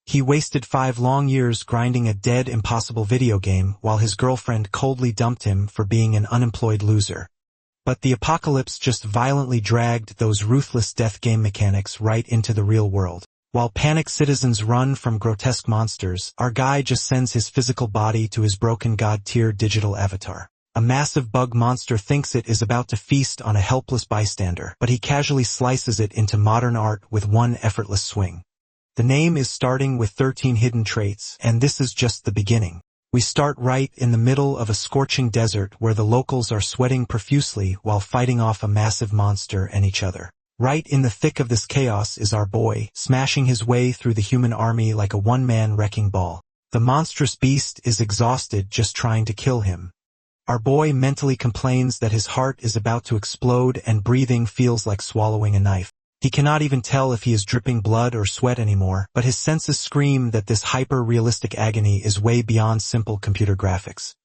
He wasted 5 long years grinding a dead, impossible video game while his girlfriend coldly dumped him for being an unemployed loser. But the apocalypse just violently dragged those ruthless death game mechanics right into the real world. While panicked citizens run from grotesque monsters, our guy just sends his physical body to his broken god-tier digital avatar. A massive bug monster thinks it is about to feast on a helpless bystander, but he casually slices it into modern art with one effortless swing. The name is starting with 13 hidden traits, and this is just the beginning. We start right in the middle of a scorching desert where the locals are sweating profusely while fighting off a massive monster and each other. Right in the thick of this chaos is our boy, smashing his way through the human army like a one-man wrecking ball. The monstrous beast is exhausted just trying to kill him. Our boy mentally complains that his heart is about to explode and breathing feels like swallowing a knife. He cannot even tell if he is dripping blood or sweat anymore, but his senses scream that this hyper-realistic agony is way beyond simple computer graphics.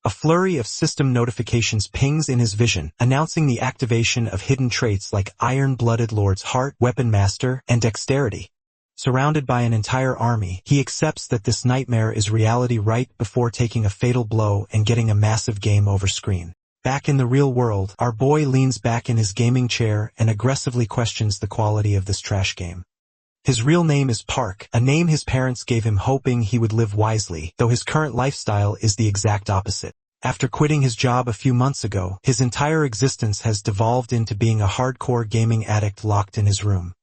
A flurry of system notifications pings in his vision, announcing the activation of hidden traits like Iron-Blooded Lord's Heart, Weapon Master, and Dexterity. Surrounded by an entire army, he accepts that this nightmare is reality right before taking a fatal blow and getting a massive game over screen. Back in the real world, our boy leans back in his gaming chair and aggressively questions the quality of this trash game. His real name is Park, a name his parents gave him hoping he would live wisely, though his current lifestyle is the exact opposite. After quitting his job a few months ago, his entire existence has devolved into being a hardcore gaming addict locked in his room.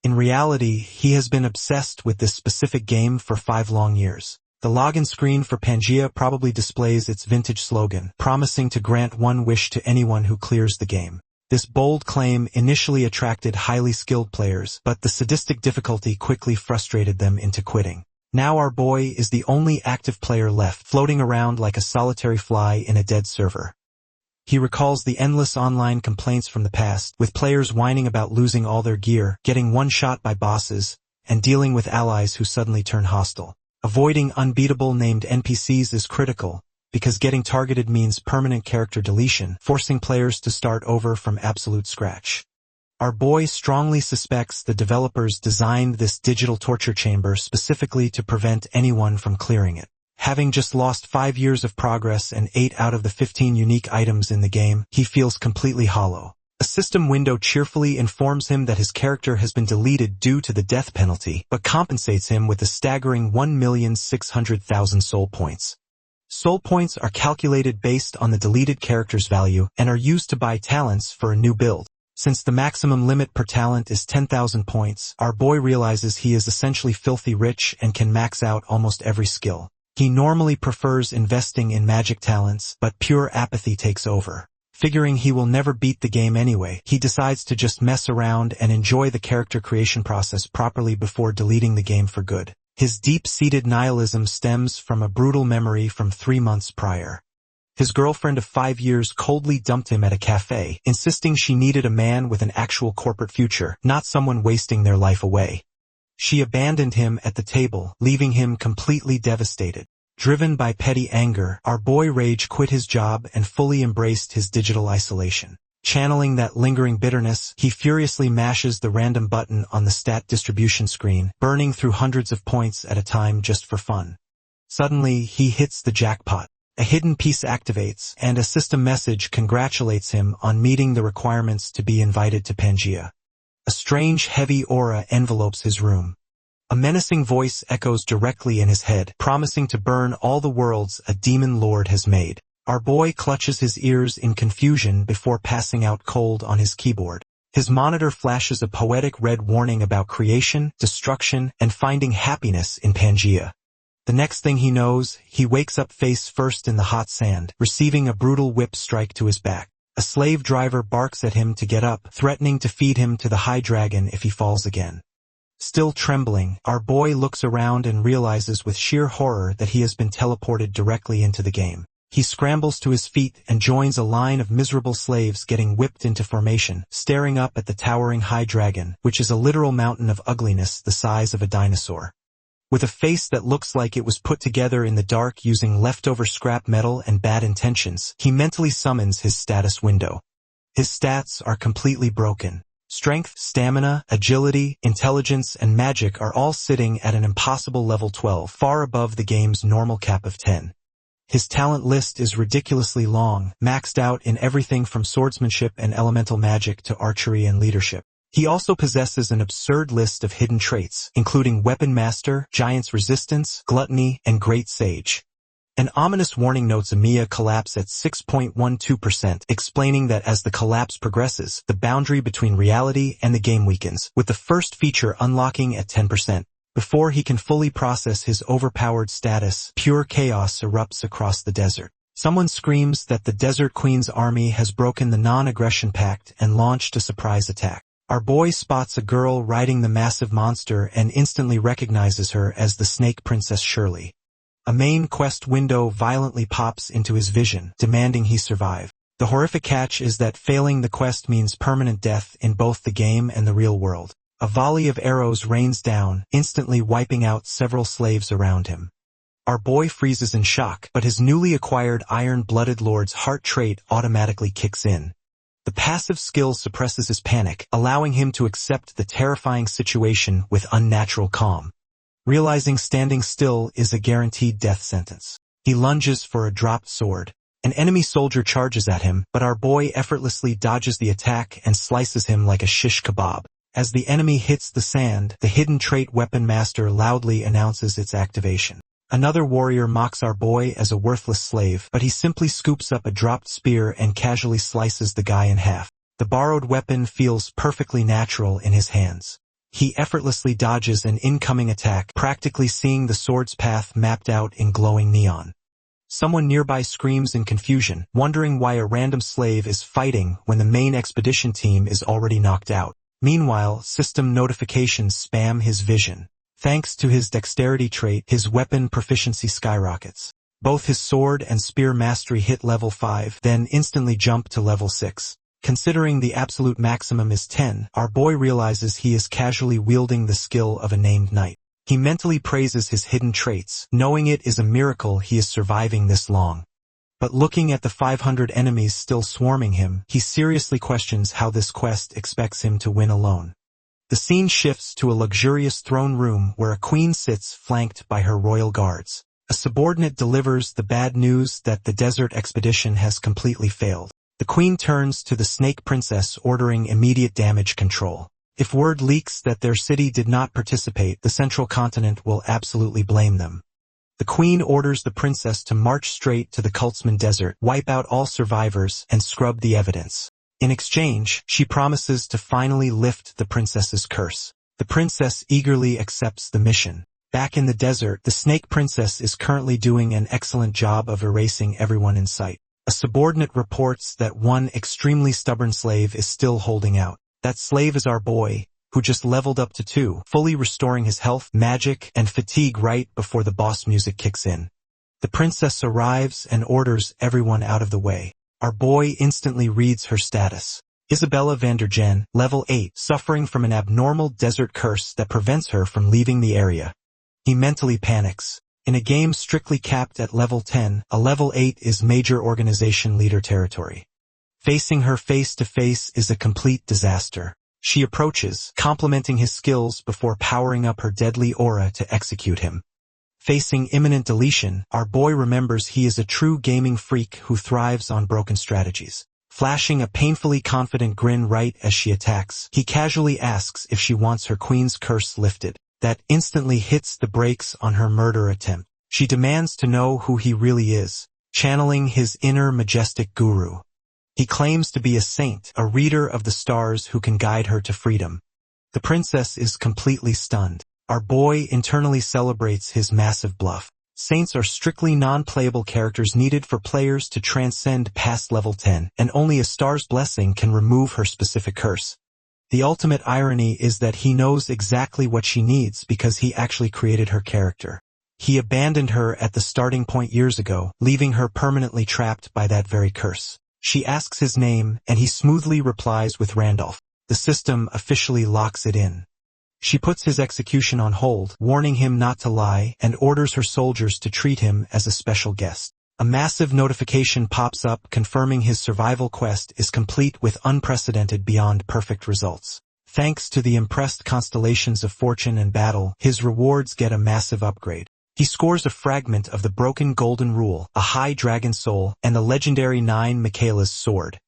In reality, he has been obsessed with this specific game for 5 long years. The login screen for Pangea probably displays its vintage slogan, promising to grant one wish to anyone who clears the game. This bold claim initially attracted highly skilled players, but the sadistic difficulty quickly frustrated them into quitting. Now our boy is the only active player left, floating around like a solitary fly in a dead server. He recalls the endless online complaints from the past, with players whining about losing all their gear, getting one-shot by bosses, and dealing with allies who suddenly turn hostile. Avoiding unbeatable named NPCs is critical, because getting targeted means permanent character deletion, forcing players to start over from absolute scratch. Our boy strongly suspects the developers designed this digital torture chamber specifically to prevent anyone from clearing it. Having just lost 5 years of progress and 8 out of the 15 unique items in the game, he feels completely hollow. A system window cheerfully informs him that his character has been deleted due to the death penalty, but compensates him with a staggering 1,600,000 soul points. Soul points are calculated based on the deleted character's value and are used to buy talents for a new build. Since the maximum limit per talent is 10,000 points, our boy realizes he is essentially filthy rich and can max out almost every skill. He normally prefers investing in magic talents, but pure apathy takes over. Figuring he will never beat the game anyway, he decides to just mess around and enjoy the character creation process properly before deleting the game for good. His deep-seated nihilism stems from a brutal memory from 3 months prior. His girlfriend of 5 years coldly dumped him at a cafe, insisting she needed a man with an actual corporate future, not someone wasting their life away. She abandoned him at the table, leaving him completely devastated. Driven by petty anger, our boy Rage quit his job and fully embraced his digital isolation. Channeling that lingering bitterness, he furiously mashes the random button on the stat distribution screen, burning through hundreds of points at a time just for fun. Suddenly, he hits the jackpot. A hidden piece activates, and a system message congratulates him on meeting the requirements to be invited to Pangea. A strange, heavy aura envelopes his room. A menacing voice echoes directly in his head, promising to burn all the worlds a demon lord has made. Our boy clutches his ears in confusion before passing out cold on his keyboard. His monitor flashes a poetic red warning about creation, destruction, and finding happiness in Pangea. The next thing he knows, he wakes up face first in the hot sand, receiving a brutal whip strike to his back. A slave driver barks at him to get up, threatening to feed him to the high dragon if he falls again. Still trembling, our boy looks around and realizes with sheer horror that he has been teleported directly into the game. He scrambles to his feet and joins a line of miserable slaves getting whipped into formation, staring up at the towering high dragon, which is a literal mountain of ugliness the size of a dinosaur. With a face that looks like it was put together in the dark using leftover scrap metal and bad intentions, he mentally summons his status window. His stats are completely broken. Strength, stamina, agility, intelligence, and magic are all sitting at an impossible level 12, far above the game's normal cap of 10. His talent list is ridiculously long, maxed out in everything from swordsmanship and elemental magic to archery and leadership. He also possesses an absurd list of hidden traits, including Weapon Master, Giant's Resistance, Gluttony, and Great Sage. An ominous warning notes Amiya collapse at 6.12%, explaining that as the collapse progresses, the boundary between reality and the game weakens, with the first feature unlocking at 10%. Before he can fully process his overpowered status, pure chaos erupts across the desert. Someone screams that the Desert Queen's army has broken the non-aggression pact and launched a surprise attack. Our boy spots a girl riding the massive monster and instantly recognizes her as the Snake Princess Shirley. A main quest window violently pops into his vision, demanding he survive. The horrific catch is that failing the quest means permanent death in both the game and the real world. A volley of arrows rains down, instantly wiping out several slaves around him. Our boy freezes in shock, but his newly acquired Iron-Blooded Lord's heart trait automatically kicks in. The passive skill suppresses his panic, allowing him to accept the terrifying situation with unnatural calm. Realizing standing still is a guaranteed death sentence, he lunges for a dropped sword. An enemy soldier charges at him, but our boy effortlessly dodges the attack and slices him like a shish kebab. As the enemy hits the sand, the hidden trait Weapon Master loudly announces its activation. Another warrior mocks our boy as a worthless slave, but he simply scoops up a dropped spear and casually slices the guy in half. The borrowed weapon feels perfectly natural in his hands. He effortlessly dodges an incoming attack, practically seeing the sword's path mapped out in glowing neon. Someone nearby screams in confusion, wondering why a random slave is fighting when the main expedition team is already knocked out. Meanwhile, system notifications spam his vision. Thanks to his dexterity trait, his weapon proficiency skyrockets. Both his sword and spear mastery hit level 5, then instantly jump to level 6. Considering the absolute maximum is 10, our boy realizes he is casually wielding the skill of a named knight. He mentally praises his hidden traits, knowing it is a miracle he is surviving this long. But looking at the 500 enemies still swarming him, he seriously questions how this quest expects him to win alone. The scene shifts to a luxurious throne room where a queen sits flanked by her royal guards. A subordinate delivers the bad news that the desert expedition has completely failed. The queen turns to the Snake Princess, ordering immediate damage control. If word leaks that their city did not participate, the central continent will absolutely blame them. The queen orders the princess to march straight to the Kultzman Desert, wipe out all survivors, and scrub the evidence. In exchange, she promises to finally lift the princess's curse. The princess eagerly accepts the mission. Back in the desert, the Snake Princess is currently doing an excellent job of erasing everyone in sight. A subordinate reports that one extremely stubborn slave is still holding out. That slave is our boy, who just leveled up to 2, fully restoring his health, magic, and fatigue right before the boss music kicks in. The princess arrives and orders everyone out of the way. Our boy instantly reads her status. Isabella Vandergen, level 8, suffering from an abnormal desert curse that prevents her from leaving the area. He mentally panics. In a game strictly capped at level 10, a level 8 is major organization leader territory. Facing her face to face is a complete disaster. She approaches, complimenting his skills before powering up her deadly aura to execute him. Facing imminent deletion, our boy remembers he is a true gaming freak who thrives on broken strategies. Flashing a painfully confident grin right as she attacks, he casually asks if she wants her queen's curse lifted. That instantly hits the brakes on her murder attempt. She demands to know who he really is, channeling his inner majestic guru. He claims to be a saint, a reader of the stars who can guide her to freedom. The princess is completely stunned. Our boy internally celebrates his massive bluff. Saints are strictly non-playable characters needed for players to transcend past level 10, and only a star's blessing can remove her specific curse. The ultimate irony is that he knows exactly what she needs because he actually created her character. He abandoned her at the starting point years ago, leaving her permanently trapped by that very curse. She asks his name, and he smoothly replies with Randolph. The system officially locks it in. She puts his execution on hold, warning him not to lie, and orders her soldiers to treat him as a special guest. A massive notification pops up confirming his survival quest is complete with unprecedented beyond perfect results. thanks to the impressed constellations of fortune and battle, his rewards get a massive upgrade. He scores a fragment of the broken golden rule, a high dragon soul, and the legendary 9 Michaela's sword.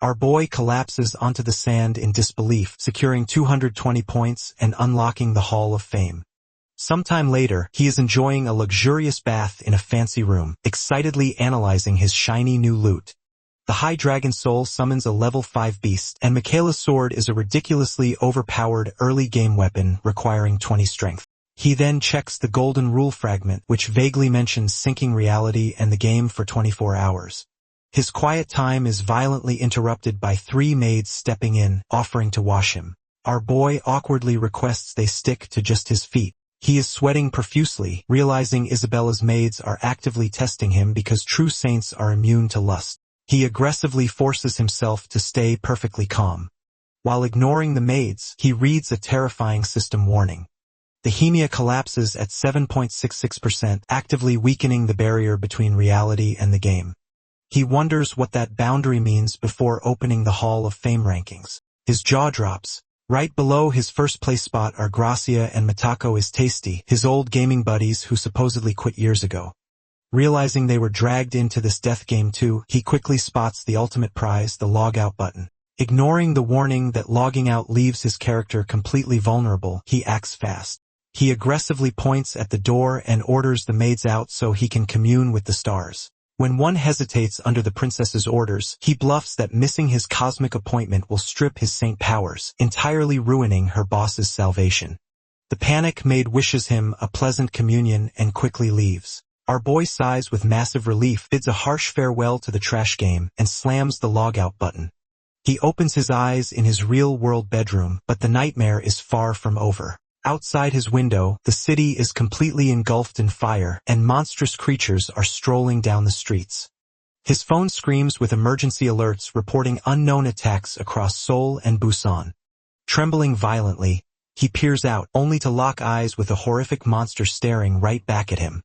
Our boy collapses onto the sand in disbelief, securing 220 points and unlocking the Hall of Fame. Sometime later, he is enjoying a luxurious bath in a fancy room, excitedly analyzing his shiny new loot. The High Dragon Soul summons a level 5 beast, and Michaela's sword is a ridiculously overpowered early-game weapon requiring 20 strength. He then checks the Golden Rule fragment, which vaguely mentions syncing reality and the game for 24 hours. His quiet time is violently interrupted by 3 maids stepping in, offering to wash him. Our boy awkwardly requests they stick to just his feet. He is sweating profusely, realizing Isabella's maids are actively testing him because true saints are immune to lust. He aggressively forces himself to stay perfectly calm. While ignoring the maids, he reads a terrifying system warning. The Hemia collapses at 7.66%, actively weakening the barrier between reality and the game. He wonders what that boundary means before opening the Hall of Fame rankings. His jaw drops. Right below his first-place spot are Gracia and Mitako is Tasty, his old gaming buddies who supposedly quit years ago. Realizing they were dragged into this death game too, he quickly spots the ultimate prize, the log-out button. Ignoring the warning that logging out leaves his character completely vulnerable, he acts fast. He aggressively points at the door and orders the maids out so he can commune with the stars. When one hesitates under the princess's orders, he bluffs that missing his cosmic appointment will strip his saint powers, entirely ruining her boss's salvation. The panic maid wishes him a pleasant communion and quickly leaves. Our boy sighs with massive relief, bids a harsh farewell to the trash game, and slams the log-out button. He opens his eyes in his real-world bedroom, but the nightmare is far from over. Outside his window, the city is completely engulfed in fire, and monstrous creatures are strolling down the streets. His phone screams with emergency alerts reporting unknown attacks across Seoul and Busan. Trembling violently, he peers out, only to lock eyes with a horrific monster staring right back at him.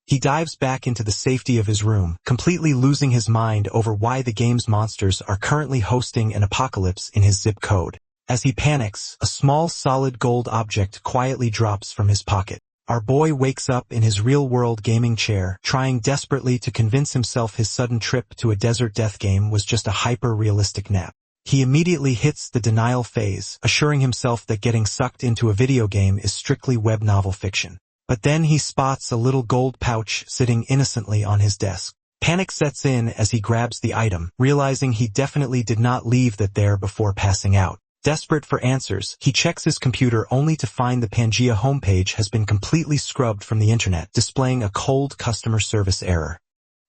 He dives back into the safety of his room, completely losing his mind over why the game's monsters are currently hosting an apocalypse in his zip code. As he panics, a small solid gold object quietly drops from his pocket. Our boy wakes up in his real-world gaming chair, trying desperately to convince himself his sudden trip to a desert death game was just a hyper-realistic nap. He immediately hits the denial phase, assuring himself that getting sucked into a video game is strictly web novel fiction. But then he spots a little gold pouch sitting innocently on his desk. Panic sets in as he grabs the item, realizing he definitely did not leave that there before passing out. Desperate for answers, he checks his computer only to find the Pangea homepage has been completely scrubbed from the internet, displaying a cold customer service error.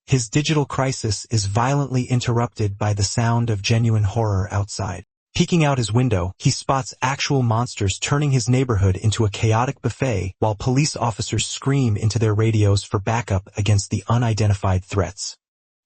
His digital crisis is violently interrupted by the sound of genuine horror outside. Peeking out his window, he spots actual monsters turning his neighborhood into a chaotic buffet, while police officers scream into their radios for backup against the unidentified threats.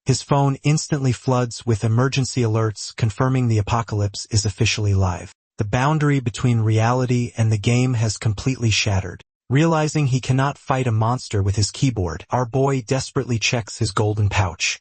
His phone instantly floods with emergency alerts confirming the apocalypse is officially live. The boundary between reality and the game has completely shattered. Realizing he cannot fight a monster with his keyboard, our boy desperately checks his golden pouch.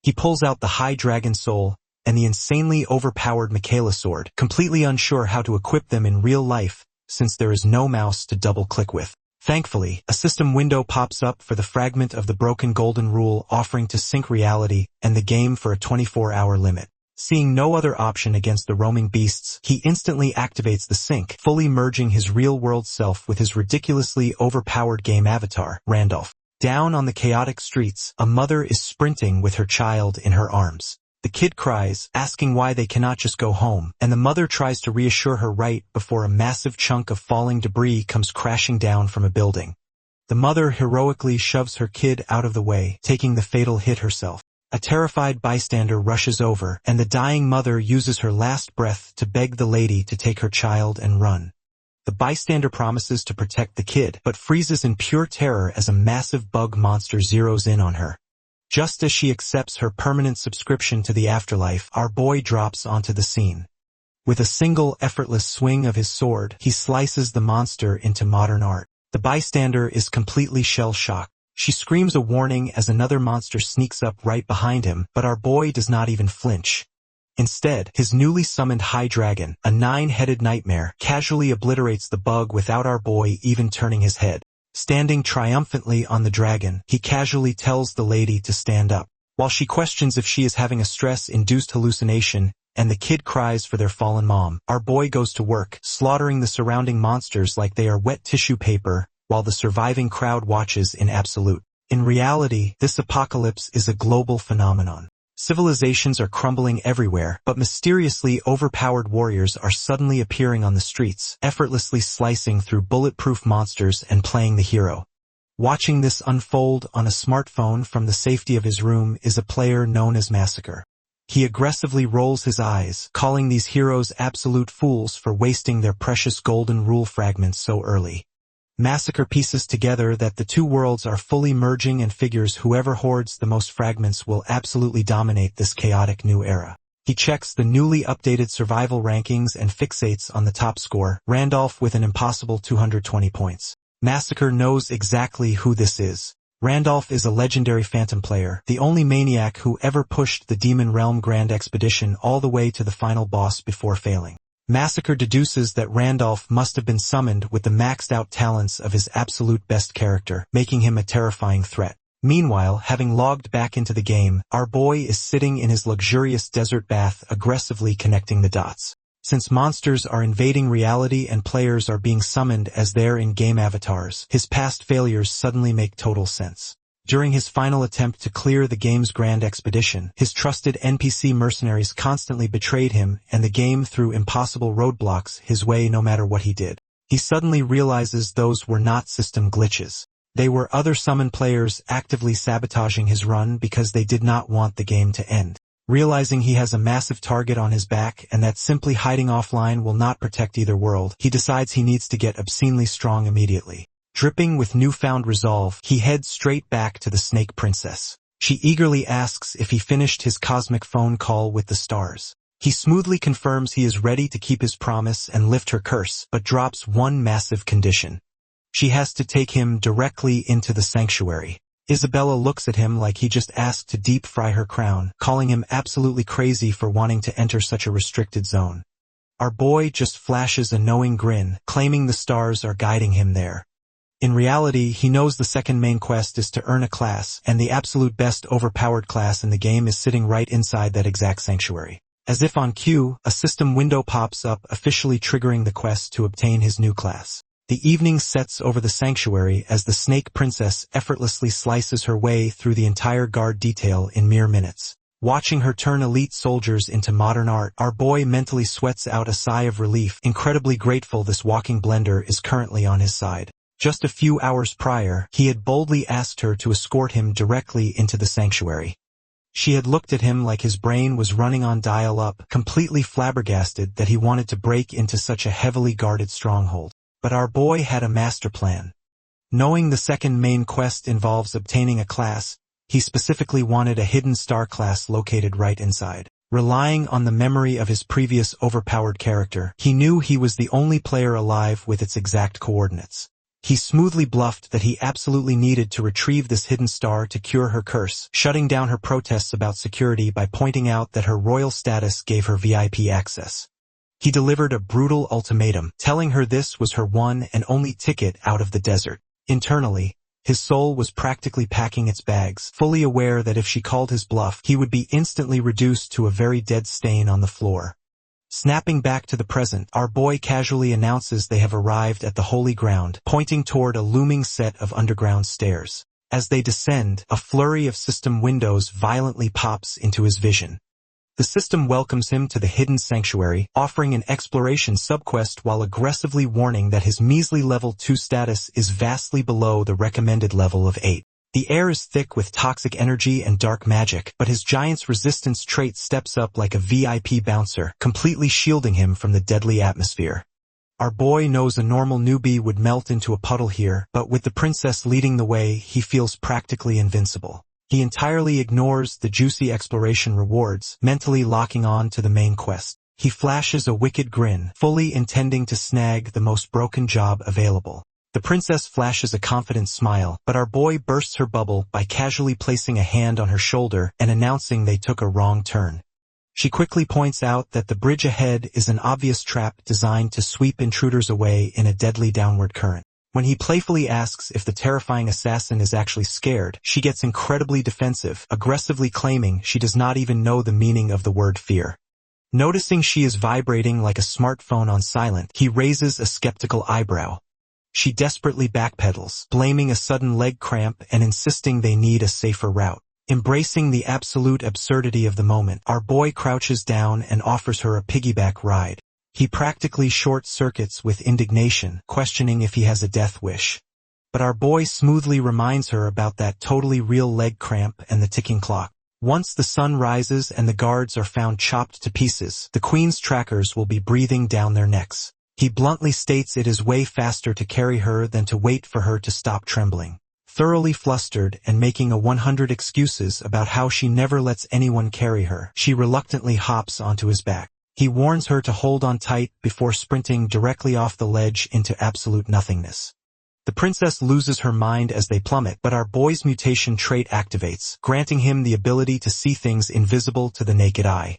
He pulls out the High Dragon Soul and the insanely overpowered Michaela sword, completely unsure how to equip them in real life since there is no mouse to double-click with. Thankfully, a system window pops up for the fragment of the broken golden rule offering to sync reality and the game for a 24-hour limit. Seeing no other option against the roaming beasts, he instantly activates the sync, fully merging his real-world self with his ridiculously overpowered game avatar, Randolph. Down on the chaotic streets, a mother is sprinting with her child in her arms. The kid cries, asking why they cannot just go home, and the mother tries to reassure her right before a massive chunk of falling debris comes crashing down from a building. The mother heroically shoves her kid out of the way, taking the fatal hit herself. A terrified bystander rushes over, and the dying mother uses her last breath to beg the lady to take her child and run. The bystander promises to protect the kid, but freezes in pure terror as a massive bug monster zeroes in on her. Just as she accepts her permanent subscription to the afterlife, our boy drops onto the scene. With a single effortless swing of his sword, he slices the monster into modern art. The bystander is completely shell-shocked. She screams a warning as another monster sneaks up right behind him, but our boy does not even flinch. Instead, his newly summoned High Dragon, a 9-headed nightmare, casually obliterates the bug without our boy even turning his head. Standing triumphantly on the dragon, he casually tells the lady to stand up. While she questions if she is having a stress-induced hallucination, and the kid cries for their fallen mom, our boy goes to work, slaughtering the surrounding monsters like they are wet tissue paper, while the surviving crowd watches in absolute. In reality, this apocalypse is a global phenomenon. Civilizations are crumbling everywhere, but mysteriously overpowered warriors are suddenly appearing on the streets, effortlessly slicing through bulletproof monsters and playing the hero. Watching this unfold on a smartphone from the safety of his room is a player known as Massacre. He aggressively rolls his eyes, calling these heroes absolute fools for wasting their precious golden rule fragments so early. Massacre pieces together that the two worlds are fully merging and figures whoever hoards the most fragments will absolutely dominate this chaotic new era. He checks the newly updated survival rankings and fixates on the top score, Randolph with an impossible 220 points. Massacre knows exactly who this is. Randolph is a legendary Phantom player, the only maniac who ever pushed the Demon Realm Grand Expedition all the way to the final boss before failing. Massacre deduces that Randolph must have been summoned with the maxed-out talents of his absolute best character, making him a terrifying threat. Meanwhile, having logged back into the game, our boy is sitting in his luxurious desert bath aggressively connecting the dots. Since monsters are invading reality and players are being summoned as their in-game avatars, his past failures suddenly make total sense. During his final attempt to clear the game's grand expedition, his trusted NPC mercenaries constantly betrayed him and the game threw impossible roadblocks his way no matter what he did. He suddenly realizes those were not system glitches. They were other summon players actively sabotaging his run because they did not want the game to end. Realizing he has a massive target on his back and that simply hiding offline will not protect either world, he decides he needs to get obscenely strong immediately. Dripping with newfound resolve, he heads straight back to the Snake Princess. She eagerly asks if he finished his cosmic phone call with the stars. He smoothly confirms he is ready to keep his promise and lift her curse, but drops one massive condition. She has to take him directly into the sanctuary. Isabella looks at him like he just asked to deep fry her crown, calling him absolutely crazy for wanting to enter such a restricted zone. Our boy just flashes a knowing grin, claiming the stars are guiding him there. In reality, he knows the second main quest is to earn a class, and the absolute best overpowered class in the game is sitting right inside that exact sanctuary. As if on cue, a system window pops up, officially triggering the quest to obtain his new class. The evening sets over the sanctuary as the Snake Princess effortlessly slices her way through the entire guard detail in mere minutes. Watching her turn elite soldiers into modern art, our boy mentally sweats out a sigh of relief, incredibly grateful this walking blender is currently on his side. Just a few hours prior, he had boldly asked her to escort him directly into the sanctuary. She had looked at him like his brain was running on dial-up, completely flabbergasted that he wanted to break into such a heavily guarded stronghold. But our boy had a master plan. Knowing the second main quest involves obtaining a class, he specifically wanted a hidden star class located right inside. Relying on the memory of his previous overpowered character, he knew he was the only player alive with its exact coordinates. He smoothly bluffed that he absolutely needed to retrieve this hidden star to cure her curse, shutting down her protests about security by pointing out that her royal status gave her VIP access. He delivered a brutal ultimatum, telling her this was her one and only ticket out of the desert. Internally, his soul was practically packing its bags, fully aware that if she called his bluff, he would be instantly reduced to a very dead stain on the floor. Snapping back to the present, our boy casually announces they have arrived at the holy ground, pointing toward a looming set of underground stairs. As they descend, a flurry of system windows violently pops into his vision. The system welcomes him to the hidden sanctuary, offering an exploration subquest while aggressively warning that his measly level 2 status is vastly below the recommended level of 8. The air is thick with toxic energy and dark magic, but his giant's resistance trait steps up like a VIP bouncer, completely shielding him from the deadly atmosphere. Our boy knows a normal newbie would melt into a puddle here, but with the princess leading the way, he feels practically invincible. He entirely ignores the juicy exploration rewards, mentally locking on to the main quest. He flashes a wicked grin, fully intending to snag the most broken job available. The princess flashes a confident smile, but our boy bursts her bubble by casually placing a hand on her shoulder and announcing they took a wrong turn. She quickly points out that the bridge ahead is an obvious trap designed to sweep intruders away in a deadly downward current. When he playfully asks if the terrifying assassin is actually scared, she gets incredibly defensive, aggressively claiming she does not even know the meaning of the word fear. Noticing she is vibrating like a smartphone on silent, he raises a skeptical eyebrow. She desperately backpedals, blaming a sudden leg cramp and insisting they need a safer route. Embracing the absolute absurdity of the moment, our boy crouches down and offers her a piggyback ride. He practically short-circuits with indignation, questioning if he has a death wish. But our boy smoothly reminds her about that totally real leg cramp and the ticking clock. Once the sun rises and the guards are found chopped to pieces, the Queen's trackers will be breathing down their necks. He bluntly states it is way faster to carry her than to wait for her to stop trembling. Thoroughly flustered and making a 100 excuses about how she never lets anyone carry her, she reluctantly hops onto his back. He warns her to hold on tight before sprinting directly off the ledge into absolute nothingness. The princess loses her mind as they plummet, but our boy's mutation trait activates, granting him the ability to see things invisible to the naked eye.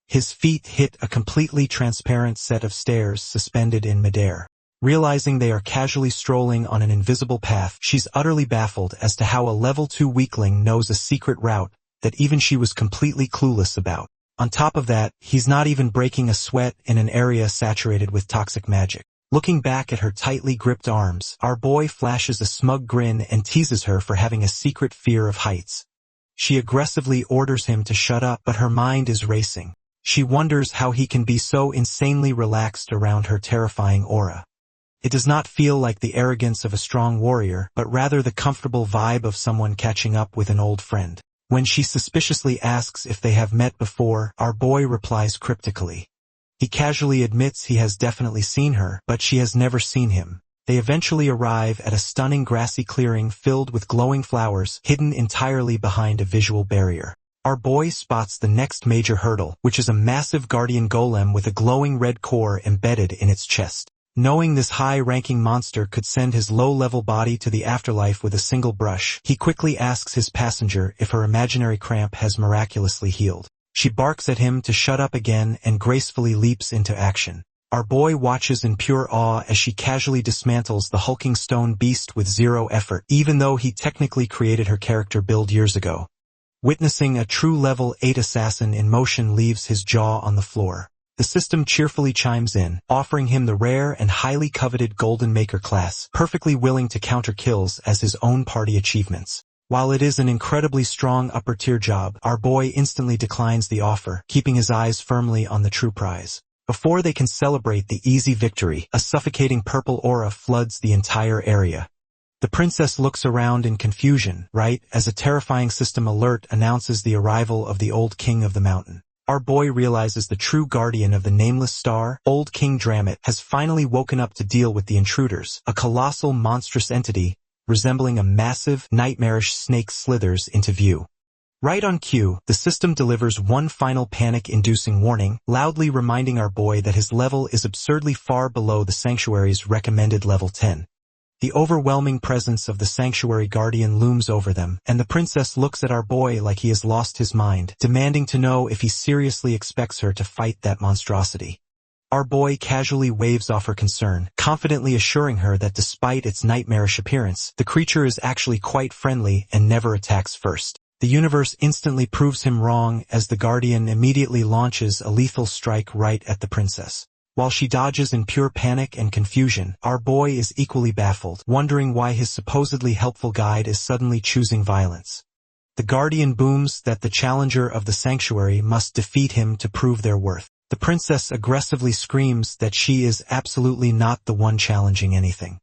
His feet hit a completely transparent set of stairs suspended in midair. Realizing they are casually strolling on an invisible path, she's utterly baffled as to how a level 2 weakling knows a secret route that even she was completely clueless about. On top of that, he's not even breaking a sweat in an area saturated with toxic magic. Looking back at her tightly gripped arms, our boy flashes a smug grin and teases her for having a secret fear of heights. She aggressively orders him to shut up, but her mind is racing. She wonders how he can be so insanely relaxed around her terrifying aura. It does not feel like the arrogance of a strong warrior, but rather the comfortable vibe of someone catching up with an old friend. When she suspiciously asks if they have met before, our boy replies cryptically. He casually admits he has definitely seen her, but she has never seen him. They eventually arrive at a stunning grassy clearing filled with glowing flowers, hidden entirely behind a visual barrier. Our boy spots the next major hurdle, which is a massive guardian golem with a glowing red core embedded in its chest. Knowing this high-ranking monster could send his low-level body to the afterlife with a single brush, he quickly asks his passenger if her imaginary cramp has miraculously healed. She barks at him to shut up again and gracefully leaps into action. Our boy watches in pure awe as she casually dismantles the hulking stone beast with zero effort, even though he technically created her character build years ago. Witnessing a true level 8 assassin in motion leaves his jaw on the floor. The system cheerfully chimes in, offering him the rare and highly coveted Golden Maker class, perfectly willing to counter kills as his own party achievements. While it is an incredibly strong upper-tier job, our boy instantly declines the offer, keeping his eyes firmly on the true prize. Before they can celebrate the easy victory, a suffocating purple aura floods the entire area. The princess looks around in confusion, right as a terrifying system alert announces the arrival of the old king of the mountain. Our boy realizes the true guardian of the nameless star, Old King Dramit, has finally woken up to deal with the intruders. A colossal, monstrous entity, resembling a massive, nightmarish snake slithers into view. Right on cue, the system delivers one final panic-inducing warning, loudly reminding our boy that his level is absurdly far below the sanctuary's recommended level 10. The overwhelming presence of the sanctuary guardian looms over them, and the princess looks at our boy like he has lost his mind, demanding to know if he seriously expects her to fight that monstrosity. Our boy casually waves off her concern, confidently assuring her that despite its nightmarish appearance, the creature is actually quite friendly and never attacks first. The universe instantly proves him wrong as the guardian immediately launches a lethal strike right at the princess. While she dodges in pure panic and confusion, our boy is equally baffled, wondering why his supposedly helpful guide is suddenly choosing violence. The guardian booms that the challenger of the sanctuary must defeat him to prove their worth. The princess aggressively screams that she is absolutely not the one challenging anything.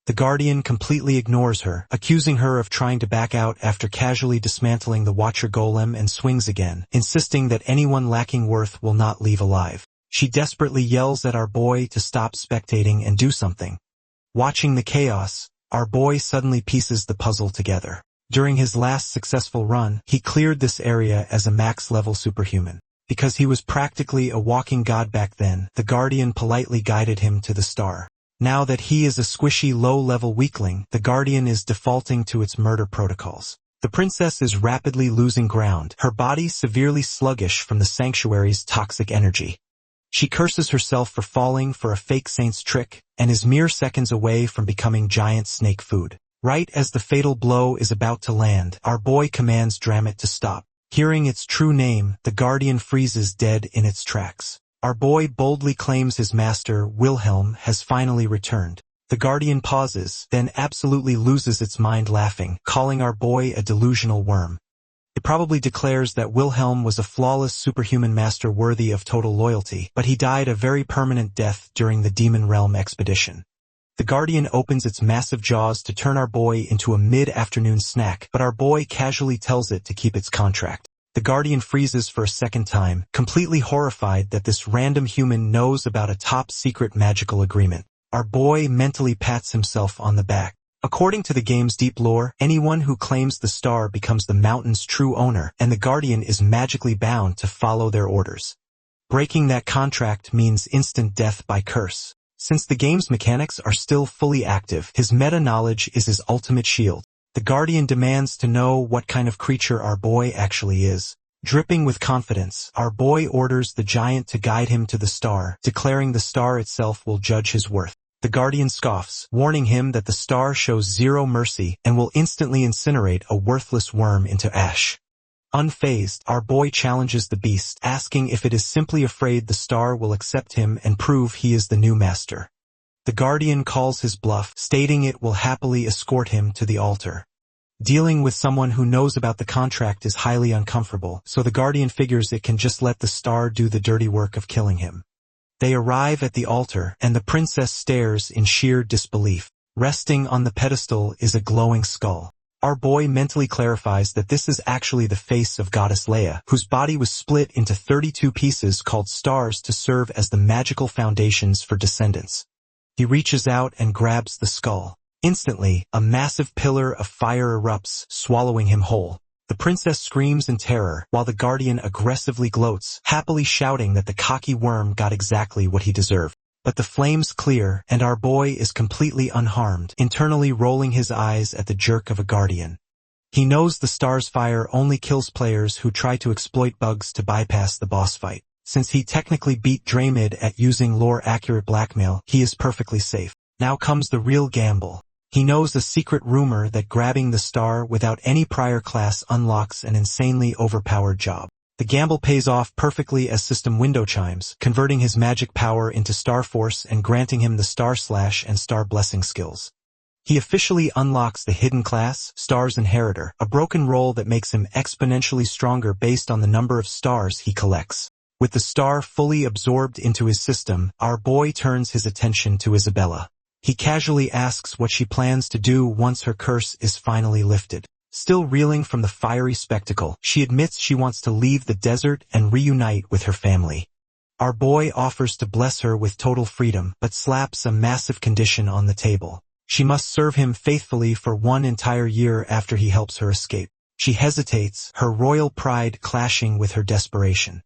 The guardian completely ignores her, accusing her of trying to back out after casually dismantling the Watcher Golem and swings again, insisting that anyone lacking worth will not leave alive. She desperately yells at our boy to stop spectating and do something. Watching the chaos, our boy suddenly pieces the puzzle together. During his last successful run, he cleared this area as a max-level superhuman. Because he was practically a walking god back then, the guardian politely guided him to the star. Now that he is a squishy low-level weakling, the guardian is defaulting to its murder protocols. The princess is rapidly losing ground, her body severely sluggish from the sanctuary's toxic energy. She curses herself for falling for a fake saint's trick, and is mere seconds away from becoming giant snake food. Right as the fatal blow is about to land, our boy commands Dramit to stop. Hearing its true name, the guardian freezes dead in its tracks. Our boy boldly claims his master, Wilhelm, has finally returned. The guardian pauses, then absolutely loses its mind laughing, calling our boy a delusional worm. It probably declares that Wilhelm was a flawless superhuman master worthy of total loyalty, but he died a very permanent death during the Demon Realm expedition. The guardian opens its massive jaws to turn our boy into a mid-afternoon snack, but our boy casually tells it to keep its contract. The guardian freezes for a second time, completely horrified that this random human knows about a top-secret magical agreement. Our boy mentally pats himself on the back. According to the game's deep lore, anyone who claims the star becomes the mountain's true owner, and the guardian is magically bound to follow their orders. Breaking that contract means instant death by curse. Since the game's mechanics are still fully active, his meta-knowledge is his ultimate shield. The guardian demands to know what kind of creature our boy actually is. Dripping with confidence, our boy orders the giant to guide him to the star, declaring the star itself will judge his worth. The guardian scoffs, warning him that the star shows zero mercy and will instantly incinerate a worthless worm into ash. Unfazed, our boy challenges the beast, asking if it is simply afraid the star will accept him and prove he is the new master. The guardian calls his bluff, stating it will happily escort him to the altar. Dealing with someone who knows about the contract is highly uncomfortable, so the guardian figures it can just let the star do the dirty work of killing him. They arrive at the altar, and the princess stares in sheer disbelief. Resting on the pedestal is a glowing skull. Our boy mentally clarifies that this is actually the face of goddess Leia, whose body was split into 32 pieces called stars to serve as the magical foundations for descendants. He reaches out and grabs the skull. Instantly, a massive pillar of fire erupts, swallowing him whole. The princess screams in terror, while the guardian aggressively gloats, happily shouting that the cocky worm got exactly what he deserved. But the flames clear, and our boy is completely unharmed, internally rolling his eyes at the jerk of a guardian. He knows the star's fire only kills players who try to exploit bugs to bypass the boss fight. Since he technically beat Dramid at using lore-accurate blackmail, he is perfectly safe. Now comes the real gamble. He knows a secret rumor that grabbing the star without any prior class unlocks an insanely overpowered job. The gamble pays off perfectly as system window chimes, converting his magic power into Star Force and granting him the Star Slash and Star Blessing skills. He officially unlocks the hidden class, Star's Inheritor, a broken role that makes him exponentially stronger based on the number of stars he collects. With the star fully absorbed into his system, our boy turns his attention to Isabella. He casually asks what she plans to do once her curse is finally lifted. Still reeling from the fiery spectacle, she admits she wants to leave the desert and reunite with her family. Our boy offers to bless her with total freedom, but slaps a massive condition on the table. She must serve him faithfully for 1 entire year after he helps her escape. She hesitates, her royal pride clashing with her desperation.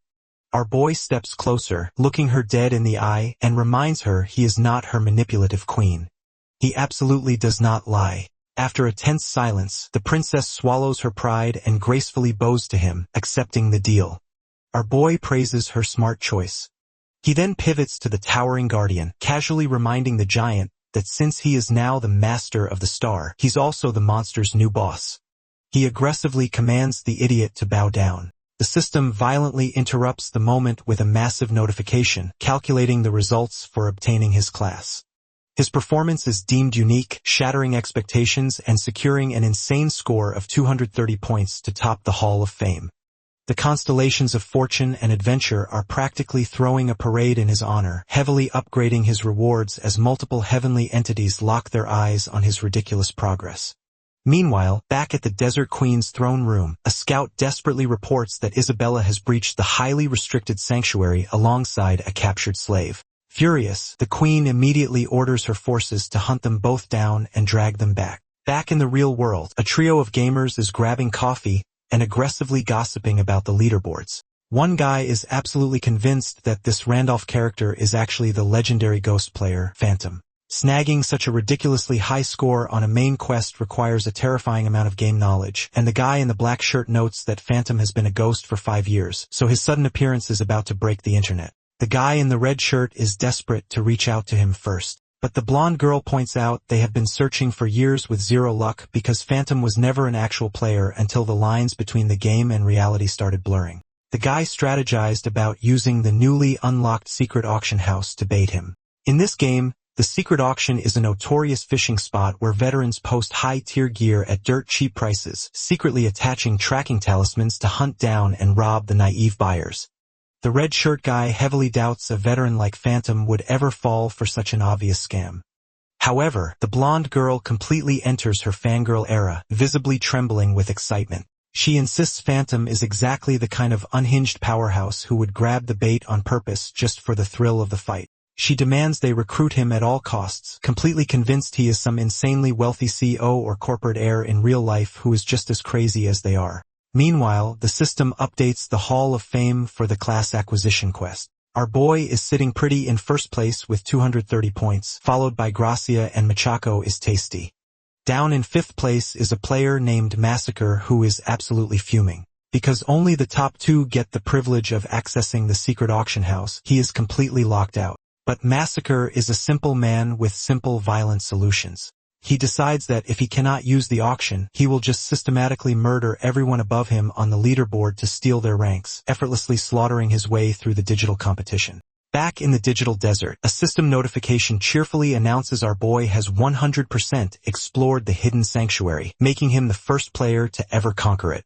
Our boy steps closer, looking her dead in the eye, and reminds her he is not her manipulative queen. He absolutely does not lie. After a tense silence, the princess swallows her pride and gracefully bows to him, accepting the deal. Our boy praises her smart choice. He then pivots to the towering guardian, casually reminding the giant that since he is now the master of the star, he's also the monster's new boss. He aggressively commands the idiot to bow down. The system violently interrupts the moment with a massive notification, calculating the results for obtaining his class. His performance is deemed unique, shattering expectations and securing an insane score of 230 points to top the Hall of Fame. The constellations of fortune and adventure are practically throwing a parade in his honor, heavily upgrading his rewards as multiple heavenly entities lock their eyes on his ridiculous progress. Meanwhile, back at the Desert Queen's throne room, a scout desperately reports that Isabella has breached the highly restricted sanctuary alongside a captured slave. Furious, the queen immediately orders her forces to hunt them both down and drag them back. Back in the real world, a trio of gamers is grabbing coffee and aggressively gossiping about the leaderboards. One guy is absolutely convinced that this Randolph character is actually the legendary ghost player, Phantom. Snagging such a ridiculously high score on a main quest requires a terrifying amount of game knowledge, and the guy in the black shirt notes that Phantom has been a ghost for 5 years, so his sudden appearance is about to break the internet. The guy in the red shirt is desperate to reach out to him first. But the blonde girl points out they have been searching for years with zero luck because Phantom was never an actual player until the lines between the game and reality started blurring. The guy strategized about using the newly unlocked secret auction house to bait him. In this game, the secret auction is a notorious fishing spot where veterans post high-tier gear at dirt-cheap prices, secretly attaching tracking talismans to hunt down and rob the naive buyers. The red shirt guy heavily doubts a veteran like Phantom would ever fall for such an obvious scam. However, the blonde girl completely enters her fangirl era, visibly trembling with excitement. She insists Phantom is exactly the kind of unhinged powerhouse who would grab the bait on purpose just for the thrill of the fight. She demands they recruit him at all costs, completely convinced he is some insanely wealthy CEO or corporate heir in real life who is just as crazy as they are. Meanwhile, the system updates the Hall of Fame for the class acquisition quest. Our boy is sitting pretty in first place with 230 points, followed by Gracia and Machako is tasty. Down in 5th place is a player named Massacre who is absolutely fuming. Because only the top 2 get the privilege of accessing the secret auction house, he is completely locked out. But Massacre is a simple man with simple violent solutions. He decides that if he cannot use the auction, he will just systematically murder everyone above him on the leaderboard to steal their ranks, effortlessly slaughtering his way through the digital competition. Back in the digital desert, a system notification cheerfully announces our boy has 100% explored the hidden sanctuary, making him the first player to ever conquer it.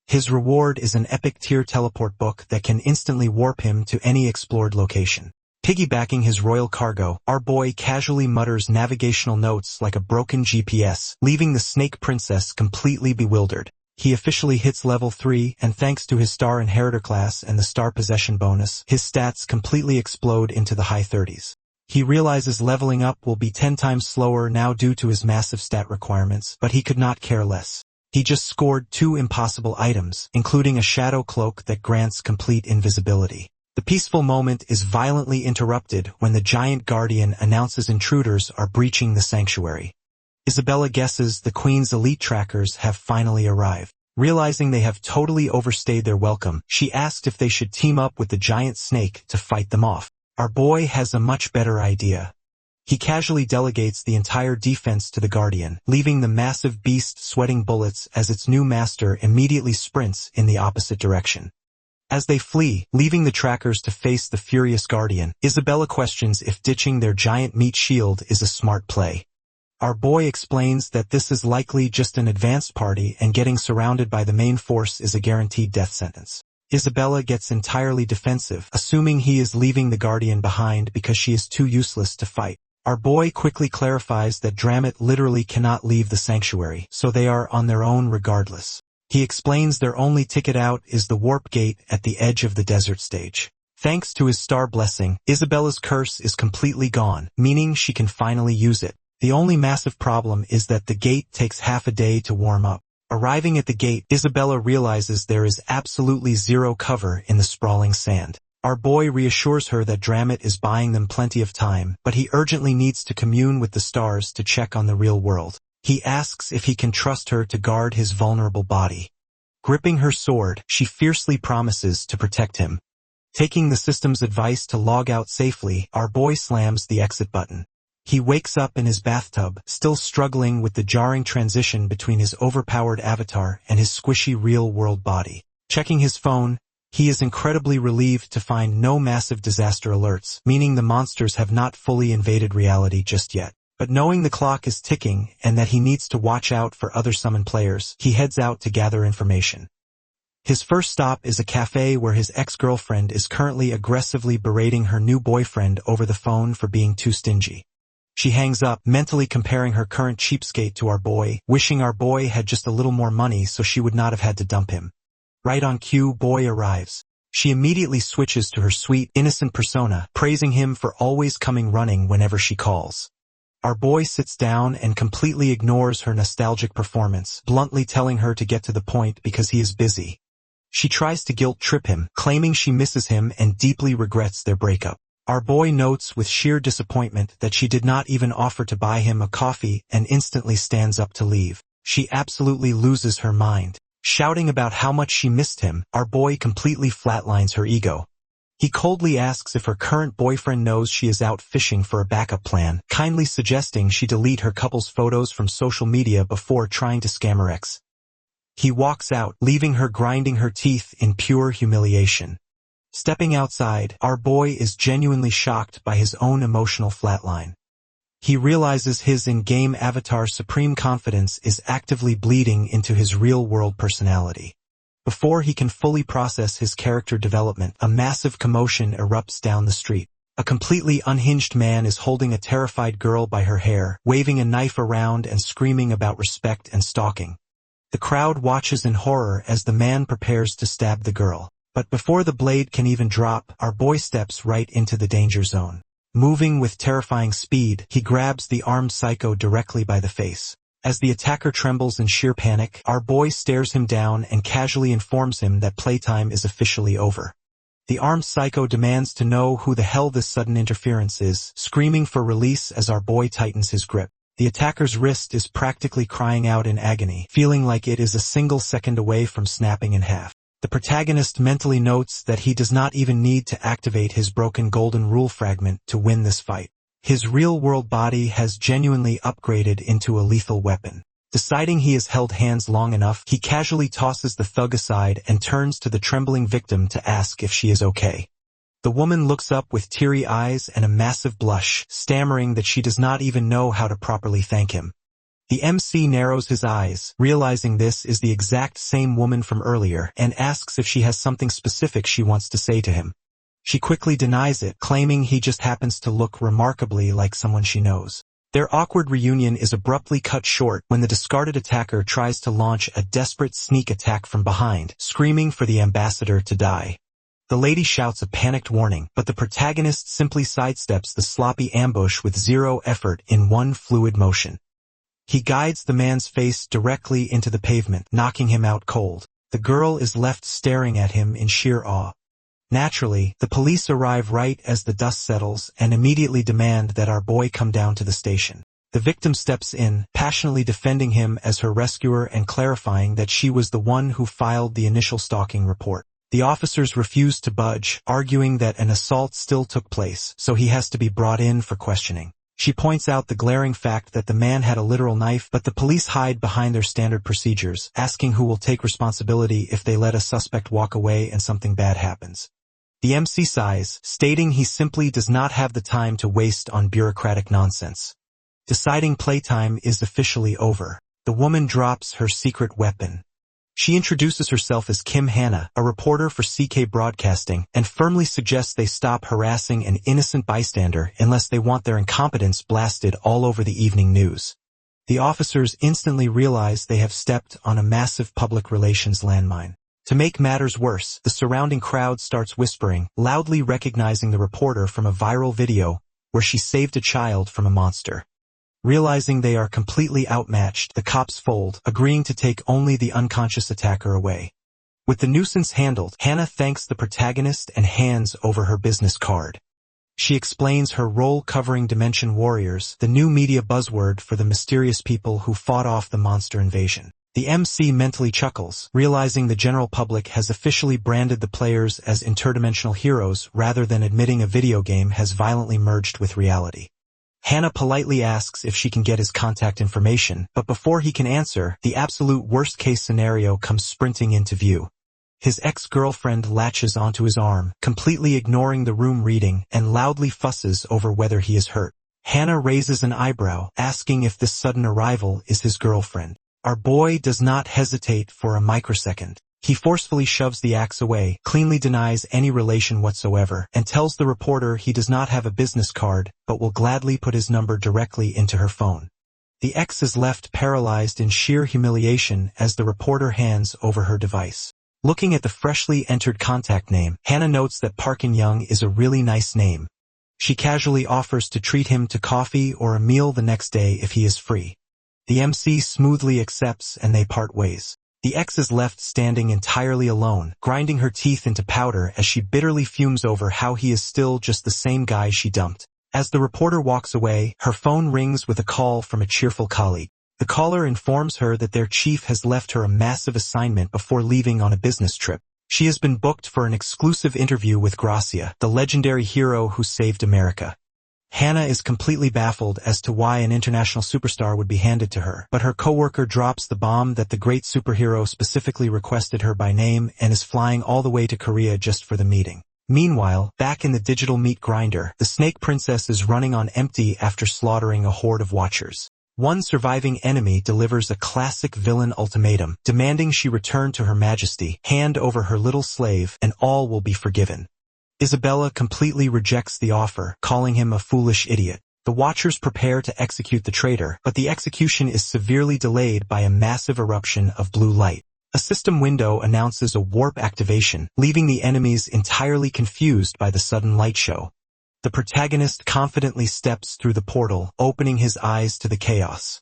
His reward is an epic tier teleport book that can instantly warp him to any explored location. Piggybacking his royal cargo, our boy casually mutters navigational notes like a broken GPS, leaving the Snake Princess completely bewildered. He officially hits level 3, and thanks to his star inheritor class and the star possession bonus, his stats completely explode into the high 30s. He realizes leveling up will be 10 times slower now due to his massive stat requirements, but he could not care less. He just scored 2 impossible items, including a shadow cloak that grants complete invisibility. The peaceful moment is violently interrupted when the giant guardian announces intruders are breaching the sanctuary. Isabella guesses the Queen's elite trackers have finally arrived. Realizing they have totally overstayed their welcome, she asked if they should team up with the giant snake to fight them off. Our boy has a much better idea. He casually delegates the entire defense to the guardian, leaving the massive beast sweating bullets as its new master immediately sprints in the opposite direction. As they flee, leaving the trackers to face the furious guardian, Isabella questions if ditching their giant meat shield is a smart play. Our boy explains that this is likely just an advanced party and getting surrounded by the main force is a guaranteed death sentence. Isabella gets entirely defensive, assuming he is leaving the guardian behind because she is too useless to fight. Our boy quickly clarifies that Dramit literally cannot leave the sanctuary, so they are on their own regardless. He explains their only ticket out is the warp gate at the edge of the desert stage. Thanks to his star blessing, Isabella's curse is completely gone, meaning she can finally use it. The only massive problem is that the gate takes half a day to warm up. Arriving at the gate, Isabella realizes there is absolutely zero cover in the sprawling sand. Our boy reassures her that Dramit is buying them plenty of time, but he urgently needs to commune with the stars to check on the real world. He asks if he can trust her to guard his vulnerable body. Gripping her sword, she fiercely promises to protect him. Taking the system's advice to log out safely, our boy slams the exit button. He wakes up in his bathtub, still struggling with the jarring transition between his overpowered avatar and his squishy real-world body. Checking his phone, he is incredibly relieved to find no massive disaster alerts, meaning the monsters have not fully invaded reality just yet. But knowing the clock is ticking and that he needs to watch out for other summon players, he heads out to gather information. His first stop is a cafe where his ex-girlfriend is currently aggressively berating her new boyfriend over the phone for being too stingy. She hangs up, mentally comparing her current cheapskate to our boy, wishing our boy had just a little more money so she would not have had to dump him. Right on cue, boy arrives. She immediately switches to her sweet, innocent persona, praising him for always coming running whenever she calls. Our boy sits down and completely ignores her nostalgic performance, bluntly telling her to get to the point because he is busy. She tries to guilt trip him, claiming she misses him and deeply regrets their breakup. Our boy notes with sheer disappointment that she did not even offer to buy him a coffee and instantly stands up to leave. She absolutely loses her mind. Shouting about how much she missed him, our boy completely flatlines her ego. He coldly asks if her current boyfriend knows she is out fishing for a backup plan, kindly suggesting she delete her couple's photos from social media before trying to scam her ex. He walks out, leaving her grinding her teeth in pure humiliation. Stepping outside, our boy is genuinely shocked by his own emotional flatline. He realizes his in-game avatar's supreme confidence is actively bleeding into his real-world personality. Before he can fully process his character development, a massive commotion erupts down the street. A completely unhinged man is holding a terrified girl by her hair, waving a knife around and screaming about respect and stalking. The crowd watches in horror as the man prepares to stab the girl. But before the blade can even drop, our boy steps right into the danger zone. Moving with terrifying speed, he grabs the armed psycho directly by the face. As the attacker trembles in sheer panic, our boy stares him down and casually informs him that playtime is officially over. The armed psycho demands to know who the hell this sudden interference is, screaming for release as our boy tightens his grip. The attacker's wrist is practically crying out in agony, feeling like it is a single second away from snapping in half. The protagonist mentally notes that he does not even need to activate his broken golden rule fragment to win this fight. His real-world body has genuinely upgraded into a lethal weapon. Deciding he has held hands long enough, he casually tosses the thug aside and turns to the trembling victim to ask if she is okay. The woman looks up with teary eyes and a massive blush, stammering that she does not even know how to properly thank him. The MC narrows his eyes, realizing this is the exact same woman from earlier, and asks if she has something specific she wants to say to him. She quickly denies it, claiming he just happens to look remarkably like someone she knows. Their awkward reunion is abruptly cut short when the discarded attacker tries to launch a desperate sneak attack from behind, screaming for the ambassador to die. The lady shouts a panicked warning, but the protagonist simply sidesteps the sloppy ambush with zero effort in one fluid motion. He guides the man's face directly into the pavement, knocking him out cold. The girl is left staring at him in sheer awe. Naturally, the police arrive right as the dust settles and immediately demand that our boy come down to the station. The victim steps in, passionately defending him as her rescuer and clarifying that she was the one who filed the initial stalking report. The officers refuse to budge, arguing that an assault still took place, so he has to be brought in for questioning. She points out the glaring fact that the man had a literal knife, but the police hide behind their standard procedures, asking who will take responsibility if they let a suspect walk away and something bad happens. The MC sighs, stating he simply does not have the time to waste on bureaucratic nonsense. Deciding playtime is officially over. The woman drops her secret weapon. She introduces herself as Kim Hannah, a reporter for CK Broadcasting, and firmly suggests they stop harassing an innocent bystander unless they want their incompetence blasted all over the evening news. The officers instantly realize they have stepped on a massive public relations landmine. To make matters worse, the surrounding crowd starts whispering, loudly recognizing the reporter from a viral video where she saved a child from a monster. Realizing they are completely outmatched, the cops fold, agreeing to take only the unconscious attacker away. With the nuisance handled, Hannah thanks the protagonist and hands over her business card. She explains her role covering Dimension Warriors, the new media buzzword for the mysterious people who fought off the monster invasion. The MC mentally chuckles, realizing the general public has officially branded the players as interdimensional heroes rather than admitting a video game has violently merged with reality. Hannah politely asks if she can get his contact information, but before he can answer, the absolute worst-case scenario comes sprinting into view. His ex-girlfriend latches onto his arm, completely ignoring the room reading, and loudly fusses over whether he is hurt. Hannah raises an eyebrow, asking if this sudden arrival is his girlfriend. Our boy does not hesitate for a microsecond. He forcefully shoves the axe away, cleanly denies any relation whatsoever, and tells the reporter he does not have a business card, but will gladly put his number directly into her phone. The ex is left paralyzed in sheer humiliation as the reporter hands over her device. Looking at the freshly entered contact name, Hannah notes that Parkin Young is a really nice name. She casually offers to treat him to coffee or a meal the next day if he is free. The MC smoothly accepts and they part ways. The ex is left standing entirely alone, grinding her teeth into powder as she bitterly fumes over how he is still just the same guy she dumped. As the reporter walks away, her phone rings with a call from a cheerful colleague. The caller informs her that their chief has left her a massive assignment before leaving on a business trip. She has been booked for an exclusive interview with Gracia, the legendary hero who saved America. Hannah is completely baffled as to why an international superstar would be handed to her, but her coworker drops the bomb that the great superhero specifically requested her by name and is flying all the way to Korea just for the meeting. Meanwhile, back in the digital meat grinder, the Snake Princess is running on empty after slaughtering a horde of watchers. One surviving enemy delivers a classic villain ultimatum, demanding she return to Her Majesty, hand over her little slave, and all will be forgiven. Isabella completely rejects the offer, calling him a foolish idiot. The Watchers prepare to execute the traitor, but the execution is severely delayed by a massive eruption of blue light. A system window announces a warp activation, leaving the enemies entirely confused by the sudden light show. The protagonist confidently steps through the portal, opening his eyes to the chaos.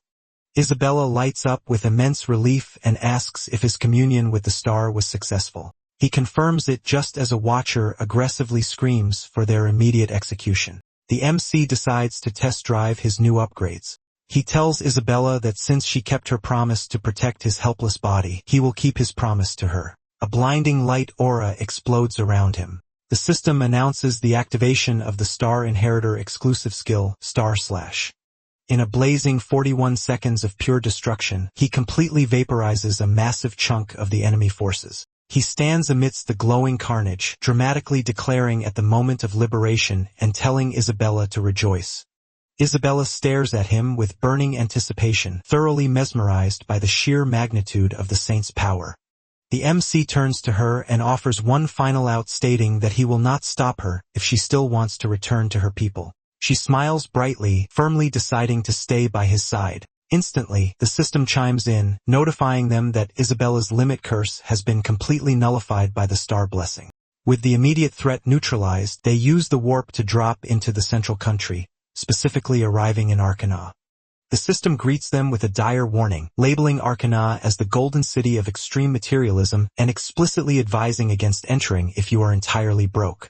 Isabella lights up with immense relief and asks if his communion with the star was successful. He confirms it just as a watcher aggressively screams for their immediate execution. The MC decides to test drive his new upgrades. He tells Isabella that since she kept her promise to protect his helpless body, he will keep his promise to her. A blinding light aura explodes around him. The system announces the activation of the Star Inheritor exclusive skill, //. In a blazing 41 seconds of pure destruction, he completely vaporizes a massive chunk of the enemy forces. He stands amidst the glowing carnage, dramatically declaring at the moment of liberation and telling Isabella to rejoice. Isabella stares at him with burning anticipation, thoroughly mesmerized by the sheer magnitude of the saint's power. The MC turns to her and offers one final out, stating that he will not stop her if she still wants to return to her people. She smiles brightly, firmly deciding to stay by his side. Instantly, the system chimes in, notifying them that Isabella's limit curse has been completely nullified by the star blessing. With the immediate threat neutralized, they use the warp to drop into the central country, specifically arriving in Arkana. The system greets them with a dire warning, labeling Arkana as the golden city of extreme materialism and explicitly advising against entering if you are entirely broke.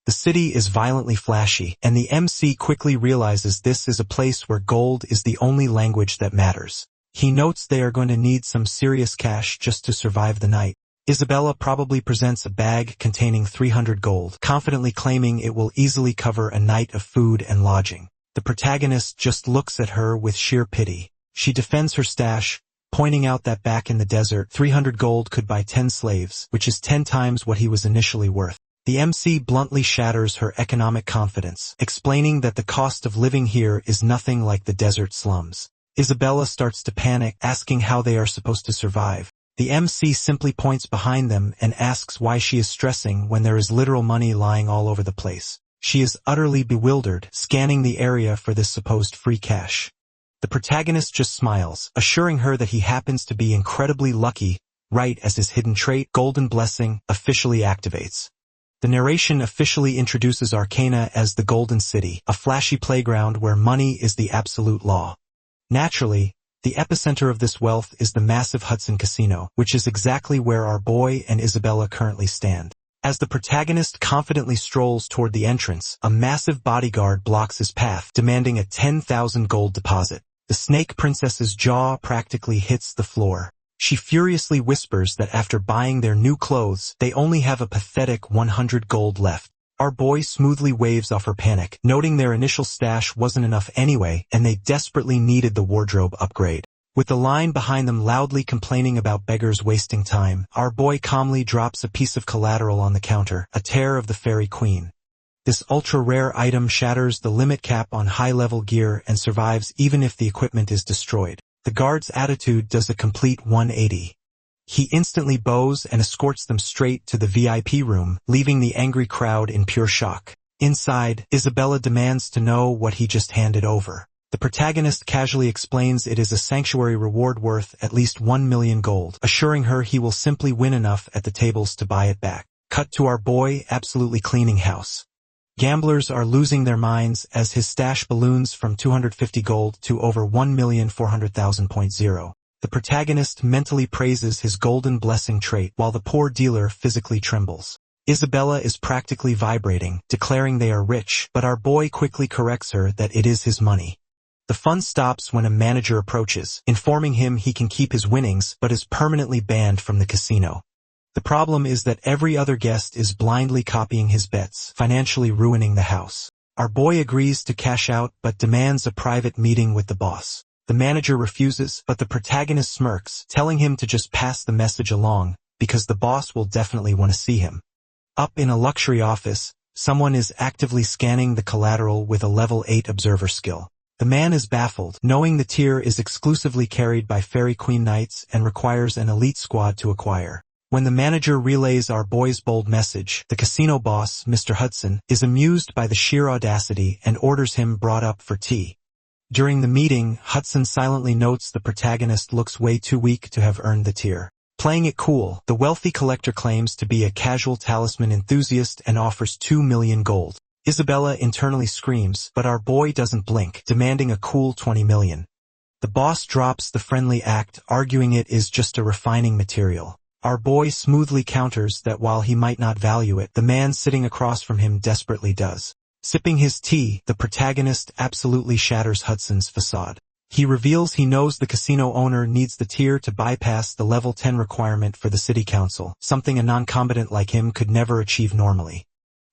The city is violently flashy, and the MC quickly realizes this is a place where gold is the only language that matters. He notes they are going to need some serious cash just to survive the night. Isabella probably presents a bag containing 300 gold, confidently claiming it will easily cover a night of food and lodging. The protagonist just looks at her with sheer pity. She defends her stash, pointing out that back in the desert, 300 gold could buy 10 slaves, which is 10 times what he was initially worth. The MC bluntly shatters her economic confidence, explaining that the cost of living here is nothing like the desert slums. Isabella starts to panic, asking how they are supposed to survive. The MC simply points behind them and asks why she is stressing when there is literal money lying all over the place. She is utterly bewildered, scanning the area for this supposed free cash. The protagonist just smiles, assuring her that he happens to be incredibly lucky, right as his hidden trait, Golden Blessing, officially activates. The narration officially introduces Arcana as the Golden City, a flashy playground where money is the absolute law. Naturally, the epicenter of this wealth is the massive Hudson Casino, which is exactly where our boy and Isabella currently stand. As the protagonist confidently strolls toward the entrance, a massive bodyguard blocks his path, demanding a 10,000 gold deposit. The Snake Princess's jaw practically hits the floor. She furiously whispers that after buying their new clothes, they only have a pathetic 100 gold left. Our boy smoothly waves off her panic, noting their initial stash wasn't enough anyway, and they desperately needed the wardrobe upgrade. With the line behind them loudly complaining about beggars wasting time, our boy calmly drops a piece of collateral on the counter, a tear of the Fairy Queen. This ultra-rare item shatters the limit cap on high-level gear and survives even if the equipment is destroyed. The guard's attitude does a complete 180. He instantly bows and escorts them straight to the VIP room, leaving the angry crowd in pure shock. Inside, Isabella demands to know what he just handed over. The protagonist casually explains it is a sanctuary reward worth at least 1 million gold, assuring her he will simply win enough at the tables to buy it back. Cut to our boy absolutely cleaning house. Gamblers are losing their minds as his stash balloons from 250 gold to over 1,400,000.0. The protagonist mentally praises his golden blessing trait while the poor dealer physically trembles. Isabella is practically vibrating, declaring they are rich, but our boy quickly corrects her that it is his money. The fun stops when a manager approaches, informing him he can keep his winnings but is permanently banned from the casino. The problem is that every other guest is blindly copying his bets, financially ruining the house. Our boy agrees to cash out but demands a private meeting with the boss. The manager refuses, but the protagonist smirks, telling him to just pass the message along, because the boss will definitely want to see him. Up in a luxury office, someone is actively scanning the collateral with a level 8 observer skill. The man is baffled, knowing the tier is exclusively carried by Fairy Queen Knights and requires an elite squad to acquire. When the manager relays our boy's bold message, the casino boss, Mr. Hudson, is amused by the sheer audacity and orders him brought up for tea. During the meeting, Hudson silently notes the protagonist looks way too weak to have earned the tier. Playing it cool, the wealthy collector claims to be a casual talisman enthusiast and offers 2 million gold. Isabella internally screams, but our boy doesn't blink, demanding a cool 20 million. The boss drops the friendly act, arguing it is just a refining material. Our boy smoothly counters that while he might not value it, the man sitting across from him desperately does. Sipping his tea, the protagonist absolutely shatters Hudson's facade. He reveals he knows the casino owner needs the tier to bypass the level 10 requirement for the city council, something a non-combatant like him could never achieve normally.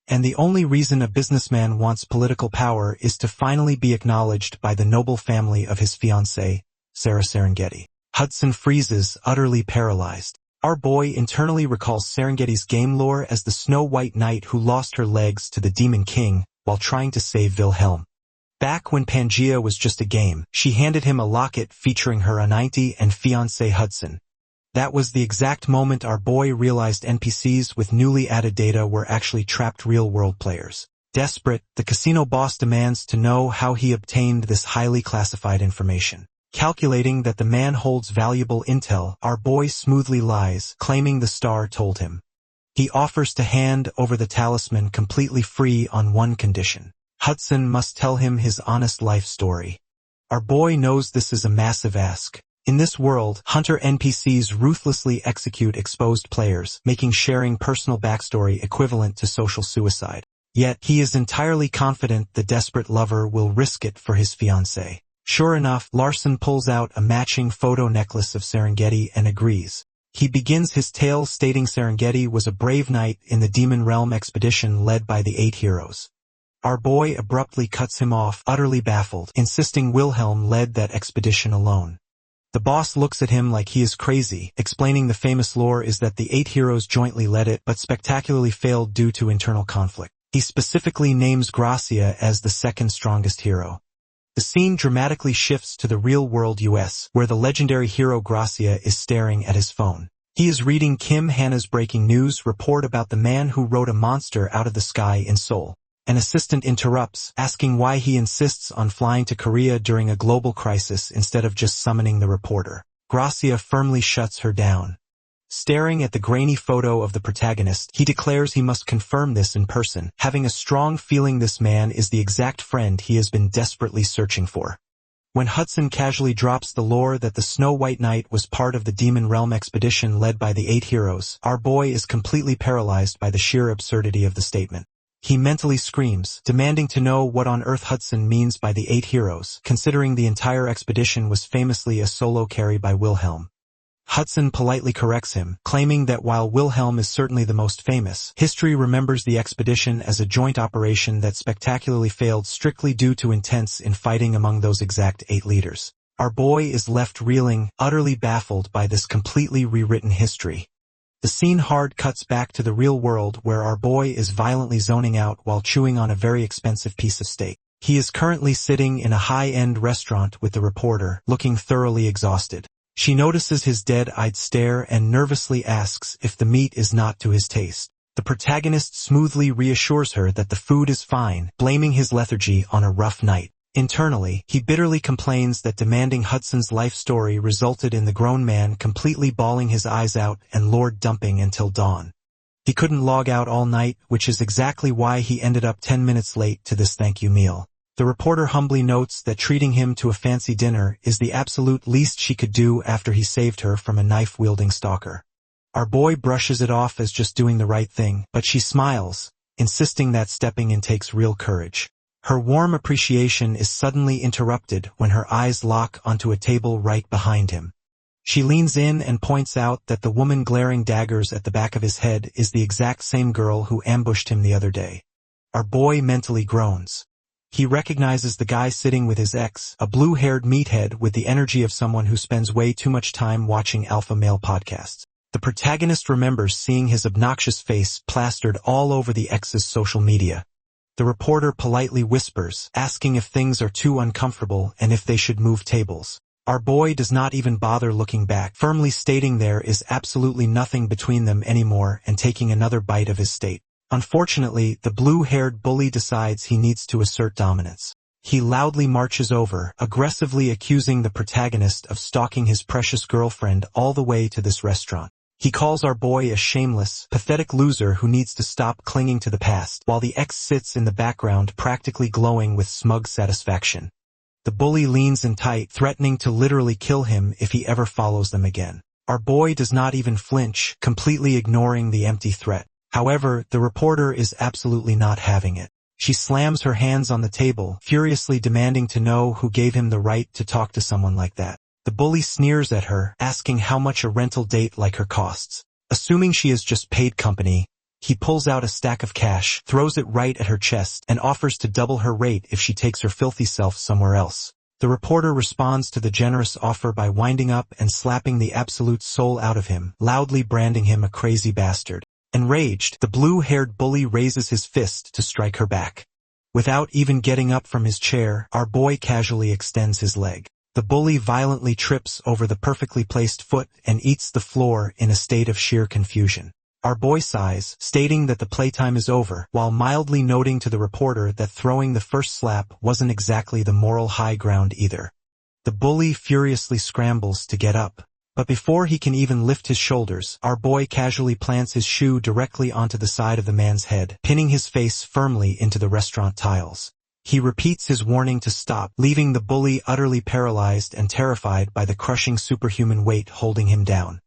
And the only reason a businessman wants political power is to finally be acknowledged by the noble family of his fiancée, Sarah Serengeti. Hudson freezes, utterly paralyzed. Our boy internally recalls Serengeti's game lore as the Snow White Knight who lost her legs to the Demon King while trying to save Wilhelm. Back when Pangaea was just a game, she handed him a locket featuring her auntie and fiancé Hudson. That was the exact moment our boy realized NPCs with newly added data were actually trapped real-world players. Desperate, the casino boss demands to know how he obtained this highly classified information. Calculating that the man holds valuable intel, our boy smoothly lies, claiming the star told him. He offers to hand over the talisman completely free on one condition. Hudson must tell him his honest life story. Our boy knows this is a massive ask. In this world, hunter NPCs ruthlessly execute exposed players, making sharing personal backstory equivalent to social suicide. Yet, he is entirely confident the desperate lover will risk it for his fiancée. Sure enough, Larson pulls out a matching photo necklace of Serengeti and agrees. He begins his tale stating Serengeti was a brave knight in the Demon Realm expedition led by the 8 heroes. Our boy abruptly cuts him off, utterly baffled, insisting Wilhelm led that expedition alone. The boss looks at him like he is crazy, explaining the famous lore is that the 8 heroes jointly led it but spectacularly failed due to internal conflict. He specifically names Gracia as the second strongest hero. The scene dramatically shifts to the real-world US, where the legendary hero Gracia is staring at his phone. He is reading Kim Hanna's breaking news report about the man who rode a monster out of the sky in Seoul. An assistant interrupts, asking why he insists on flying to Korea during a global crisis instead of just summoning the reporter. Gracia firmly shuts her down. Staring at the grainy photo of the protagonist, he declares he must confirm this in person, having a strong feeling this man is the exact friend he has been desperately searching for. When Hudson casually drops the lore that the Snow White Knight was part of the Demon Realm expedition led by the 8 heroes, our boy is completely paralyzed by the sheer absurdity of the statement. He mentally screams, demanding to know what on earth Hudson means by the 8 heroes, considering the entire expedition was famously a solo carry by Wilhelm. Hudson politely corrects him, claiming that while Wilhelm is certainly the most famous, history remembers the expedition as a joint operation that spectacularly failed strictly due to intense infighting among those exact 8 leaders. Our boy is left reeling, utterly baffled by this completely rewritten history. The scene hard cuts back to the real world where our boy is violently zoning out while chewing on a very expensive piece of steak. He is currently sitting in a high-end restaurant with the reporter, looking thoroughly exhausted. She notices his dead-eyed stare and nervously asks if the meat is not to his taste. The protagonist smoothly reassures her that the food is fine, blaming his lethargy on a rough night. Internally, he bitterly complains that demanding Hudson's life story resulted in the grown man completely bawling his eyes out and Lord dumping until dawn. He couldn't log out all night, which is exactly why he ended up 10 minutes late to this thank you meal. The reporter humbly notes that treating him to a fancy dinner is the absolute least she could do after he saved her from a knife-wielding stalker. Our boy brushes it off as just doing the right thing, but she smiles, insisting that stepping in takes real courage. Her warm appreciation is suddenly interrupted when her eyes lock onto a table right behind him. She leans in and points out that the woman glaring daggers at the back of his head is the exact same girl who ambushed him the other day. Our boy mentally groans. He recognizes the guy sitting with his ex, a blue-haired meathead with the energy of someone who spends way too much time watching alpha male podcasts. The protagonist remembers seeing his obnoxious face plastered all over the ex's social media. The reporter politely whispers, asking if things are too uncomfortable and if they should move tables. Our boy does not even bother looking back, firmly stating there is absolutely nothing between them anymore and taking another bite of his steak. Unfortunately, the blue-haired bully decides he needs to assert dominance. He loudly marches over, aggressively accusing the protagonist of stalking his precious girlfriend all the way to this restaurant. He calls our boy a shameless, pathetic loser who needs to stop clinging to the past, while the ex sits in the background practically glowing with smug satisfaction. The bully leans in tight, threatening to literally kill him if he ever follows them again. Our boy does not even flinch, completely ignoring the empty threat. However, the reporter is absolutely not having it. She slams her hands on the table, furiously demanding to know who gave him the right to talk to someone like that. The bully sneers at her, asking how much a rental date like her costs. Assuming she is just paid company, he pulls out a stack of cash, throws it right at her chest, and offers to double her rate if she takes her filthy self somewhere else. The reporter responds to the generous offer by winding up and slapping the absolute soul out of him, loudly branding him a crazy bastard. Enraged, the blue-haired bully raises his fist to strike her back. Without even getting up from his chair, our boy casually extends his leg. The bully violently trips over the perfectly placed foot and eats the floor in a state of sheer confusion. Our boy sighs, stating that the playtime is over, while mildly noting to the reporter that throwing the first slap wasn't exactly the moral high ground either. The bully furiously scrambles to get up. But before he can even lift his shoulders, our boy casually plants his shoe directly onto the side of the man's head, pinning his face firmly into the restaurant tiles. He repeats his warning to stop, leaving the bully utterly paralyzed and terrified by the crushing superhuman weight holding him down.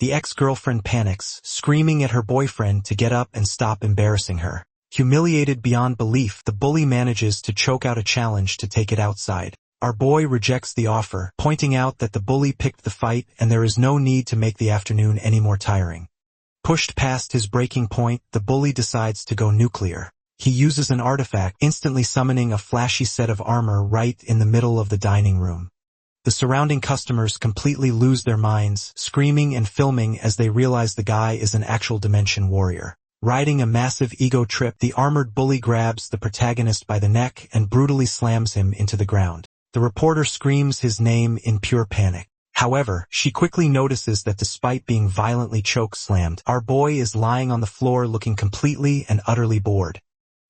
The ex-girlfriend panics, screaming at her boyfriend to get up and stop embarrassing her. Humiliated beyond belief, the bully manages to choke out a challenge to take it outside. Our boy rejects the offer, pointing out that the bully picked the fight and there is no need to make the afternoon any more tiring. Pushed past his breaking point, the bully decides to go nuclear. He uses an artifact, instantly summoning a flashy set of armor right in the middle of the dining room. The surrounding customers completely lose their minds, screaming and filming as they realize the guy is an actual dimension warrior. Riding a massive ego trip, the armored bully grabs the protagonist by the neck and brutally slams him into the ground. The reporter screams his name in pure panic. However, she quickly notices that despite being violently choke-slammed, our boy is lying on the floor looking completely and utterly bored.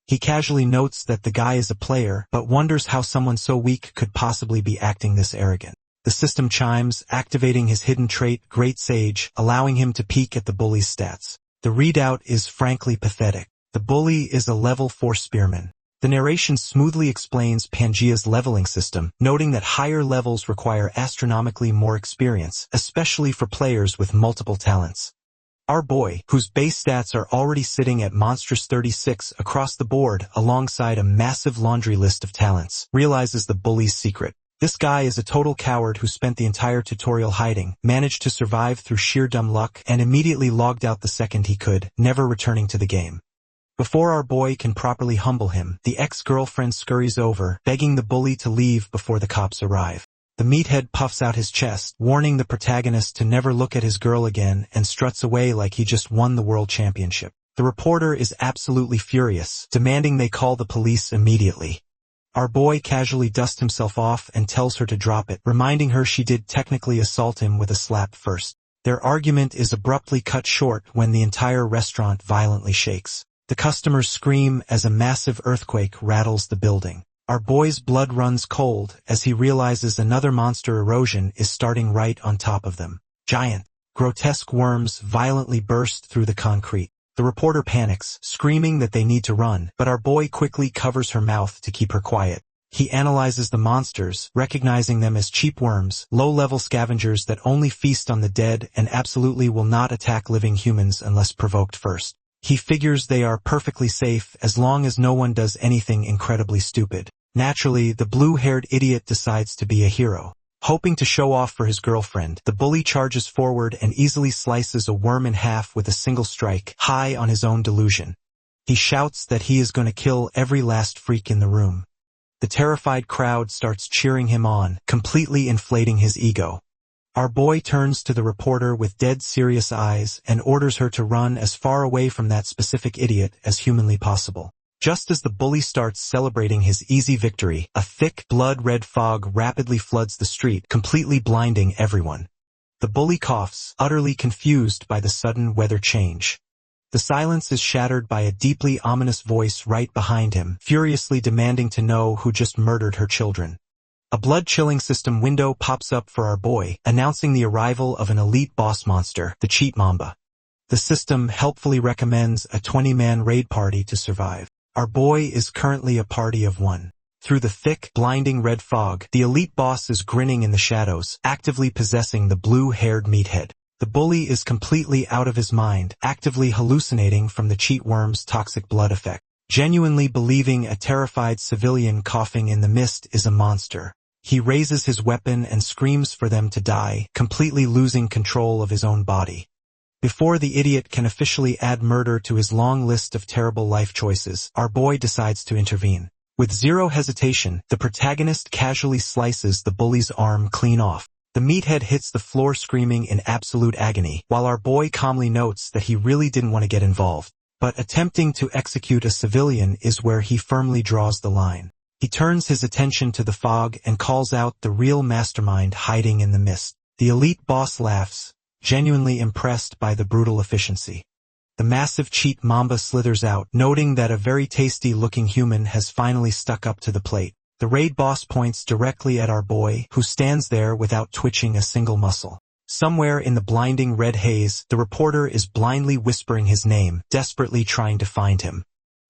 He casually notes that the guy is a player, but wonders how someone so weak could possibly be acting this arrogant. The system chimes, activating his hidden trait, Great Sage, allowing him to peek at the bully's stats. The readout is frankly pathetic. The bully is a level 4 spearman. The narration smoothly explains Pangea's leveling system, noting that higher levels require astronomically more experience, especially for players with multiple talents. Our boy, whose base stats are already sitting at monstrous 36 across the board alongside a massive laundry list of talents, realizes the bully's secret. This guy is a total coward who spent the entire tutorial hiding, managed to survive through sheer dumb luck, and immediately logged out the second he could, never returning to the game. Before our boy can properly humble him, the ex-girlfriend scurries over, begging the bully to leave before the cops arrive. The meathead puffs out his chest, warning the protagonist to never look at his girl again, and struts away like he just won the world championship. The reporter is absolutely furious, demanding they call the police immediately. Our boy casually dusts himself off and tells her to drop it, reminding her she did technically assault him with a slap first. Their argument is abruptly cut short when the entire restaurant violently shakes. The customers scream as a massive earthquake rattles the building. Our boy's blood runs cold as he realizes another monster erosion is starting right on top of them. Giant, grotesque worms violently burst through the concrete. The reporter panics, screaming that they need to run, but our boy quickly covers her mouth to keep her quiet. He analyzes the monsters, recognizing them as cheap worms, low-level scavengers that only feast on the dead and absolutely will not attack living humans unless provoked first. He figures they are perfectly safe as long as no one does anything incredibly stupid. Naturally, the blue-haired idiot decides to be a hero. Hoping to show off for his girlfriend, the bully charges forward and easily slices a worm in half with a single strike, high on his own delusion. He shouts that he is going to kill every last freak in the room. The terrified crowd starts cheering him on, completely inflating his ego. Our boy turns to the reporter with dead serious eyes and orders her to run as far away from that specific idiot as humanly possible. Just as the bully starts celebrating his easy victory, a thick, blood-red fog rapidly floods the street, completely blinding everyone. The bully coughs, utterly confused by the sudden weather change. The silence is shattered by a deeply ominous voice right behind him, furiously demanding to know who just murdered her children. A blood-chilling system window pops up for our boy, announcing the arrival of an elite boss monster, the Cheat Mamba. The system helpfully recommends a 20-man raid party to survive. Our boy is currently a party of one. Through the thick, blinding red fog, the elite boss is grinning in the shadows, actively possessing the blue-haired meathead. The bully is completely out of his mind, actively hallucinating from the cheat worm's toxic blood effect, genuinely believing a terrified civilian coughing in the mist is a monster. He raises his weapon and screams for them to die, completely losing control of his own body. Before the idiot can officially add murder to his long list of terrible life choices, our boy decides to intervene. With zero hesitation, the protagonist casually slices the bully's arm clean off. The meathead hits the floor screaming in absolute agony, while our boy calmly notes that he really didn't want to get involved. But attempting to execute a civilian is where he firmly draws the line. He turns his attention to the fog and calls out the real mastermind hiding in the mist. The elite boss laughs, genuinely impressed by the brutal efficiency. The massive cheat mamba slithers out, noting that a very tasty-looking human has finally stuck up to the plate. The raid boss points directly at our boy, who stands there without twitching a single muscle. Somewhere in the blinding red haze, the reporter is blindly whispering his name, desperately trying to find him.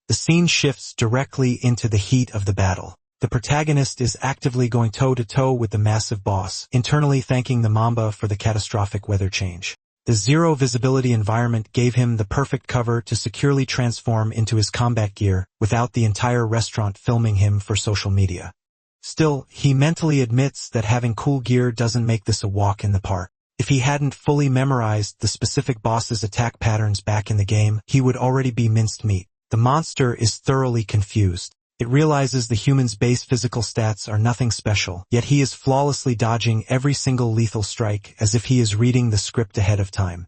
The scene shifts directly into the heat of the battle. The protagonist is actively going toe-to-toe with the massive boss, internally thanking the Mamba for the catastrophic weather change. The zero-visibility environment gave him the perfect cover to securely transform into his combat gear, without the entire restaurant filming him for social media. Still, he mentally admits that having cool gear doesn't make this a walk in the park. If he hadn't fully memorized the specific boss's attack patterns back in the game, he would already be minced meat. The monster is thoroughly confused. It realizes the human's base physical stats are nothing special, yet he is flawlessly dodging every single lethal strike as if he is reading the script ahead of time.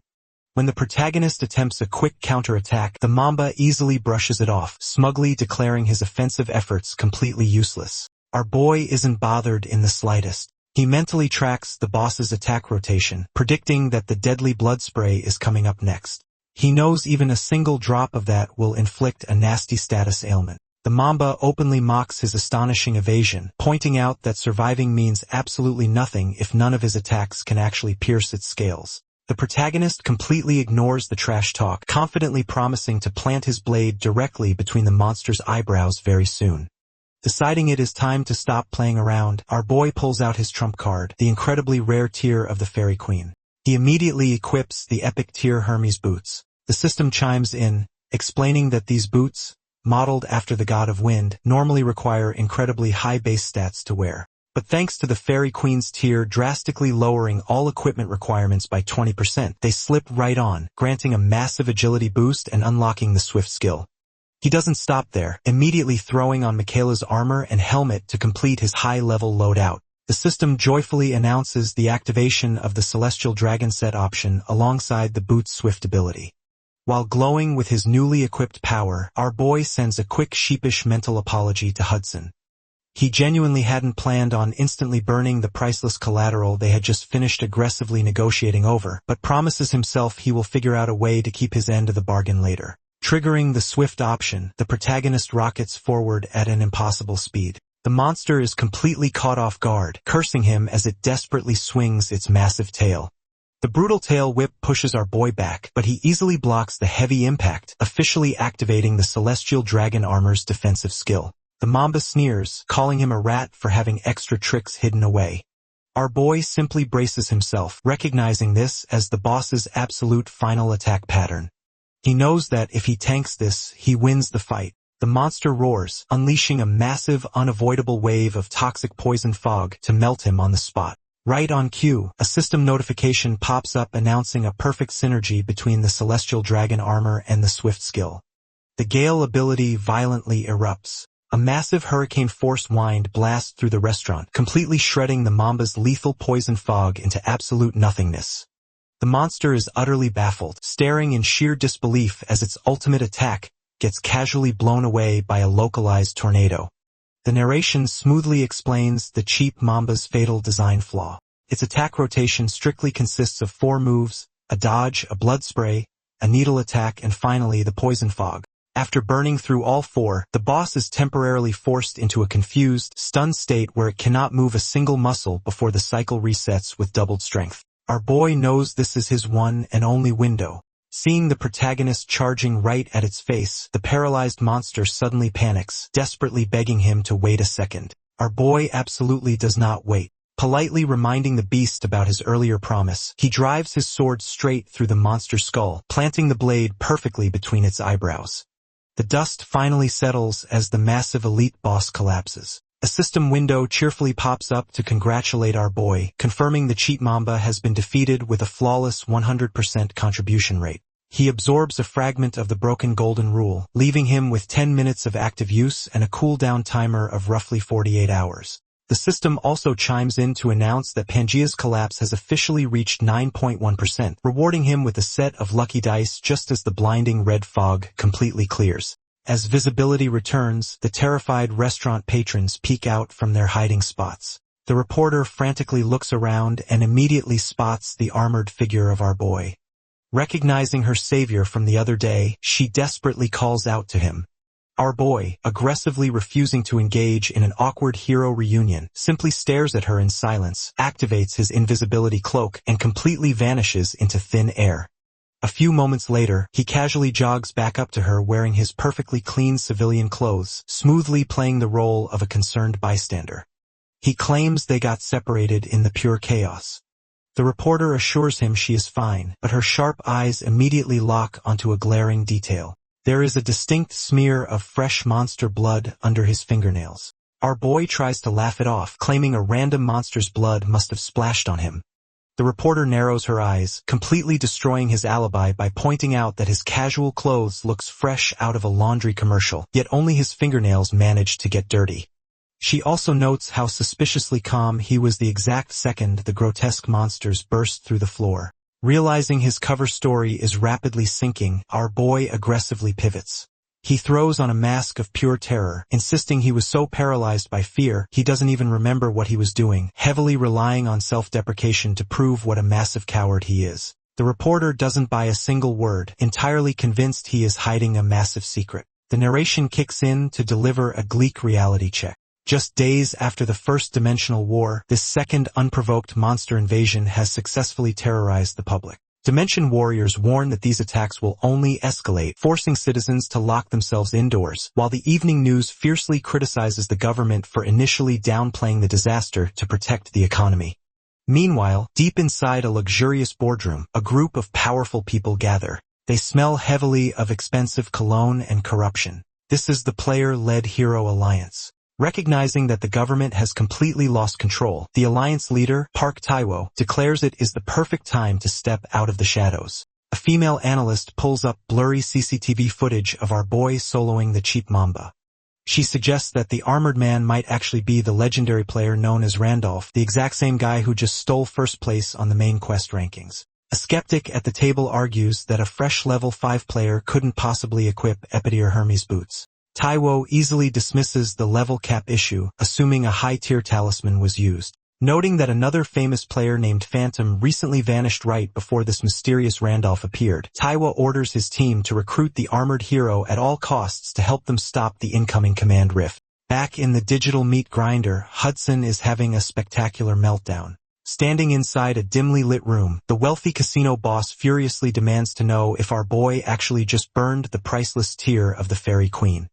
When the protagonist attempts a quick counterattack, the Mamba easily brushes it off, smugly declaring his offensive efforts completely useless. Our boy isn't bothered in the slightest. He mentally tracks the boss's attack rotation, predicting that the deadly blood spray is coming up next. He knows even a single drop of that will inflict a nasty status ailment. The Mamba openly mocks his astonishing evasion, pointing out that surviving means absolutely nothing if none of his attacks can actually pierce its scales. The protagonist completely ignores the trash talk, confidently promising to plant his blade directly between the monster's eyebrows very soon. Deciding it is time to stop playing around, our boy pulls out his trump card, the incredibly rare tier of the Fairy Queen. He immediately equips the epic tier Hermes boots. The system chimes in, explaining that these boots, modeled after the god of wind, normally require incredibly high base stats to wear. But thanks to the Fairy Queen's tier drastically lowering all equipment requirements by 20%, they slip right on, granting a massive agility boost and unlocking the swift skill. He doesn't stop there, immediately throwing on Michaela's armor and helmet to complete his high-level loadout. The system joyfully announces the activation of the Celestial Dragon Set option alongside the boot's swift ability. While glowing with his newly equipped power, our boy sends a quick sheepish mental apology to Hudson. He genuinely hadn't planned on instantly burning the priceless collateral they had just finished aggressively negotiating over, but promises himself he will figure out a way to keep his end of the bargain later. Triggering the swift option, the protagonist rockets forward at an impossible speed. The monster is completely caught off guard, cursing him as it desperately swings its massive tail. The brutal tail whip pushes our boy back, but he easily blocks the heavy impact, officially activating the Celestial Dragon Armor's defensive skill. The Mamba sneers, calling him a rat for having extra tricks hidden away. Our boy simply braces himself, recognizing this as the boss's absolute final attack pattern. He knows that if he tanks this, he wins the fight. The monster roars, unleashing a massive, unavoidable wave of toxic poison fog to melt him on the spot. Right on cue, a system notification pops up announcing a perfect synergy between the Celestial Dragon armor and the Swift skill. The Gale ability violently erupts. A massive hurricane force wind blasts through the restaurant, completely shredding the Mamba's lethal poison fog into absolute nothingness. The monster is utterly baffled, staring in sheer disbelief as its ultimate attack gets casually blown away by a localized tornado. The narration smoothly explains the cheap Mamba's fatal design flaw. Its attack rotation strictly consists of 4 moves, a dodge, a blood spray, a needle attack, and finally the poison fog. After burning through all 4, the boss is temporarily forced into a confused, stunned state where it cannot move a single muscle before the cycle resets with doubled strength. Our boy knows this is his one and only window. Seeing the protagonist charging right at its face, the paralyzed monster suddenly panics, desperately begging him to wait a second. Our boy absolutely does not wait. Politely reminding the beast about his earlier promise, he drives his sword straight through the monster's skull, planting the blade perfectly between its eyebrows. The dust finally settles as the massive elite boss collapses. A system window cheerfully pops up to congratulate our boy, confirming the cheap Mamba has been defeated with a flawless 100% contribution rate. He absorbs a fragment of the broken golden rule, leaving him with 10 minutes of active use and a cooldown timer of roughly 48 hours. The system also chimes in to announce that Pangea's collapse has officially reached 9.1%, rewarding him with a set of lucky dice just as the blinding red fog completely clears. As visibility returns, the terrified restaurant patrons peek out from their hiding spots. The reporter frantically looks around and immediately spots the armored figure of our boy. Recognizing her savior from the other day, she desperately calls out to him. Our boy, aggressively refusing to engage in an awkward hero reunion, simply stares at her in silence, activates his invisibility cloak, and completely vanishes into thin air. A few moments later, he casually jogs back up to her wearing his perfectly clean civilian clothes, smoothly playing the role of a concerned bystander. He claims they got separated in the pure chaos. The reporter assures him she is fine, but her sharp eyes immediately lock onto a glaring detail. There is a distinct smear of fresh monster blood under his fingernails. Our boy tries to laugh it off, claiming a random monster's blood must have splashed on him. The reporter narrows her eyes, completely destroying his alibi by pointing out that his casual clothes looks fresh out of a laundry commercial, yet only his fingernails managed to get dirty. She also notes how suspiciously calm he was the exact second the grotesque monsters burst through the floor. Realizing his cover story is rapidly sinking, our boy aggressively pivots. He throws on a mask of pure terror, insisting he was so paralyzed by fear he doesn't even remember what he was doing, heavily relying on self-deprecation to prove what a massive coward he is. The reporter doesn't buy a single word, entirely convinced he is hiding a massive secret. The narration kicks in to deliver a bleak reality check. Just days after the First Dimensional War, this second unprovoked monster invasion has successfully terrorized the public. Dimension warriors warn that these attacks will only escalate, forcing citizens to lock themselves indoors, while the evening news fiercely criticizes the government for initially downplaying the disaster to protect the economy. Meanwhile, deep inside a luxurious boardroom, a group of powerful people gather. They smell heavily of expensive cologne and corruption. This is the player-led Hero Alliance. Recognizing that the government has completely lost control, the alliance leader, Park Taiwo, declares it is the perfect time to step out of the shadows. A female analyst pulls up blurry CCTV footage of our boy soloing the cheap Mamba. She suggests that the armored man might actually be the legendary player known as Randolph, the exact same guy who just stole first place on the main quest rankings. A skeptic at the table argues that a fresh level 5 player couldn't possibly equip Epicure Hermes boots. Taiwo easily dismisses the level cap issue, assuming a high-tier talisman was used. Noting that another famous player named Phantom recently vanished right before this mysterious Randolph appeared, Taiwo orders his team to recruit the armored hero at all costs to help them stop the incoming command rift. Back in the digital meat grinder, Hudson is having a spectacular meltdown. Standing inside a dimly lit room, the wealthy casino boss furiously demands to know if our boy actually just burned the priceless tear of the Fairy Queen.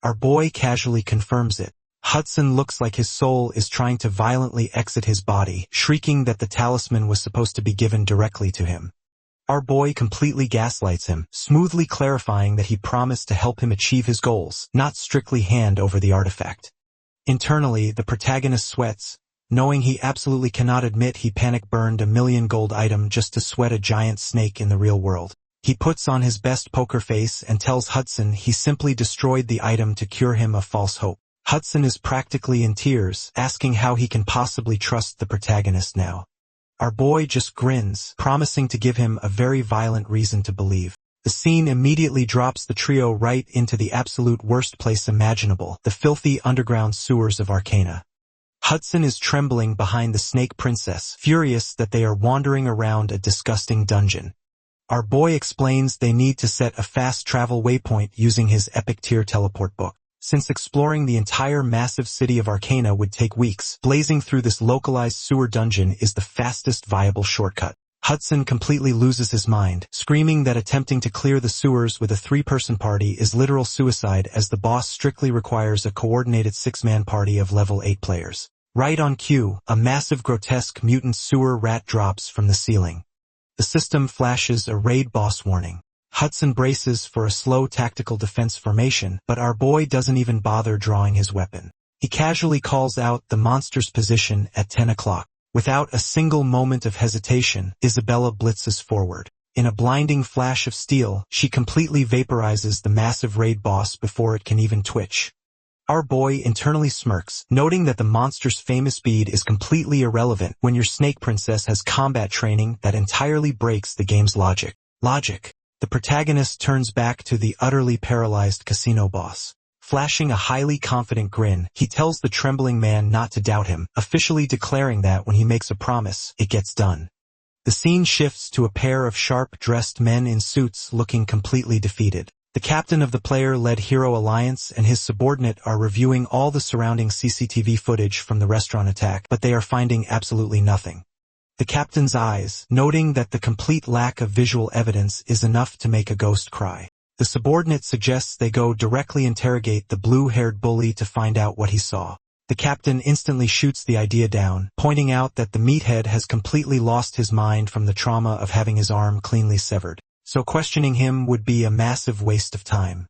Our boy casually confirms it. Hudson looks like his soul is trying to violently exit his body, shrieking that the talisman was supposed to be given directly to him. Our boy completely gaslights him, smoothly clarifying that he promised to help him achieve his goals, not strictly hand over the artifact. Internally, the protagonist sweats, knowing he absolutely cannot admit he panic-burned a 1,000,000 gold item just to sweat a giant snake in the real world. He puts on his best poker face and tells Hudson he simply destroyed the item to cure him of false hope. Hudson is practically in tears, asking how he can possibly trust the protagonist now. Our boy just grins, promising to give him a very violent reason to believe. The scene immediately drops the trio right into the absolute worst place imaginable, the filthy underground sewers of Arcana. Hudson is trembling behind the Snake Princess, furious that they are wandering around a disgusting dungeon. Our boy explains they need to set a fast travel waypoint using his epic tier teleport book. Since exploring the entire massive city of Arcana would take weeks, blazing through this localized sewer dungeon is the fastest viable shortcut. Hudson completely loses his mind, screaming that attempting to clear the sewers with a 3-person party is literal suicide as the boss strictly requires a coordinated 6-man party of level 8 players. Right on cue, a massive grotesque mutant sewer rat drops from the ceiling. The system flashes a raid boss warning. Hudson braces for a slow tactical defense formation, but our boy doesn't even bother drawing his weapon. He casually calls out the monster's position at 10 o'clock. Without a single moment of hesitation, Isabella blitzes forward. In a blinding flash of steel, she completely vaporizes the massive raid boss before it can even twitch. Our boy internally smirks, noting that the monster's famous speed is completely irrelevant when your Snake Princess has combat training that entirely breaks the game's logic. The protagonist turns back to the utterly paralyzed casino boss. Flashing a highly confident grin, he tells the trembling man not to doubt him, officially declaring that when he makes a promise, it gets done. The scene shifts to a pair of sharp-dressed men in suits looking completely defeated. The captain of the player-led Hero Alliance and his subordinate are reviewing all the surrounding CCTV footage from the restaurant attack, but they are finding absolutely nothing. The captain's eyes, noting that the complete lack of visual evidence is enough to make a ghost cry. The subordinate suggests they go directly interrogate the blue-haired bully to find out what he saw. The captain instantly shoots the idea down, pointing out that the meathead has completely lost his mind from the trauma of having his arm cleanly severed. So questioning him would be a massive waste of time.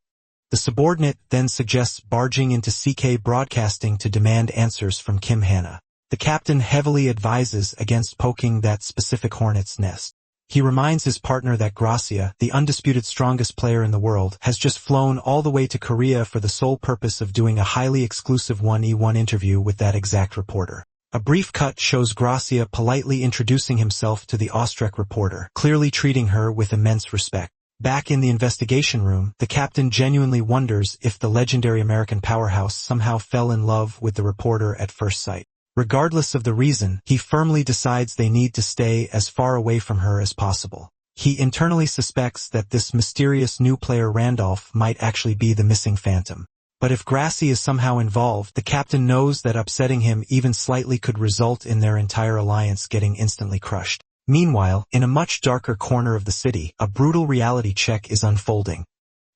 The subordinate then suggests barging into CK Broadcasting to demand answers from Kim Hannah. The captain heavily advises against poking that specific hornet's nest. He reminds his partner that Gracia, the undisputed strongest player in the world, has just flown all the way to Korea for the sole purpose of doing a highly exclusive 1v1 interview with that exact reporter. A brief cut shows Gracia politely introducing himself to the Austrek reporter, clearly treating her with immense respect. Back in the investigation room, the captain genuinely wonders if the legendary American powerhouse somehow fell in love with the reporter at first sight. Regardless of the reason, he firmly decides they need to stay as far away from her as possible. He internally suspects that this mysterious new player Randolph might actually be the missing phantom. But if Gracie is somehow involved, the captain knows that upsetting him even slightly could result in their entire alliance getting instantly crushed. Meanwhile, in a much darker corner of the city, a brutal reality check is unfolding.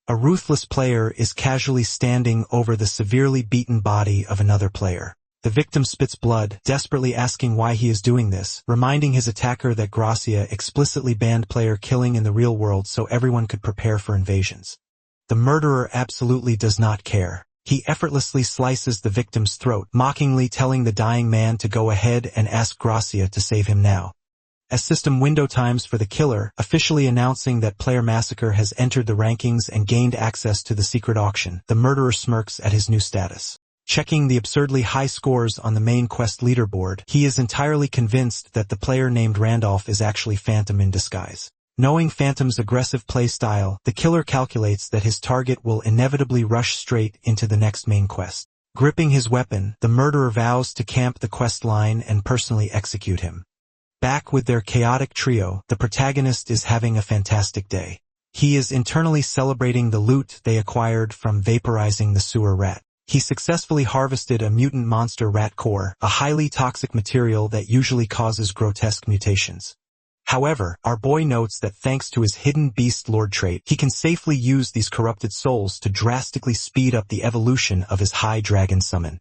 A ruthless player is casually standing over the severely beaten body of another player. The victim spits blood, desperately asking why he is doing this, reminding his attacker that Gracia explicitly banned player killing in the real world so everyone could prepare for invasions. The murderer absolutely does not care. He effortlessly slices the victim's throat, mockingly telling the dying man to go ahead and ask Gracia to save him now. As system window times for the killer, officially announcing that Player Massacre has entered the rankings and gained access to the secret auction, the murderer smirks at his new status. Checking the absurdly high scores on the main quest leaderboard, he is entirely convinced that the player named Randolph is actually Phantom in disguise. Knowing Phantom's aggressive play style, the killer calculates that his target will inevitably rush straight into the next main quest. Gripping his weapon, the murderer vows to camp the quest line and personally execute him. Back with their chaotic trio, the protagonist is having a fantastic day. He is internally celebrating the loot they acquired from vaporizing the sewer rat. He successfully harvested a mutant monster rat core, a highly toxic material that usually causes grotesque mutations. However, our boy notes that thanks to his hidden beast lord trait, he can safely use these corrupted souls to drastically speed up the evolution of his high dragon summon.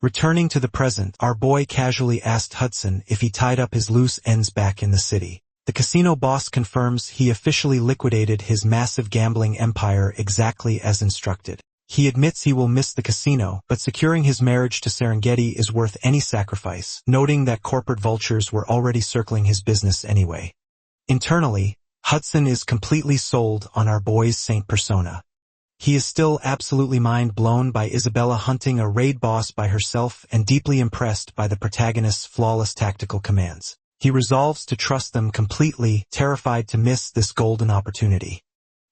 Returning to the present, our boy casually asked Hudson if he tied up his loose ends back in the city. The casino boss confirms he officially liquidated his massive gambling empire exactly as instructed. He admits he will miss the casino, but securing his marriage to Serengeti is worth any sacrifice, noting that corporate vultures were already circling his business anyway. Internally, Hudson is completely sold on our boy's saint persona. He is still absolutely mind-blown by Isabella hunting a raid boss by herself and deeply impressed by the protagonist's flawless tactical commands. He resolves to trust them completely, terrified to miss this golden opportunity.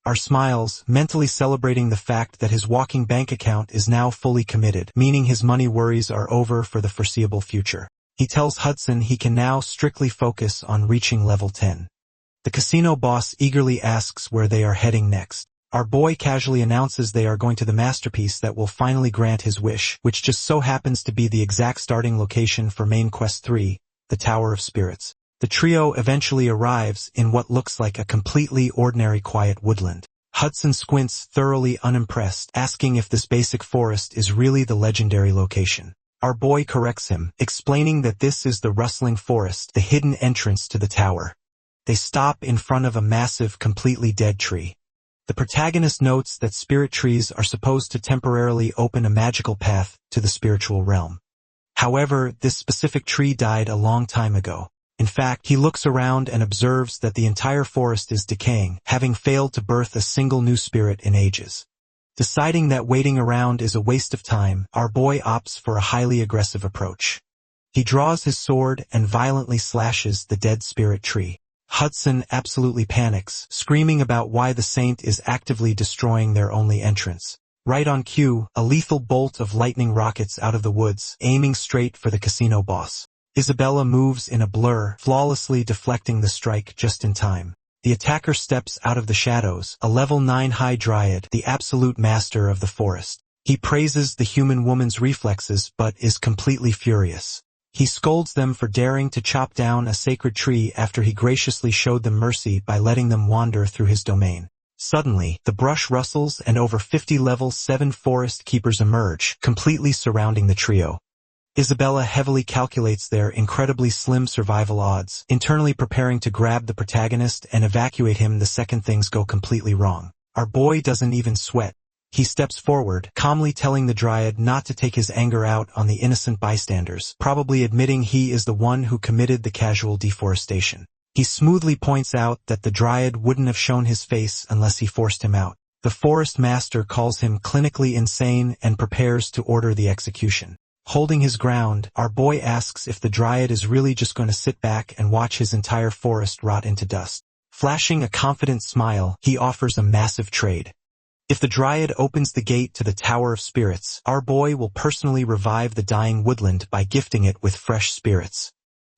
R smiles, mentally celebrating the fact that his walking bank account is now fully committed, meaning his money worries are over for the foreseeable future. He tells Hudson he can now strictly focus on reaching level 10. The casino boss eagerly asks where they are heading next. Our boy casually announces they are going to the masterpiece that will finally grant his wish, which just so happens to be the exact starting location for main quest 3, the Tower of Spirits. The trio eventually arrives in what looks like a completely ordinary quiet woodland. Hudson squints, thoroughly unimpressed, asking if this basic forest is really the legendary location. Our boy corrects him, explaining that this is the rustling forest, the hidden entrance to the tower. They stop in front of a massive, completely dead tree. The protagonist notes that spirit trees are supposed to temporarily open a magical path to the spiritual realm. However, this specific tree died a long time ago. In fact, he looks around and observes that the entire forest is decaying, having failed to birth a single new spirit in ages. Deciding that waiting around is a waste of time, our boy opts for a highly aggressive approach. He draws his sword and violently slashes the dead spirit tree. Hudson absolutely panics, screaming about why the saint is actively destroying their only entrance. Right on cue, a lethal bolt of lightning rockets out of the woods, aiming straight for the casino boss. Isabella moves in a blur, flawlessly deflecting the strike just in time. The attacker steps out of the shadows, a level 9 high dryad, the absolute master of the forest. He praises the human woman's reflexes but is completely furious. He scolds them for daring to chop down a sacred tree after he graciously showed them mercy by letting them wander through his domain. Suddenly, the brush rustles and over 50 level 7 forest keepers emerge, completely surrounding the trio. Isabella heavily calculates their incredibly slim survival odds, internally preparing to grab the protagonist and evacuate him the second things go completely wrong. Our boy doesn't even sweat. He steps forward, calmly telling the dryad not to take his anger out on the innocent bystanders, probably admitting he is the one who committed the casual deforestation. He smoothly points out that the dryad wouldn't have shown his face unless he forced him out. The forest master calls him clinically insane and prepares to order the execution. Holding his ground, our boy asks if the dryad is really just going to sit back and watch his entire forest rot into dust. Flashing a confident smile, he offers a massive trade. If the dryad opens the gate to the Tower of Spirits, our boy will personally revive the dying woodland by gifting it with fresh spirits.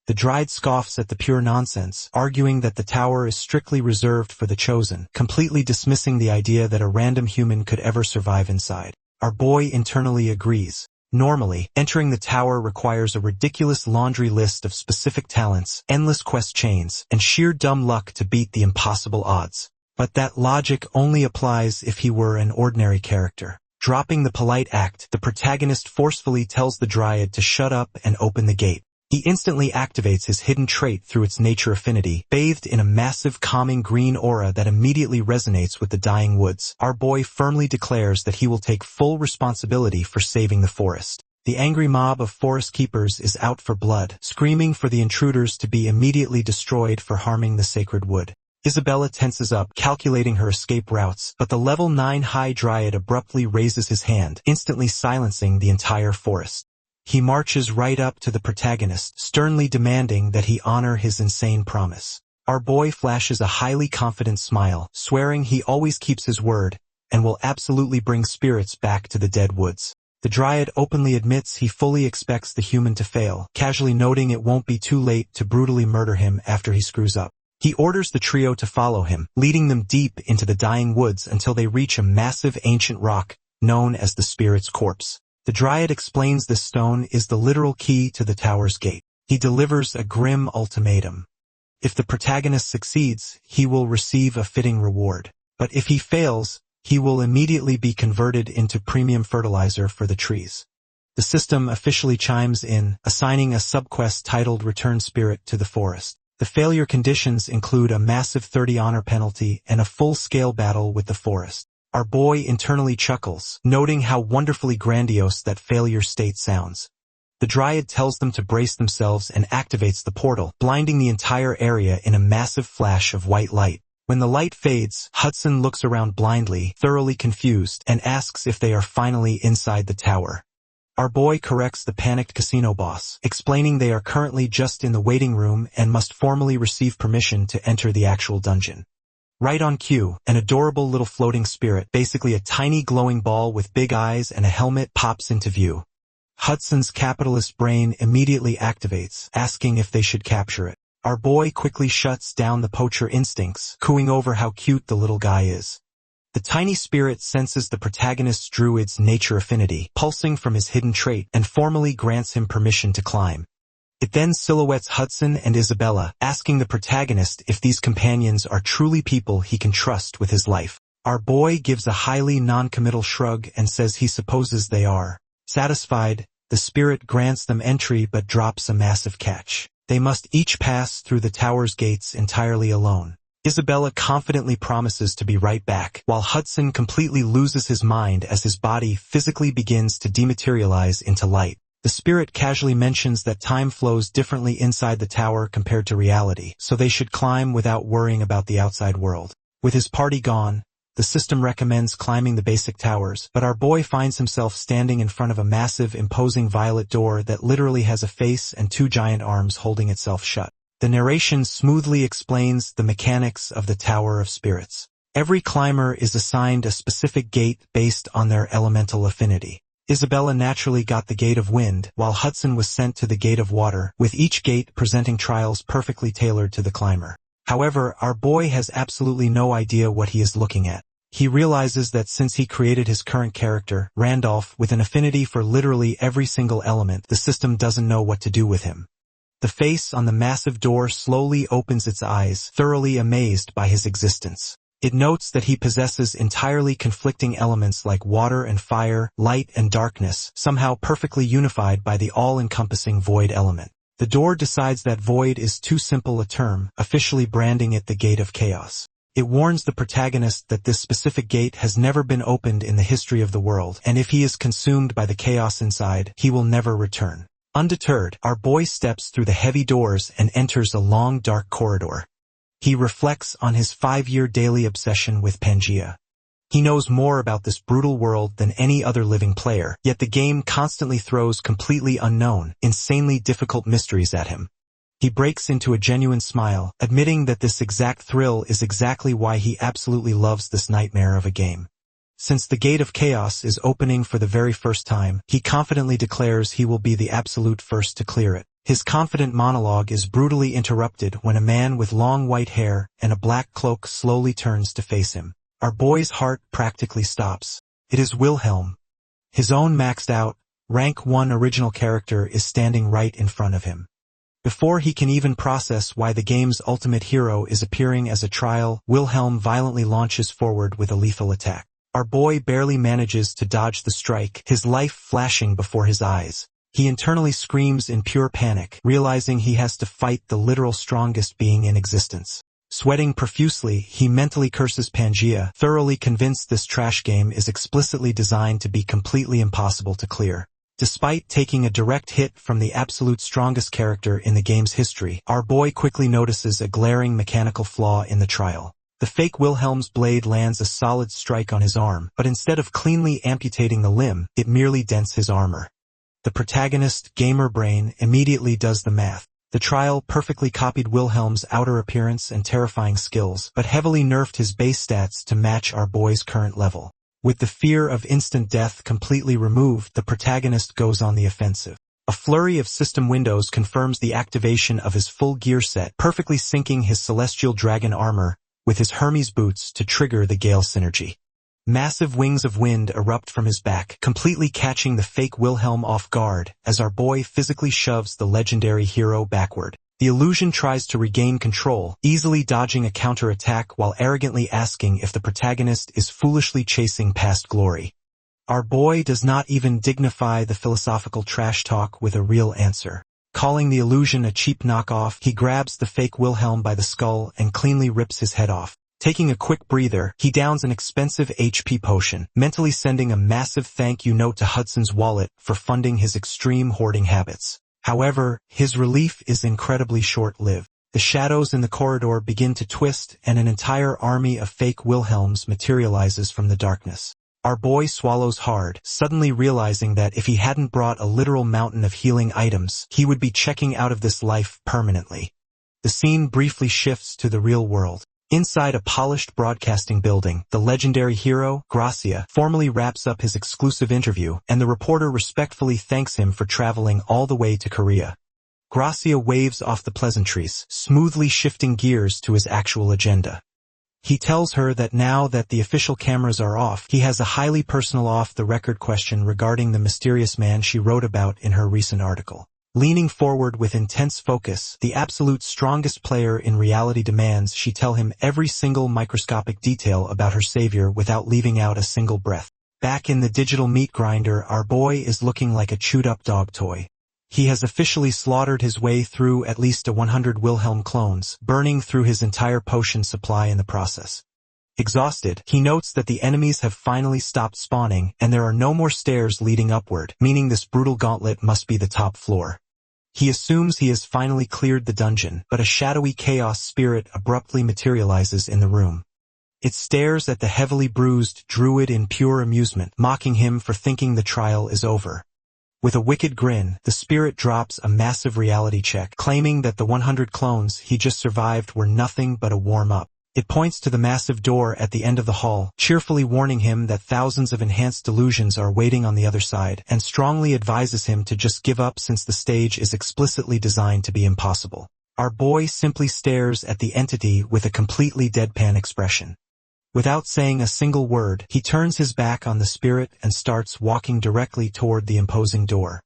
The dryad scoffs at the pure nonsense, arguing that the tower is strictly reserved for the chosen, completely dismissing the idea that a random human could ever survive inside. Our boy internally agrees. Normally, entering the tower requires a ridiculous laundry list of specific talents, endless quest chains, and sheer dumb luck to beat the impossible odds. But that logic only applies if he were an ordinary character. Dropping the polite act, the protagonist forcefully tells the dryad to shut up and open the gate. He instantly activates his hidden trait through its nature affinity, bathed in a massive calming green aura that immediately resonates with the dying woods. Our boy firmly declares that he will take full responsibility for saving the forest. The angry mob of forest keepers is out for blood, screaming for the intruders to be immediately destroyed for harming the sacred wood. Isabella tenses up, calculating her escape routes, but the level 9 high dryad abruptly raises his hand, instantly silencing the entire forest. He marches right up to the protagonist, sternly demanding that he honor his insane promise. Our boy flashes a highly confident smile, swearing he always keeps his word, and will absolutely bring spirits back to the dead woods. The dryad openly admits he fully expects the human to fail, casually noting it won't be too late to brutally murder him after he screws up. He orders the trio to follow him, leading them deep into the dying woods until they reach a massive ancient rock, known as the Spirit's Corpse. The dryad explains this stone is the literal key to the tower's gate. He delivers a grim ultimatum. If the protagonist succeeds, he will receive a fitting reward. But if he fails, he will immediately be converted into premium fertilizer for the trees. The system officially chimes in, assigning a subquest titled Return Spirit to the Forest. The failure conditions include a massive 30 honor penalty and a full-scale battle with the forest. Our boy internally chuckles, noting how wonderfully grandiose that failure state sounds. The Dryad tells them to brace themselves and activates the portal, blinding the entire area in a massive flash of white light. When the light fades, Hudson looks around blindly, thoroughly confused, and asks if they are finally inside the tower. Our boy corrects the panicked casino boss, explaining they are currently just in the waiting room and must formally receive permission to enter the actual dungeon. Right on cue, an adorable little floating spirit, basically a tiny glowing ball with big eyes and a helmet, pops into view. Hudson's capitalist brain immediately activates, asking if they should capture it. Our boy quickly shuts down the poacher instincts, cooing over how cute the little guy is. The tiny spirit senses the protagonist's druid's nature affinity, pulsing from his hidden trait, and formally grants him permission to climb. It then silhouettes Hudson and Isabella, asking the protagonist if these companions are truly people he can trust with his life. Our boy gives a highly non-committal shrug and says he supposes they are. Satisfied, the spirit grants them entry but drops a massive catch. They must each pass through the tower's gates entirely alone. Isabella confidently promises to be right back, while Hudson completely loses his mind as his body physically begins to dematerialize into light. The spirit casually mentions that time flows differently inside the tower compared to reality, so they should climb without worrying about the outside world. With his party gone, the system recommends climbing the basic towers, but our boy finds himself standing in front of a massive, imposing violet door that literally has a face and two giant arms holding itself shut. The narration smoothly explains the mechanics of the Tower of Spirits. Every climber is assigned a specific gate based on their elemental affinity. Isabella naturally got the Gate of Wind, while Hudson was sent to the Gate of Water, with each gate presenting trials perfectly tailored to the climber. However, our boy has absolutely no idea what he is looking at. He realizes that since he created his current character, Randolph, with an affinity for literally every single element, the system doesn't know what to do with him. The face on the massive door slowly opens its eyes, thoroughly amazed by his existence. It notes that he possesses entirely conflicting elements like water and fire, light and darkness, somehow perfectly unified by the all-encompassing void element. The door decides that void is too simple a term, officially branding it the Gate of Chaos. It warns the protagonist that this specific gate has never been opened in the history of the world, and if he is consumed by the chaos inside, he will never return. Undeterred, our boy steps through the heavy doors and enters a long dark corridor. He reflects on his 5-year daily obsession with Pangea. He knows more about this brutal world than any other living player, yet the game constantly throws completely unknown, insanely difficult mysteries at him. He breaks into a genuine smile, admitting that this exact thrill is exactly why he absolutely loves this nightmare of a game. Since the Gate of Chaos is opening for the very first time, he confidently declares he will be the absolute first to clear it. His confident monologue is brutally interrupted when a man with long white hair and a black cloak slowly turns to face him. Our boy's heart practically stops. It is Wilhelm. His own maxed out, rank 1 original character is standing right in front of him. Before he can even process why the game's ultimate hero is appearing as a trial, Wilhelm violently launches forward with a lethal attack. Our boy barely manages to dodge the strike, his life flashing before his eyes. He internally screams in pure panic, realizing he has to fight the literal strongest being in existence. Sweating profusely, he mentally curses Pangea, thoroughly convinced this trash game is explicitly designed to be completely impossible to clear. Despite taking a direct hit from the absolute strongest character in the game's history, our boy quickly notices a glaring mechanical flaw in the trial. The fake Wilhelm's blade lands a solid strike on his arm, but instead of cleanly amputating the limb, it merely dents his armor. The protagonist, Gamer Brain, immediately does the math. The trial perfectly copied Wilhelm's outer appearance and terrifying skills, but heavily nerfed his base stats to match our boy's current level. With the fear of instant death completely removed, the protagonist goes on the offensive. A flurry of system windows confirms the activation of his full gear set, perfectly syncing his celestial dragon armor with his Hermes boots to trigger the Gale synergy. Massive wings of wind erupt from his back, completely catching the fake Wilhelm off guard as our boy physically shoves the legendary hero backward. The illusion tries to regain control, easily dodging a counterattack while arrogantly asking if the protagonist is foolishly chasing past glory. Our boy does not even dignify the philosophical trash talk with a real answer. Calling the illusion a cheap knockoff, he grabs the fake Wilhelm by the skull and cleanly rips his head off. Taking a quick breather, he downs an expensive HP potion, mentally sending a massive thank you note to Hudson's wallet for funding his extreme hoarding habits. However, his relief is incredibly short-lived. The shadows in the corridor begin to twist and an entire army of fake Wilhelms materializes from the darkness. Our boy swallows hard, suddenly realizing that if he hadn't brought a literal mountain of healing items, he would be checking out of this life permanently. The scene briefly shifts to the real world. Inside a polished broadcasting building, the legendary hero, Gracia, formally wraps up his exclusive interview, and the reporter respectfully thanks him for traveling all the way to Korea. Gracia waves off the pleasantries, smoothly shifting gears to his actual agenda. He tells her that now that the official cameras are off, he has a highly personal off-the-record question regarding the mysterious man she wrote about in her recent article. Leaning forward with intense focus, the absolute strongest player in reality demands she tell him every single microscopic detail about her savior without leaving out a single breath. Back in the digital meat grinder, our boy is looking like a chewed-up dog toy. He has officially slaughtered his way through at least 100 Wilhelm clones, burning through his entire potion supply in the process. Exhausted, he notes that the enemies have finally stopped spawning, and there are no more stairs leading upward, meaning this brutal gauntlet must be the top floor. He assumes he has finally cleared the dungeon, but a shadowy chaos spirit abruptly materializes in the room. It stares at the heavily bruised druid in pure amusement, mocking him for thinking the trial is over. With a wicked grin, the spirit drops a massive reality check, claiming that the 100 clones he just survived were nothing but a warm-up. It points to the massive door at the end of the hall, cheerfully warning him that thousands of enhanced delusions are waiting on the other side, and strongly advises him to just give up since the stage is explicitly designed to be impossible. Our boy simply stares at the entity with a completely deadpan expression. Without saying a single word, he turns his back on the spirit and starts walking directly toward the imposing door.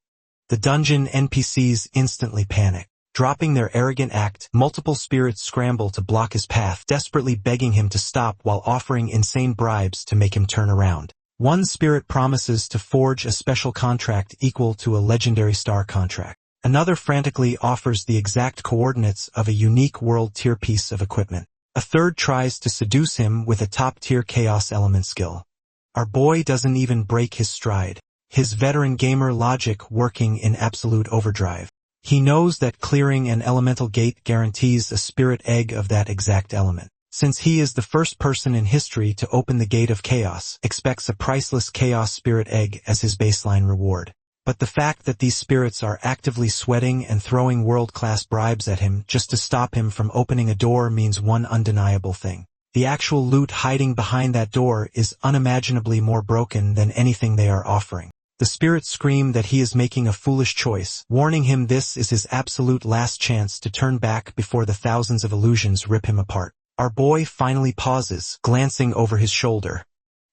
The dungeon NPCs instantly panic. Dropping their arrogant act, multiple spirits scramble to block his path, desperately begging him to stop while offering insane bribes to make him turn around. One spirit promises to forge a special contract equal to a legendary star contract. Another frantically offers the exact coordinates of a unique world-tier piece of equipment. A third tries to seduce him with a top-tier chaos element skill. Our boy doesn't even break his stride, his veteran gamer logic working in absolute overdrive. He knows that clearing an elemental gate guarantees a spirit egg of that exact element. Since he is the first person in history to open the gate of chaos, expects a priceless chaos spirit egg as his baseline reward. But the fact that these spirits are actively sweating and throwing world-class bribes at him just to stop him from opening a door means one undeniable thing. The actual loot hiding behind that door is unimaginably more broken than anything they are offering. The spirits scream that he is making a foolish choice, warning him this is his absolute last chance to turn back before the thousands of illusions rip him apart. Our boy finally pauses, glancing over his shoulder.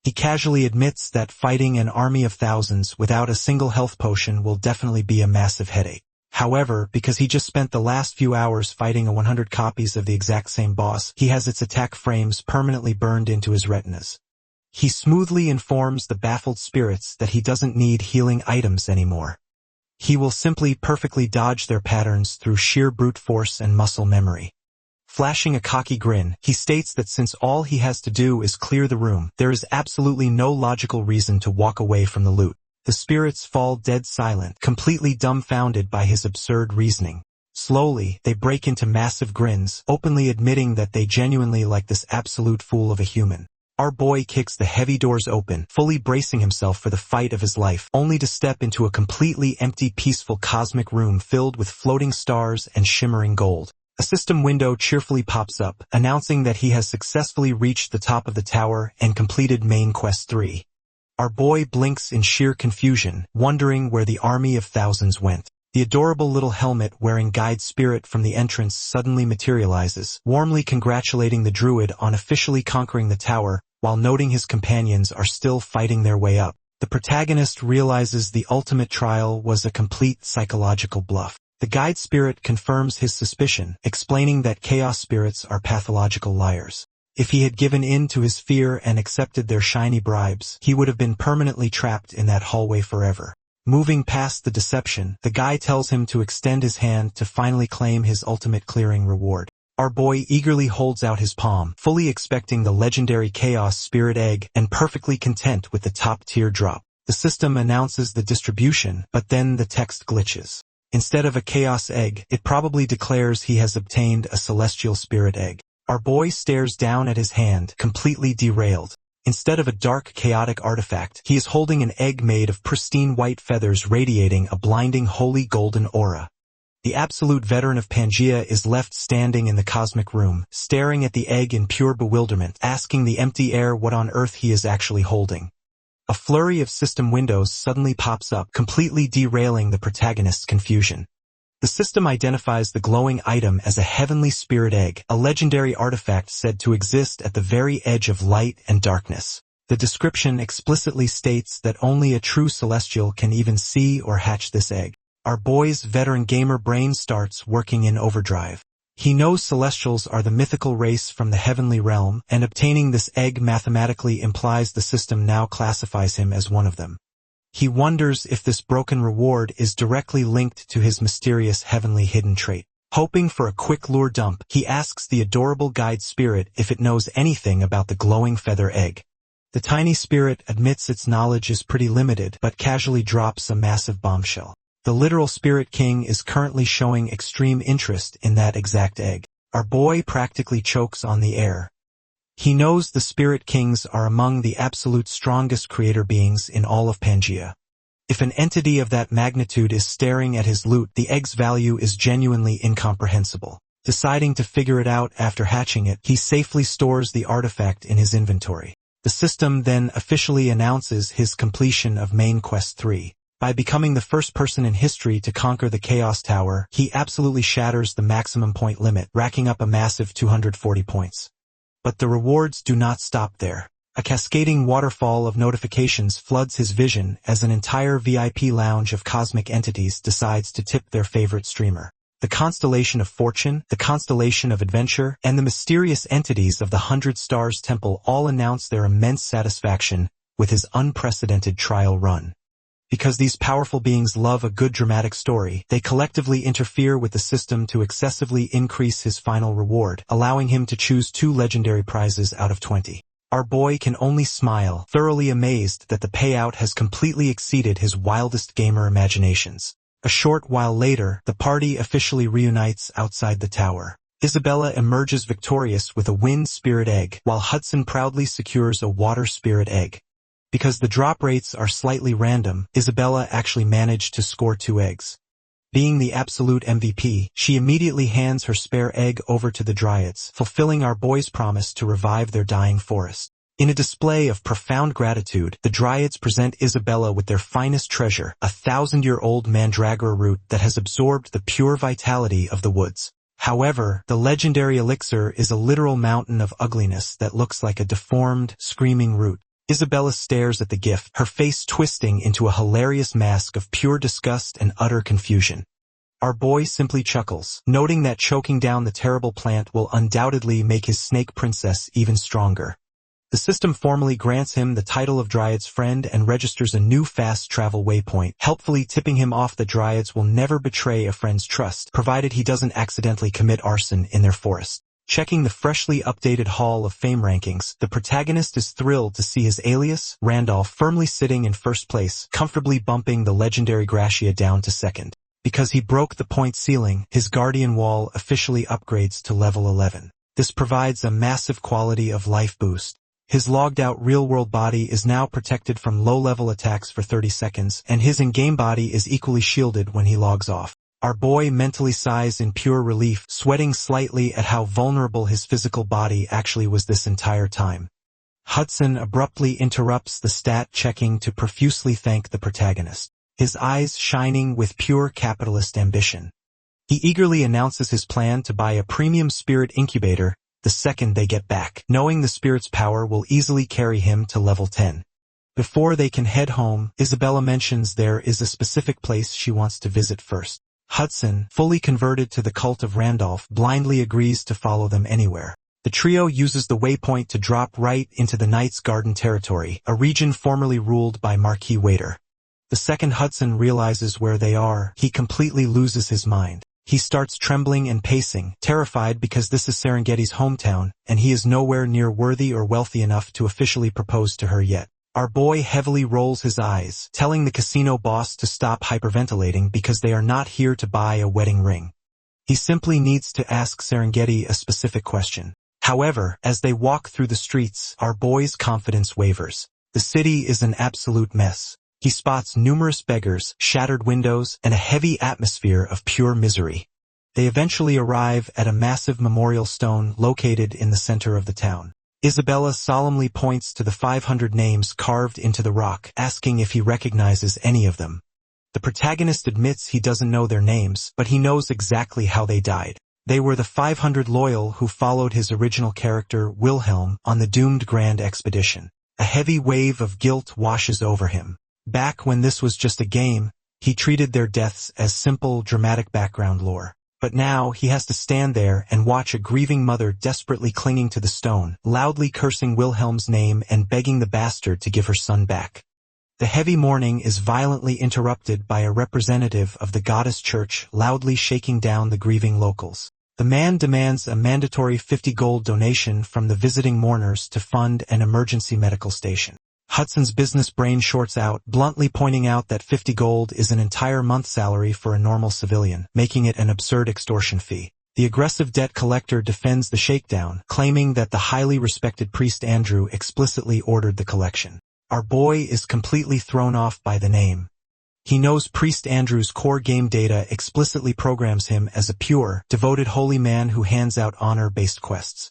He casually admits that fighting an army of thousands without a single health potion will definitely be a massive headache. However, because he just spent the last few hours fighting 100 copies of the exact same boss, he has its attack frames permanently burned into his retinas. He smoothly informs the baffled spirits that he doesn't need healing items anymore. He will simply perfectly dodge their patterns through sheer brute force and muscle memory. Flashing a cocky grin, he states that since all he has to do is clear the room, there is absolutely no logical reason to walk away from the loot. The spirits fall dead silent, completely dumbfounded by his absurd reasoning. Slowly, they break into massive grins, openly admitting that they genuinely like this absolute fool of a human. Our boy kicks the heavy doors open, fully bracing himself for the fight of his life, only to step into a completely empty, peaceful cosmic room filled with floating stars and shimmering gold. A system window cheerfully pops up, announcing that he has successfully reached the top of the tower and completed Main Quest 3. Our boy blinks in sheer confusion, wondering where the army of thousands went. The adorable little helmet-wearing guide spirit from the entrance suddenly materializes, warmly congratulating the druid on officially conquering the tower, while noting his companions are still fighting their way up. The protagonist realizes the ultimate trial was a complete psychological bluff. The guide spirit confirms his suspicion, explaining that chaos spirits are pathological liars. If he had given in to his fear and accepted their shiny bribes, he would have been permanently trapped in that hallway forever. Moving past the deception, the guy tells him to extend his hand to finally claim his ultimate clearing reward. Our boy eagerly holds out his palm, fully expecting the legendary chaos spirit egg and perfectly content with the top-tier drop. The system announces the distribution, but then the text glitches. Instead of a chaos egg, it probably declares he has obtained a celestial spirit egg. Our boy stares down at his hand, completely derailed. Instead of a dark, chaotic artifact, he is holding an egg made of pristine white feathers radiating a blinding holy golden aura. The absolute veteran of Pangea is left standing in the cosmic room, staring at the egg in pure bewilderment, asking the empty air what on earth he is actually holding. A flurry of system windows suddenly pops up, completely derailing the protagonist's confusion. The system identifies the glowing item as a heavenly spirit egg, a legendary artifact said to exist at the very edge of light and darkness. The description explicitly states that only a true celestial can even see or hatch this egg. Our boy's veteran gamer brain starts working in overdrive. He knows celestials are the mythical race from the heavenly realm, and obtaining this egg mathematically implies the system now classifies him as one of them. He wonders if this broken reward is directly linked to his mysterious heavenly hidden trait. Hoping for a quick lure dump, he asks the adorable guide spirit if it knows anything about the glowing feather egg. The tiny spirit admits its knowledge is pretty limited, but casually drops a massive bombshell. The literal Spirit King is currently showing extreme interest in that exact egg. Our boy practically chokes on the air. He knows the Spirit Kings are among the absolute strongest creator beings in all of Pangea. If an entity of that magnitude is staring at his loot, the egg's value is genuinely incomprehensible. Deciding to figure it out after hatching it, he safely stores the artifact in his inventory. The system then officially announces his completion of Main Quest 3. By becoming the first person in history to conquer the Chaos Tower, he absolutely shatters the maximum point limit, racking up a massive 240 points. But the rewards do not stop there. A cascading waterfall of notifications floods his vision as an entire VIP lounge of cosmic entities decides to tip their favorite streamer. The Constellation of Fortune, the Constellation of Adventure, and the mysterious entities of the 100 Stars Temple all announce their immense satisfaction with his unprecedented trial run. Because these powerful beings love a good dramatic story, they collectively interfere with the system to excessively increase his final reward, allowing him to choose 2 legendary prizes out of 20. Our boy can only smile, thoroughly amazed that the payout has completely exceeded his wildest gamer imaginations. A short while later, the party officially reunites outside the tower. Isabella emerges victorious with a wind spirit egg, while Hudson proudly secures a water spirit egg. Because the drop rates are slightly random, Isabella actually managed to score 2 eggs. Being the absolute MVP, she immediately hands her spare egg over to the Dryads, fulfilling our boy's promise to revive their dying forest. In a display of profound gratitude, the Dryads present Isabella with their finest treasure, a 1,000-year-old mandragora root that has absorbed the pure vitality of the woods. However, the legendary elixir is a literal mountain of ugliness that looks like a deformed, screaming root. Isabella stares at the gift, her face twisting into a hilarious mask of pure disgust and utter confusion. Our boy simply chuckles, noting that choking down the terrible plant will undoubtedly make his snake princess even stronger. The system formally grants him the title of Dryad's friend and registers a new fast travel waypoint, helpfully tipping him off that Dryads will never betray a friend's trust, provided he doesn't accidentally commit arson in their forest. Checking the freshly updated Hall of Fame rankings, the protagonist is thrilled to see his alias, Randolph, firmly sitting in first place, comfortably bumping the legendary Gracia down to second. Because he broke the point ceiling, his Guardian Wall officially upgrades to level 11. This provides a massive quality of life boost. His logged-out real-world body is now protected from low-level attacks for 30 seconds, and his in-game body is equally shielded when he logs off. Our boy mentally sighs in pure relief, sweating slightly at how vulnerable his physical body actually was this entire time. Hudson abruptly interrupts the stat checking to profusely thank the protagonist, his eyes shining with pure capitalist ambition. He eagerly announces his plan to buy a premium spirit incubator the second they get back, knowing the spirit's power will easily carry him to level 10. Before they can head home, Isabella mentions there is a specific place she wants to visit first. Hudson, fully converted to the cult of Randolph, blindly agrees to follow them anywhere. The trio uses the waypoint to drop right into the Knight's Garden territory, a region formerly ruled by Marquis Waiter. The second Hudson realizes where they are, he completely loses his mind. He starts trembling and pacing, terrified because this is Serengeti's hometown, and he is nowhere near worthy or wealthy enough to officially propose to her yet. Our boy heavily rolls his eyes, telling the casino boss to stop hyperventilating because they are not here to buy a wedding ring. He simply needs to ask Serengeti a specific question. However, as they walk through the streets, our boy's confidence wavers. The city is an absolute mess. He spots numerous beggars, shattered windows, and a heavy atmosphere of pure misery. They eventually arrive at a massive memorial stone located in the center of the town. Isabella solemnly points to the 500 names carved into the rock, asking if he recognizes any of them. The protagonist admits he doesn't know their names, but he knows exactly how they died. They were the 500 loyal who followed his original character, Wilhelm, on the doomed grand expedition. A heavy wave of guilt washes over him. Back when this was just a game, he treated their deaths as simple, dramatic background lore. But now he has to stand there and watch a grieving mother desperately clinging to the stone, loudly cursing Wilhelm's name and begging the bastard to give her son back. The heavy mourning is violently interrupted by a representative of the goddess church loudly shaking down the grieving locals. The man demands a mandatory 50 gold donation from the visiting mourners to fund an emergency medical station. Hudson's business brain shorts out, bluntly pointing out that 50 gold is an entire month's salary for a normal civilian, making it an absurd extortion fee. The aggressive debt collector defends the shakedown, claiming that the highly respected priest Andrew explicitly ordered the collection. Our boy is completely thrown off by the name. He knows Priest Andrew's core game data explicitly programs him as a pure, devoted holy man who hands out honor-based quests.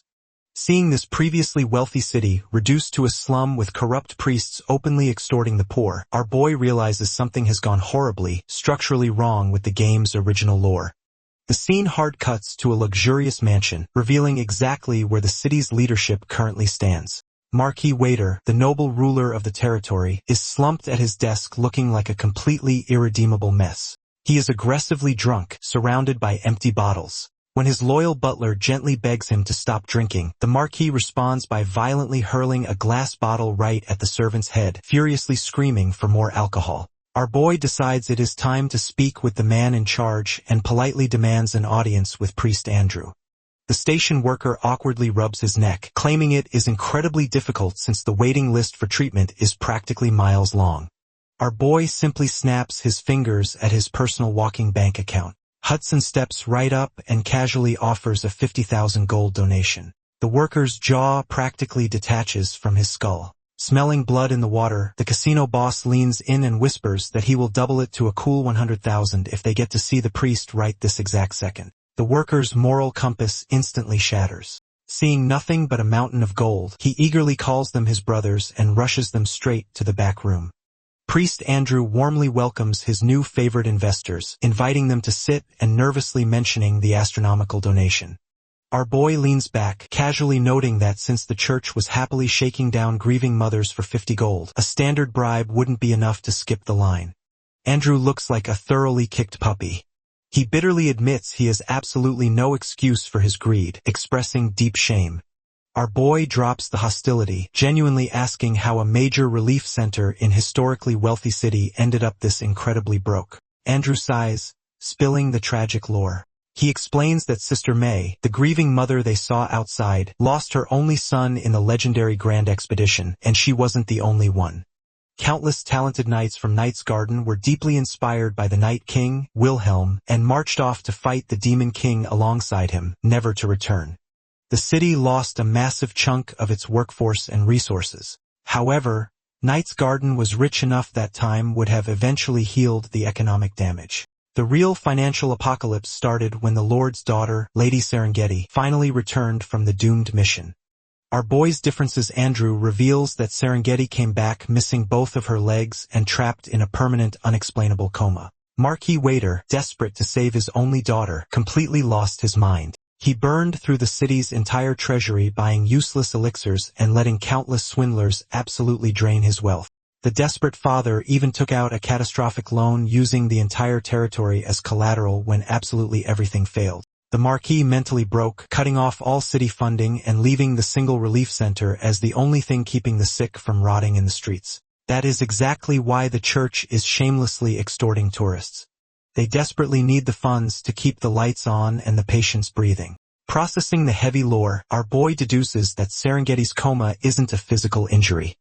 Seeing this previously wealthy city reduced to a slum with corrupt priests openly extorting the poor, our boy realizes something has gone horribly, structurally wrong with the game's original lore. The scene hard cuts to a luxurious mansion, revealing exactly where the city's leadership currently stands. Marquis Waiter, the noble ruler of the territory, is slumped at his desk looking like a completely irredeemable mess. He is aggressively drunk, surrounded by empty bottles. When his loyal butler gently begs him to stop drinking, the Marquis responds by violently hurling a glass bottle right at the servant's head, furiously screaming for more alcohol. Our boy decides it is time to speak with the man in charge and politely demands an audience with Priest Andrew. The station worker awkwardly rubs his neck, claiming it is incredibly difficult since the waiting list for treatment is practically miles long. Our boy simply snaps his fingers at his personal walking bank account. Hudson steps right up and casually offers a 50,000 gold donation. The worker's jaw practically detaches from his skull. Smelling blood in the water, the casino boss leans in and whispers that he will double it to a cool 100,000 if they get to see the priest right this exact second. The worker's moral compass instantly shatters. Seeing nothing but a mountain of gold, he eagerly calls them his brothers and rushes them straight to the back room. Priest Andrew warmly welcomes his new favorite investors, inviting them to sit and nervously mentioning the astronomical donation. Our boy leans back, casually noting that since the church was happily shaking down grieving mothers for 50 gold, a standard bribe wouldn't be enough to skip the line. Andrew looks like a thoroughly kicked puppy. He bitterly admits he has absolutely no excuse for his greed, expressing deep shame. Our boy drops the hostility, genuinely asking how a major relief center in historically wealthy city ended up this incredibly broke. Andrew sighs, spilling the tragic lore. He explains that Sister May, the grieving mother they saw outside, lost her only son in the legendary Grand Expedition, and she wasn't the only one. Countless talented knights from Knight's Garden were deeply inspired by the Night King, Wilhelm, and marched off to fight the Demon King alongside him, never to return. The city lost a massive chunk of its workforce and resources. However, Knight's Garden was rich enough that time would have eventually healed the economic damage. The real financial apocalypse started when the Lord's daughter, Lady Serengeti, finally returned from the doomed mission. Our boy's differences Andrew reveals that Serengeti came back missing both of her legs and trapped in a permanent unexplainable coma. Marquis Waiter, desperate to save his only daughter, completely lost his mind. He burned through the city's entire treasury buying useless elixirs and letting countless swindlers absolutely drain his wealth. The desperate father even took out a catastrophic loan using the entire territory as collateral when absolutely everything failed. The Marquis mentally broke, cutting off all city funding and leaving the single relief center as the only thing keeping the sick from rotting in the streets. That is exactly why the church is shamelessly extorting tourists. They desperately need the funds to keep the lights on and the patients breathing. Processing the heavy lore, our boy deduces that Serengeti's coma isn't a physical injury.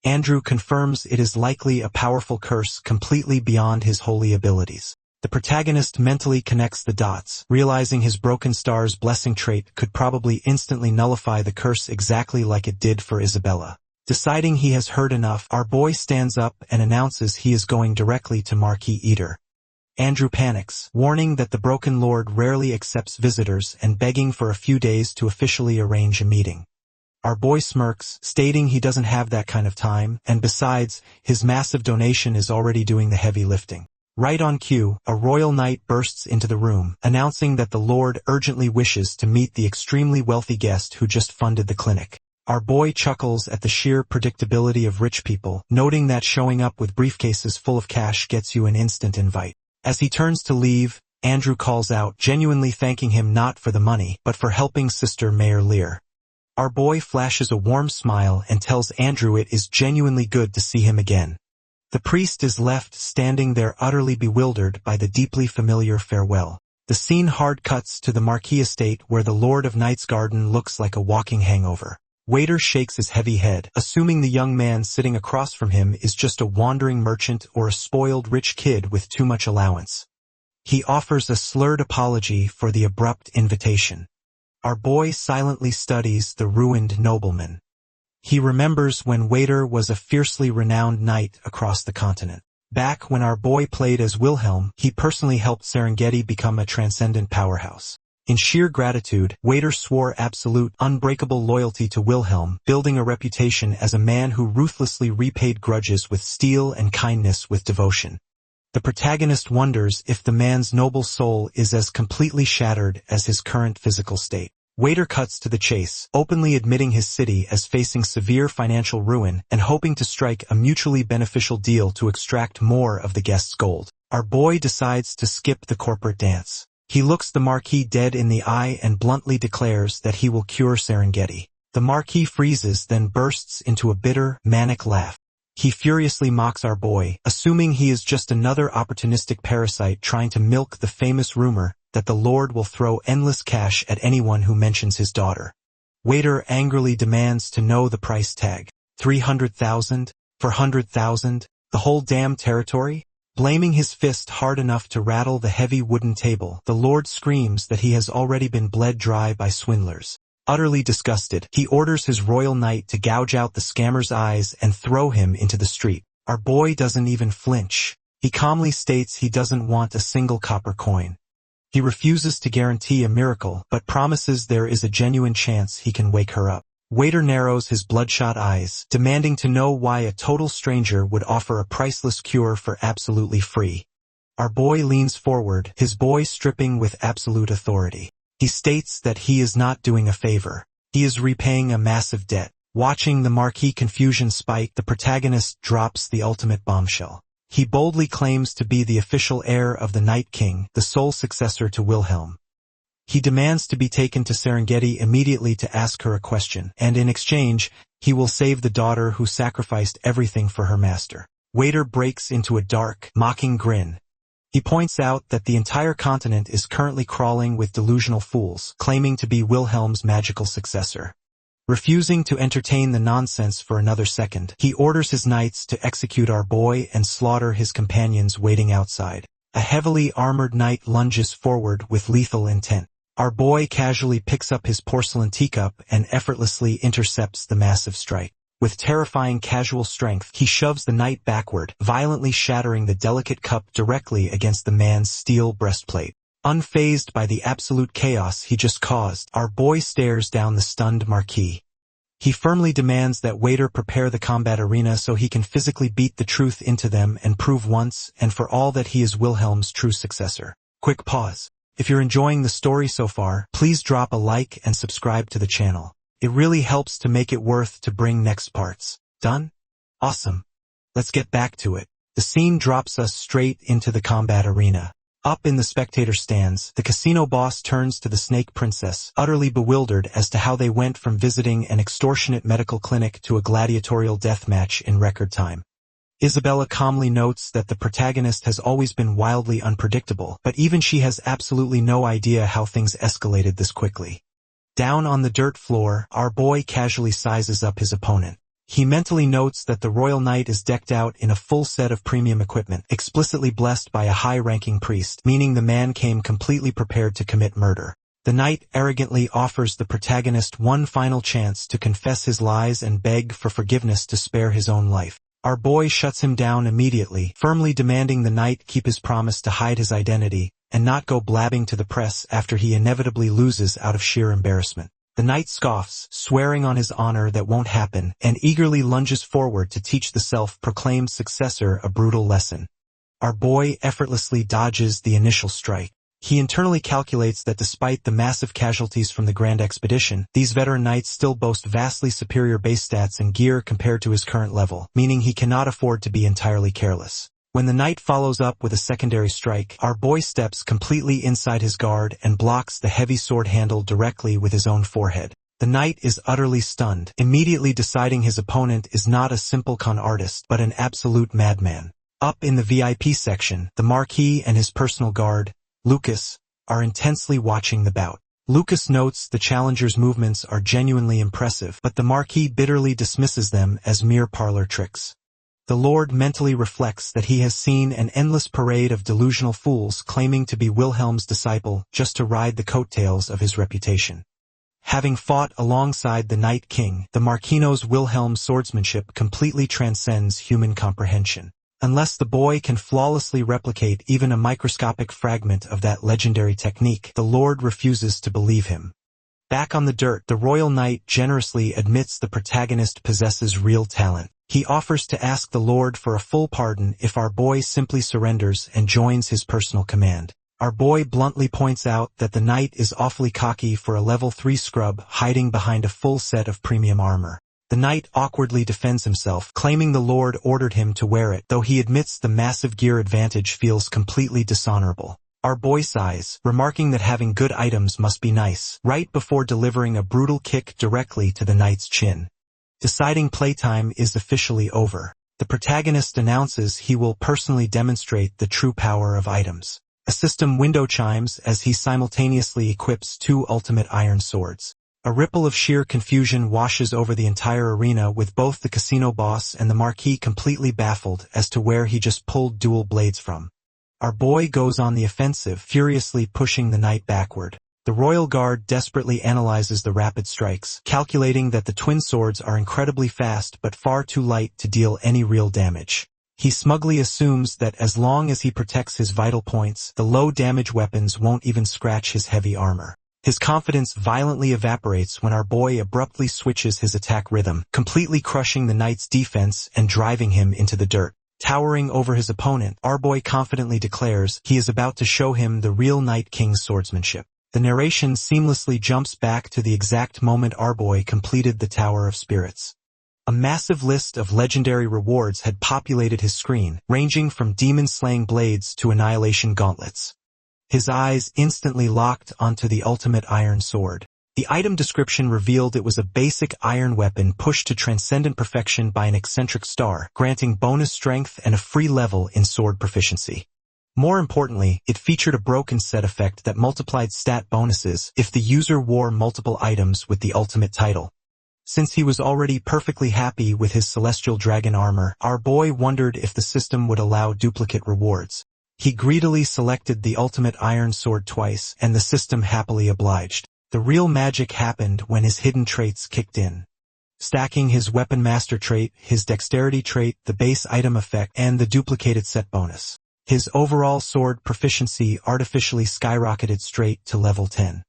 Andrew confirms it is likely a powerful curse completely beyond his holy abilities. The protagonist mentally connects the dots, realizing his broken star's blessing trait could probably instantly nullify the curse exactly like it did for Isabella. Deciding he has heard enough, our boy stands up and announces he is going directly to Marquis Eater. Andrew panics, warning that the Broken Lord rarely accepts visitors and begging for a few days to officially arrange a meeting. Our boy smirks, stating he doesn't have that kind of time, and besides, his massive donation is already doing the heavy lifting. Right on cue, a royal knight bursts into the room, announcing that the Lord urgently wishes to meet the extremely wealthy guest who just funded the clinic. Our boy chuckles at the sheer predictability of rich people, noting that showing up with briefcases full of cash gets you an instant invite. As he turns to leave, Andrew calls out, genuinely thanking him not for the money, but for helping Sister Mayor Lear. Our boy flashes a warm smile and tells Andrew it is genuinely good to see him again. The priest is left standing there utterly bewildered by the deeply familiar farewell. The scene hard cuts to the Marquis estate where the Lord of Night's Garden looks like a walking hangover. Waiter shakes his heavy head, assuming the young man sitting across from him is just a wandering merchant or a spoiled rich kid with too much allowance. He offers a slurred apology for the abrupt invitation. Our boy silently studies the ruined nobleman. He remembers when Waiter was a fiercely renowned knight across the continent. Back when our boy played as Wilhelm, he personally helped Serengeti become a transcendent powerhouse. In sheer gratitude, Waiter swore absolute, unbreakable loyalty to Wilhelm, building a reputation as a man who ruthlessly repaid grudges with steel and kindness with devotion. The protagonist wonders if the man's noble soul is as completely shattered as his current physical state. Waiter cuts to the chase, openly admitting his city as facing severe financial ruin and hoping to strike a mutually beneficial deal to extract more of the guest's gold. Our boy decides to skip the corporate dance. He looks the Marquis dead in the eye and bluntly declares that he will cure Serengeti. The Marquis freezes, then bursts into a bitter, manic laugh. He furiously mocks our boy, assuming he is just another opportunistic parasite trying to milk the famous rumor that the Lord will throw endless cash at anyone who mentions his daughter. Waiter angrily demands to know the price tag. 300,000? 400,000? The whole damn territory? Blaming his fist hard enough to rattle the heavy wooden table, the Lord screams that he has already been bled dry by swindlers. Utterly disgusted, he orders his royal knight to gouge out the scammer's eyes and throw him into the street. Our boy doesn't even flinch. He calmly states he doesn't want a single copper coin. He refuses to guarantee a miracle, but promises there is a genuine chance he can wake her up. Waiter narrows his bloodshot eyes, demanding to know why a total stranger would offer a priceless cure for absolutely free. Our boy leans forward, his voice stripping with absolute authority. He states that he is not doing a favor. He is repaying a massive debt. Watching the Marquis confusion spike, the protagonist drops the ultimate bombshell. He boldly claims to be the official heir of the Night King, the sole successor to Wilhelm. He demands to be taken to Serengeti immediately to ask her a question, and in exchange, he will save the daughter who sacrificed everything for her master. Waiter breaks into a dark, mocking grin. He points out that the entire continent is currently crawling with delusional fools, claiming to be Wilhelm's magical successor. Refusing to entertain the nonsense for another second, he orders his knights to execute our boy and slaughter his companions waiting outside. A heavily armored knight lunges forward with lethal intent. Our boy casually picks up his porcelain teacup and effortlessly intercepts the massive strike. With terrifying casual strength, he shoves the knight backward, violently shattering the delicate cup directly against the man's steel breastplate. Unfazed by the absolute chaos he just caused, our boy stares down the stunned Marquis. He firmly demands that Waiter prepare the combat arena so he can physically beat the truth into them and prove once and for all that he is Wilhelm's true successor. Quick pause. If you're enjoying the story so far, please drop a like and subscribe to the channel. It really helps to make it worth to bring next parts. Done? Awesome. Let's get back to it. The scene drops us straight into the combat arena. Up in the spectator stands, the casino boss turns to the Snake Princess, utterly bewildered as to how they went from visiting an extortionate medical clinic to a gladiatorial deathmatch in record time. Isabella calmly notes that the protagonist has always been wildly unpredictable, but even she has absolutely no idea how things escalated this quickly. Down on the dirt floor, our boy casually sizes up his opponent. He mentally notes that the royal knight is decked out in a full set of premium equipment, explicitly blessed by a high-ranking priest, meaning the man came completely prepared to commit murder. The knight arrogantly offers the protagonist one final chance to confess his lies and beg for forgiveness to spare his own life. Our boy shuts him down immediately, firmly demanding the knight keep his promise to hide his identity and not go blabbing to the press after he inevitably loses out of sheer embarrassment. The knight scoffs, swearing on his honor that won't happen, and eagerly lunges forward to teach the self-proclaimed successor a brutal lesson. Our boy effortlessly dodges the initial strike. He internally calculates that despite the massive casualties from the grand expedition, these veteran knights still boast vastly superior base stats and gear compared to his current level, meaning he cannot afford to be entirely careless. When the knight follows up with a secondary strike, our boy steps completely inside his guard and blocks the heavy sword handle directly with his own forehead. The knight is utterly stunned, immediately deciding his opponent is not a simple con artist, but an absolute madman. Up in the VIP section, the Marquis and his personal guard, Lucas, are intensely watching the bout. Lucas notes the challenger's movements are genuinely impressive, but the Marquis bitterly dismisses them as mere parlor tricks. The Lord mentally reflects that he has seen an endless parade of delusional fools claiming to be Wilhelm's disciple just to ride the coattails of his reputation. Having fought alongside the Night King, the Marquino's Wilhelm swordsmanship completely transcends human comprehension. Unless the boy can flawlessly replicate even a microscopic fragment of that legendary technique, the Lord refuses to believe him. Back on the dirt, the royal knight generously admits the protagonist possesses real talent. He offers to ask the Lord for a full pardon if our boy simply surrenders and joins his personal command. Our boy bluntly points out that the knight is awfully cocky for a level 3 scrub hiding behind a full set of premium armor. The knight awkwardly defends himself, claiming the Lord ordered him to wear it, though he admits the massive gear advantage feels completely dishonorable. Our boy sighs, remarking that having good items must be nice, right before delivering a brutal kick directly to the knight's chin. Deciding playtime is officially over. The protagonist announces he will personally demonstrate the true power of items. A system window chimes as he simultaneously equips 2 ultimate iron swords. A ripple of sheer confusion washes over the entire arena, with both the casino boss and the Marquis completely baffled as to where he just pulled dual blades from. Our boy goes on the offensive, furiously pushing the knight backward. The royal guard desperately analyzes the rapid strikes, calculating that the twin swords are incredibly fast but far too light to deal any real damage. He smugly assumes that as long as he protects his vital points, the low-damage weapons won't even scratch his heavy armor. His confidence violently evaporates when our boy abruptly switches his attack rhythm, completely crushing the knight's defense and driving him into the dirt. Towering over his opponent, our boy confidently declares he is about to show him the real Night King's swordsmanship. The narration seamlessly jumps back to the exact moment our boy completed the Tower of Spirits. A massive list of legendary rewards had populated his screen, ranging from demon-slaying blades to annihilation gauntlets. His eyes instantly locked onto the ultimate iron sword. The item description revealed it was a basic iron weapon pushed to transcendent perfection by an eccentric star, granting bonus strength and a free level in sword proficiency. More importantly, it featured a broken set effect that multiplied stat bonuses if the user wore multiple items with the ultimate title. Since he was already perfectly happy with his celestial dragon armor, our boy wondered if the system would allow duplicate rewards. He greedily selected the ultimate iron sword twice, and the system happily obliged. The real magic happened when his hidden traits kicked in. Stacking his weapon master trait, his dexterity trait, the base item effect, and the duplicated set bonus. His overall sword proficiency artificially skyrocketed straight to level 10.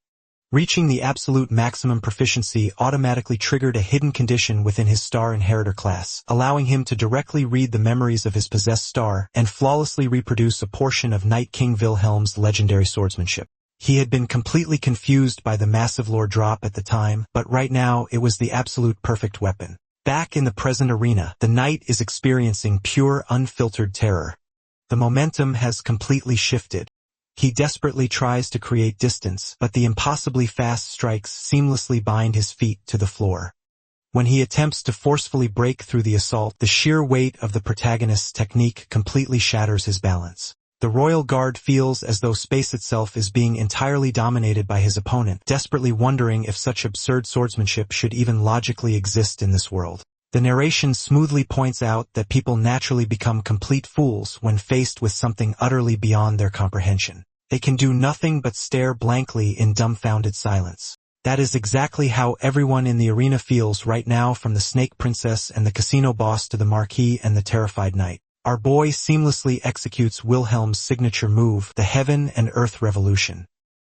Reaching the absolute maximum proficiency automatically triggered a hidden condition within his Star Inheritor class, allowing him to directly read the memories of his possessed star and flawlessly reproduce a portion of Night King Wilhelm's legendary swordsmanship. He had been completely confused by the massive lore drop at the time, but right now it was the absolute perfect weapon. Back in the present arena, the knight is experiencing pure, unfiltered terror. The momentum has completely shifted. He desperately tries to create distance, but the impossibly fast strikes seamlessly bind his feet to the floor. When he attempts to forcefully break through the assault, the sheer weight of the protagonist's technique completely shatters his balance. The royal guard feels as though space itself is being entirely dominated by his opponent, desperately wondering if such absurd swordsmanship should even logically exist in this world. The narration smoothly points out that people naturally become complete fools when faced with something utterly beyond their comprehension. They can do nothing but stare blankly in dumbfounded silence. That is exactly how everyone in the arena feels right now, from the Snake Princess and the casino boss to the Marquis and the terrified knight. Our boy seamlessly executes Wilhelm's signature move, the Heaven and Earth Revolution.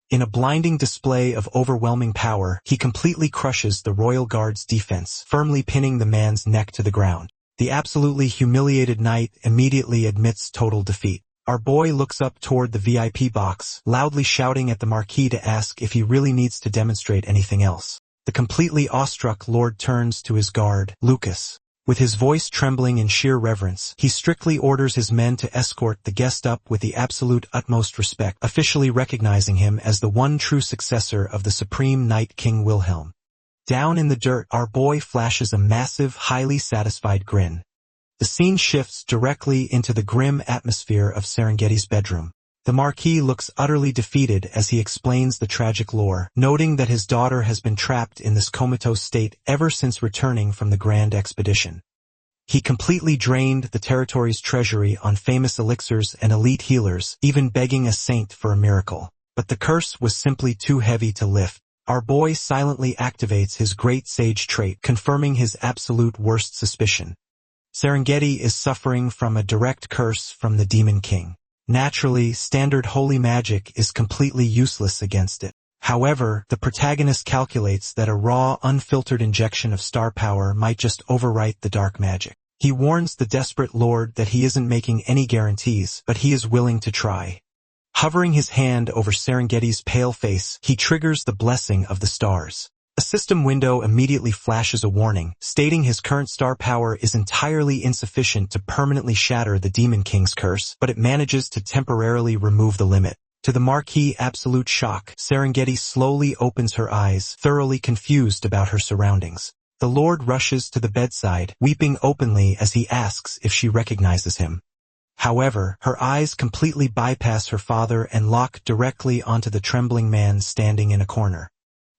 In a blinding display of overwhelming power, he completely crushes the Royal Guard's defense, firmly pinning the man's neck to the ground. The absolutely humiliated knight immediately admits total defeat. Our boy looks up toward the VIP box, loudly shouting at the Marquis to ask if he really needs to demonstrate anything else. The completely awestruck Lord turns to his guard, Lucas. With his voice trembling in sheer reverence, he strictly orders his men to escort the guest up with the absolute utmost respect, officially recognizing him as the one true successor of the supreme knight King Wilhelm. Down in the dirt, our boy flashes a massive, highly satisfied grin. The scene shifts directly into the grim atmosphere of Serengeti's bedroom. The Marquis looks utterly defeated as he explains the tragic lore, noting that his daughter has been trapped in this comatose state ever since returning from the grand expedition. He completely drained the territory's treasury on famous elixirs and elite healers, even begging a saint for a miracle. But the curse was simply too heavy to lift. Our boy silently activates his great sage trait, confirming his absolute worst suspicion. Serengeti is suffering from a direct curse from the Demon King. Naturally, standard holy magic is completely useless against it. However, the protagonist calculates that a raw, unfiltered injection of star power might just overwrite the dark magic. He warns the desperate lord that he isn't making any guarantees, but he is willing to try. Hovering his hand over Serengeti's pale face, he triggers the blessing of the stars. A system window immediately flashes a warning, stating his current star power is entirely insufficient to permanently shatter the Demon King's curse, but it manages to temporarily remove the limit. To the Marquis' absolute shock, Serengeti slowly opens her eyes, thoroughly confused about her surroundings. The Lord rushes to the bedside, weeping openly as he asks if she recognizes him. However, her eyes completely bypass her father and lock directly onto the trembling man standing in a corner.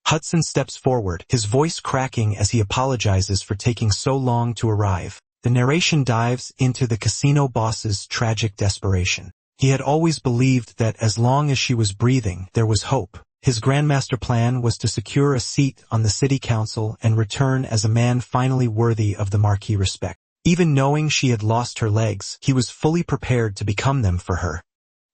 Hudson steps forward, his voice cracking as he apologizes for taking so long to arrive. The narration dives into the casino boss's tragic desperation. He had always believed that as long as she was breathing, there was hope. His grandmaster plan was to secure a seat on the city council and return as a man finally worthy of the Marquis' respect. Even knowing she had lost her legs, he was fully prepared to become them for her.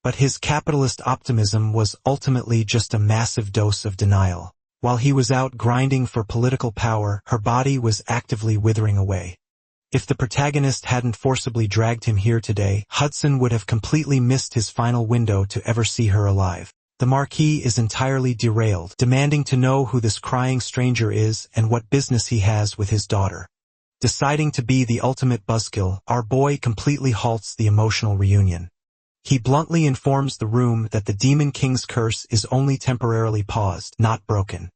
But his capitalist optimism was ultimately just a massive dose of denial. While he was out grinding for political power, her body was actively withering away. If the protagonist hadn't forcibly dragged him here today, Hudson would have completely missed his final window to ever see her alive. The Marquis is entirely derailed, demanding to know who this crying stranger is and what business he has with his daughter. Deciding to be the ultimate buzzkill, our boy completely halts the emotional reunion. He bluntly informs the room that the Demon King's curse is only temporarily paused, not broken.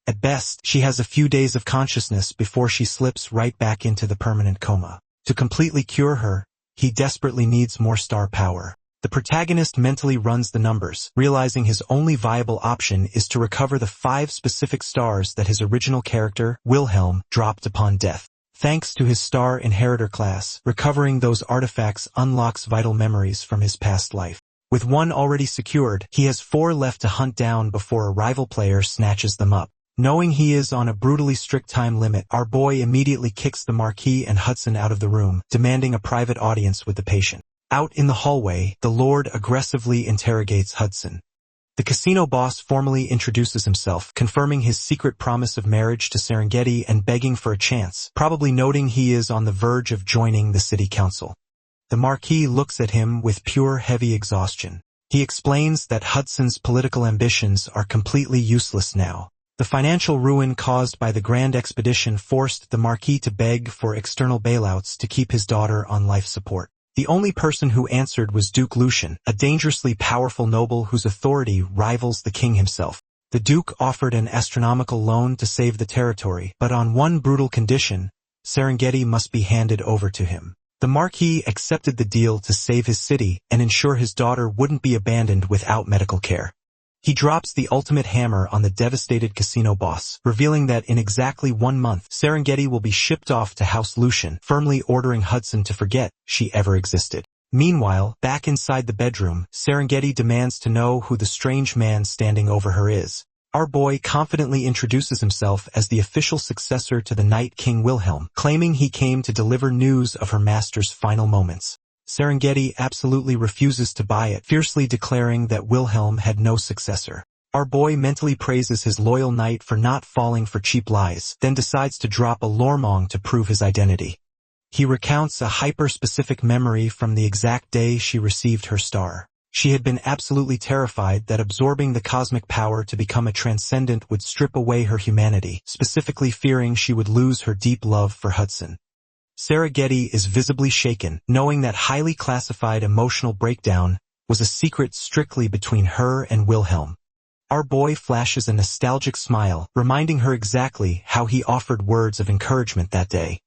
At best, she has a few days of consciousness before she slips right back into the permanent coma. To completely cure her, he desperately needs more star power. The protagonist mentally runs the numbers, realizing his only viable option is to recover the 5 specific stars that his original character, Wilhelm, dropped upon death. Thanks to his star inheritor class, recovering those artifacts unlocks vital memories from his past life. With 1 already secured, he has 4 left to hunt down before a rival player snatches them up. Knowing he is on a brutally strict time limit, our boy immediately kicks the Marquis and Hudson out of the room, demanding a private audience with the patient. Out in the hallway, the Lord aggressively interrogates Hudson. The casino boss formally introduces himself, confirming his secret promise of marriage to Serengeti and begging for a chance, probably noting he is on the verge of joining the city council. The Marquis looks at him with pure heavy exhaustion. He explains that Hudson's political ambitions are completely useless now. The financial ruin caused by the grand expedition forced the Marquis to beg for external bailouts to keep his daughter on life support. The only person who answered was Duke Lucian, a dangerously powerful noble whose authority rivals the king himself. The Duke offered an astronomical loan to save the territory, but on one brutal condition: Serengeti must be handed over to him. The Marquis accepted the deal to save his city and ensure his daughter wouldn't be abandoned without medical care. He drops the ultimate hammer on the devastated casino boss, revealing that in exactly 1 month, Serengeti will be shipped off to House Lucian, firmly ordering Hudson to forget she ever existed. Meanwhile, back inside the bedroom, Serengeti demands to know who the strange man standing over her is. Our boy confidently introduces himself as the official successor to the Night King Wilhelm, claiming he came to deliver news of her master's final moments. Serengeti absolutely refuses to buy it, fiercely declaring that Wilhelm had no successor. Our boy mentally praises his loyal knight for not falling for cheap lies, then decides to drop a lormong to prove his identity. He recounts a hyper-specific memory from the exact day she received her star. She had been absolutely terrified that absorbing the cosmic power to become a transcendent would strip away her humanity, specifically fearing she would lose her deep love for Hudson. Serengeti is visibly shaken, knowing that highly classified emotional breakdown was a secret strictly between her and Wilhelm. Our boy flashes a nostalgic smile, reminding her exactly how he offered words of encouragement that day.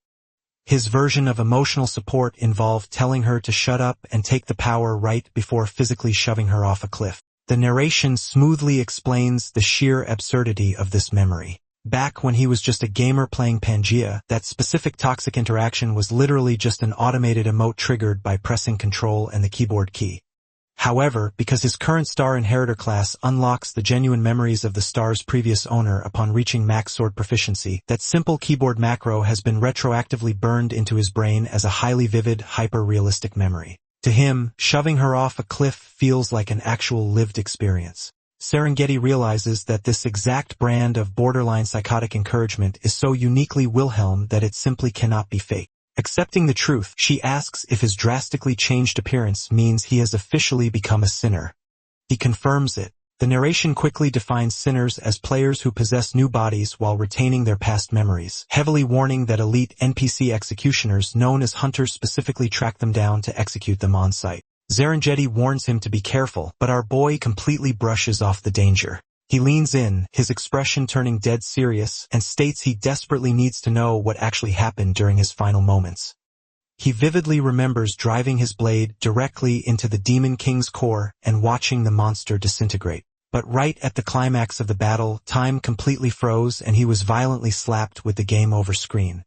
His version of emotional support involved telling her to shut up and take the power right before physically shoving her off a cliff. The narration smoothly explains the sheer absurdity of this memory. Back when he was just a gamer playing Pangea, that specific toxic interaction was literally just an automated emote triggered by pressing Control and the keyboard key. However, because his current Star Inheritor class unlocks the genuine memories of the star's previous owner upon reaching max sword proficiency, that simple keyboard macro has been retroactively burned into his brain as a highly vivid, hyper-realistic memory. To him, shoving her off a cliff feels like an actual lived experience. Serengeti realizes that this exact brand of borderline psychotic encouragement is so uniquely Wilhelm that it simply cannot be faked. Accepting the truth, she asks if his drastically changed appearance means he has officially become a sinner. He confirms it. The narration quickly defines sinners as players who possess new bodies while retaining their past memories, heavily warning that elite NPC executioners known as hunters specifically track them down to execute them on site. Serengeti warns him to be careful, but our boy completely brushes off the danger. He leans in, his expression turning dead serious, and states he desperately needs to know what actually happened during his final moments. He vividly remembers driving his blade directly into the Demon King's core and watching the monster disintegrate. But right at the climax of the battle, time completely froze and he was violently slapped with the game over screen.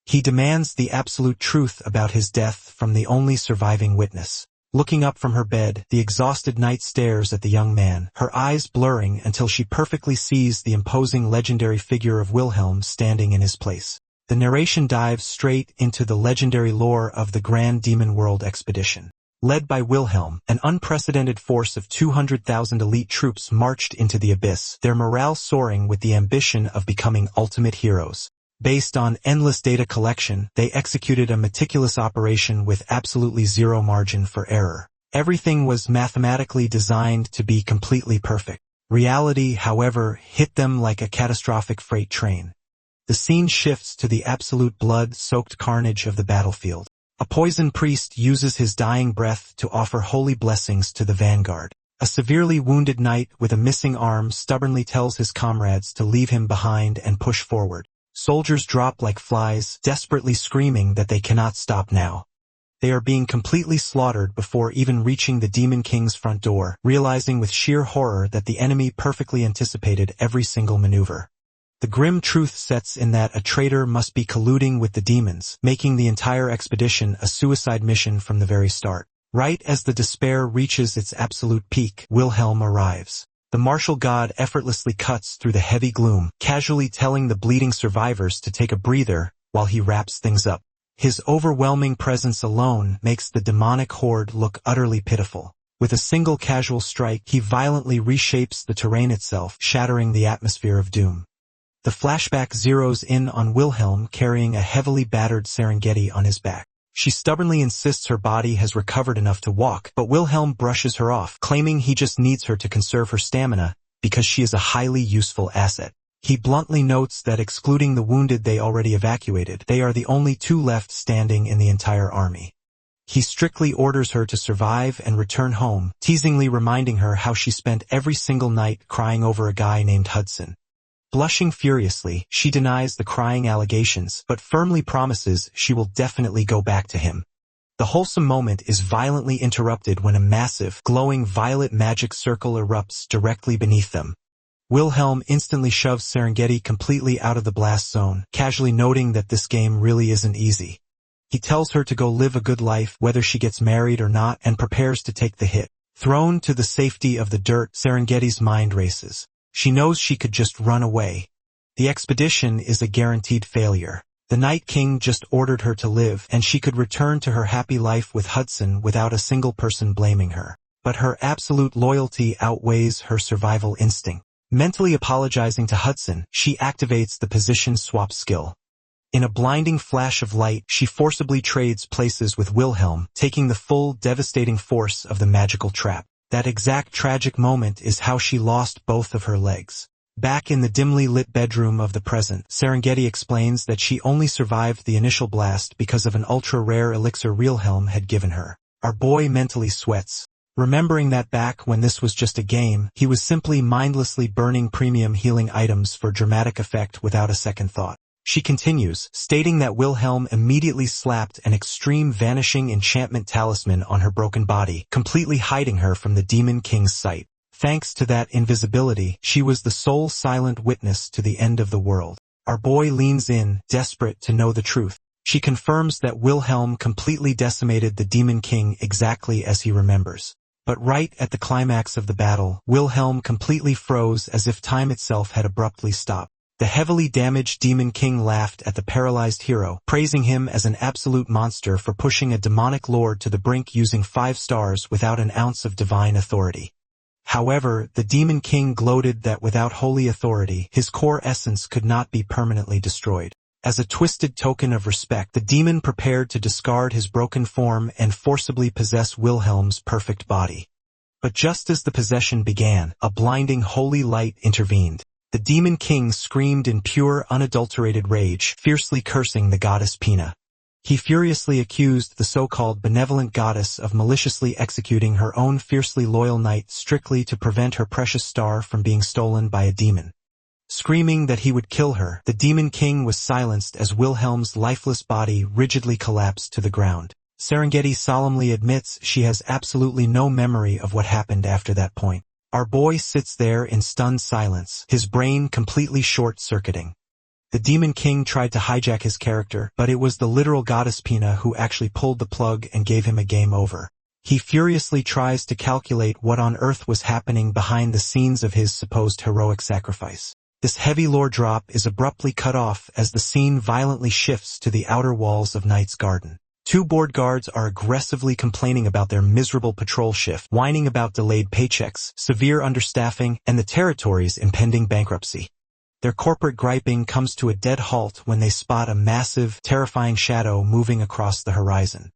He demands the absolute truth about his death from the only surviving witness. Looking up from her bed, the exhausted knight stares at the young man, her eyes blurring until she perfectly sees the imposing legendary figure of Wilhelm standing in his place. The narration dives straight into the legendary lore of the Grand Demon World expedition. Led by Wilhelm, an unprecedented force of 200,000 elite troops marched into the abyss, their morale soaring with the ambition of becoming ultimate heroes. Based on endless data collection, they executed a meticulous operation with absolutely zero margin for error. Everything was mathematically designed to be completely perfect. Reality, however, hit them like a catastrophic freight train. The scene shifts to the absolute blood-soaked carnage of the battlefield. A poison priest uses his dying breath to offer holy blessings to the vanguard. A severely wounded knight with a missing arm stubbornly tells his comrades to leave him behind and push forward. Soldiers drop like flies, desperately screaming that they cannot stop now. They are being completely slaughtered before even reaching the Demon King's front door, realizing with sheer horror that the enemy perfectly anticipated every single maneuver. The grim truth sets in that a traitor must be colluding with the demons, making the entire expedition a suicide mission from the very start. Right as the despair reaches its absolute peak, Wilhelm arrives. The martial god effortlessly cuts through the heavy gloom, casually telling the bleeding survivors to take a breather while he wraps things up. His overwhelming presence alone makes the demonic horde look utterly pitiful. With a single casual strike, he violently reshapes the terrain itself, shattering the atmosphere of doom. The flashback zeroes in on Wilhelm carrying a heavily battered Serengeti on his back. She stubbornly insists her body has recovered enough to walk, but Wilhelm brushes her off, claiming he just needs her to conserve her stamina because she is a highly useful asset. He bluntly notes that excluding the wounded they already evacuated, they are the only 2 left standing in the entire army. He strictly orders her to survive and return home, teasingly reminding her how she spent every single night crying over a guy named Hudson. Blushing furiously, she denies the crying allegations, but firmly promises she will definitely go back to him. The wholesome moment is violently interrupted when a massive, glowing violet magic circle erupts directly beneath them. Wilhelm instantly shoves Serengeti completely out of the blast zone, casually noting that this game really isn't easy. He tells her to go live a good life, whether she gets married or not, and prepares to take the hit. Thrown to the safety of the dirt, Serengeti's mind races. She knows she could just run away. The expedition is a guaranteed failure. The Night King just ordered her to live, and she could return to her happy life with Hudson without a single person blaming her. But her absolute loyalty outweighs her survival instinct. Mentally apologizing to Hudson, she activates the position swap skill. In a blinding flash of light, she forcibly trades places with Wilhelm, taking the full, devastating force of the magical trap. That exact tragic moment is how she lost both of her legs. Back in the dimly lit bedroom of the present, Serengeti explains that she only survived the initial blast because of an ultra-rare elixir Wilhelm had given her. Our boy mentally sweats, remembering that back when this was just a game, he was simply mindlessly burning premium healing items for dramatic effect without a second thought. She continues, stating that Wilhelm immediately slapped an extreme vanishing enchantment talisman on her broken body, completely hiding her from the Demon King's sight. Thanks to that invisibility, she was the sole silent witness to the end of the world. Our boy leans in, desperate to know the truth. She confirms that Wilhelm completely decimated the Demon King exactly as he remembers. But right at the climax of the battle, Wilhelm completely froze as if time itself had abruptly stopped. The heavily damaged Demon King laughed at the paralyzed hero, praising him as an absolute monster for pushing a demonic lord to the brink using 5 stars without an ounce of divine authority. However, the Demon King gloated that without holy authority, his core essence could not be permanently destroyed. As a twisted token of respect, the demon prepared to discard his broken form and forcibly possess Wilhelm's perfect body. But just as the possession began, a blinding holy light intervened. The Demon King screamed in pure, unadulterated rage, fiercely cursing the goddess Pina. He furiously accused the so-called benevolent goddess of maliciously executing her own fiercely loyal knight strictly to prevent her precious star from being stolen by a demon. Screaming that he would kill her, the Demon King was silenced as Wilhelm's lifeless body rigidly collapsed to the ground. Serengeti solemnly admits she has absolutely no memory of what happened after that point. Our boy sits there in stunned silence, his brain completely short-circuiting. The Demon King tried to hijack his character, but it was the literal goddess Pina who actually pulled the plug and gave him a game over. He furiously tries to calculate what on earth was happening behind the scenes of his supposed heroic sacrifice. This heavy lore drop is abruptly cut off as the scene violently shifts to the outer walls of Knight's Garden. 2 board guards are aggressively complaining about their miserable patrol shift, whining about delayed paychecks, severe understaffing, and the territory's impending bankruptcy. Their corporate griping comes to a dead halt when they spot a massive, terrifying shadow moving across the horizon.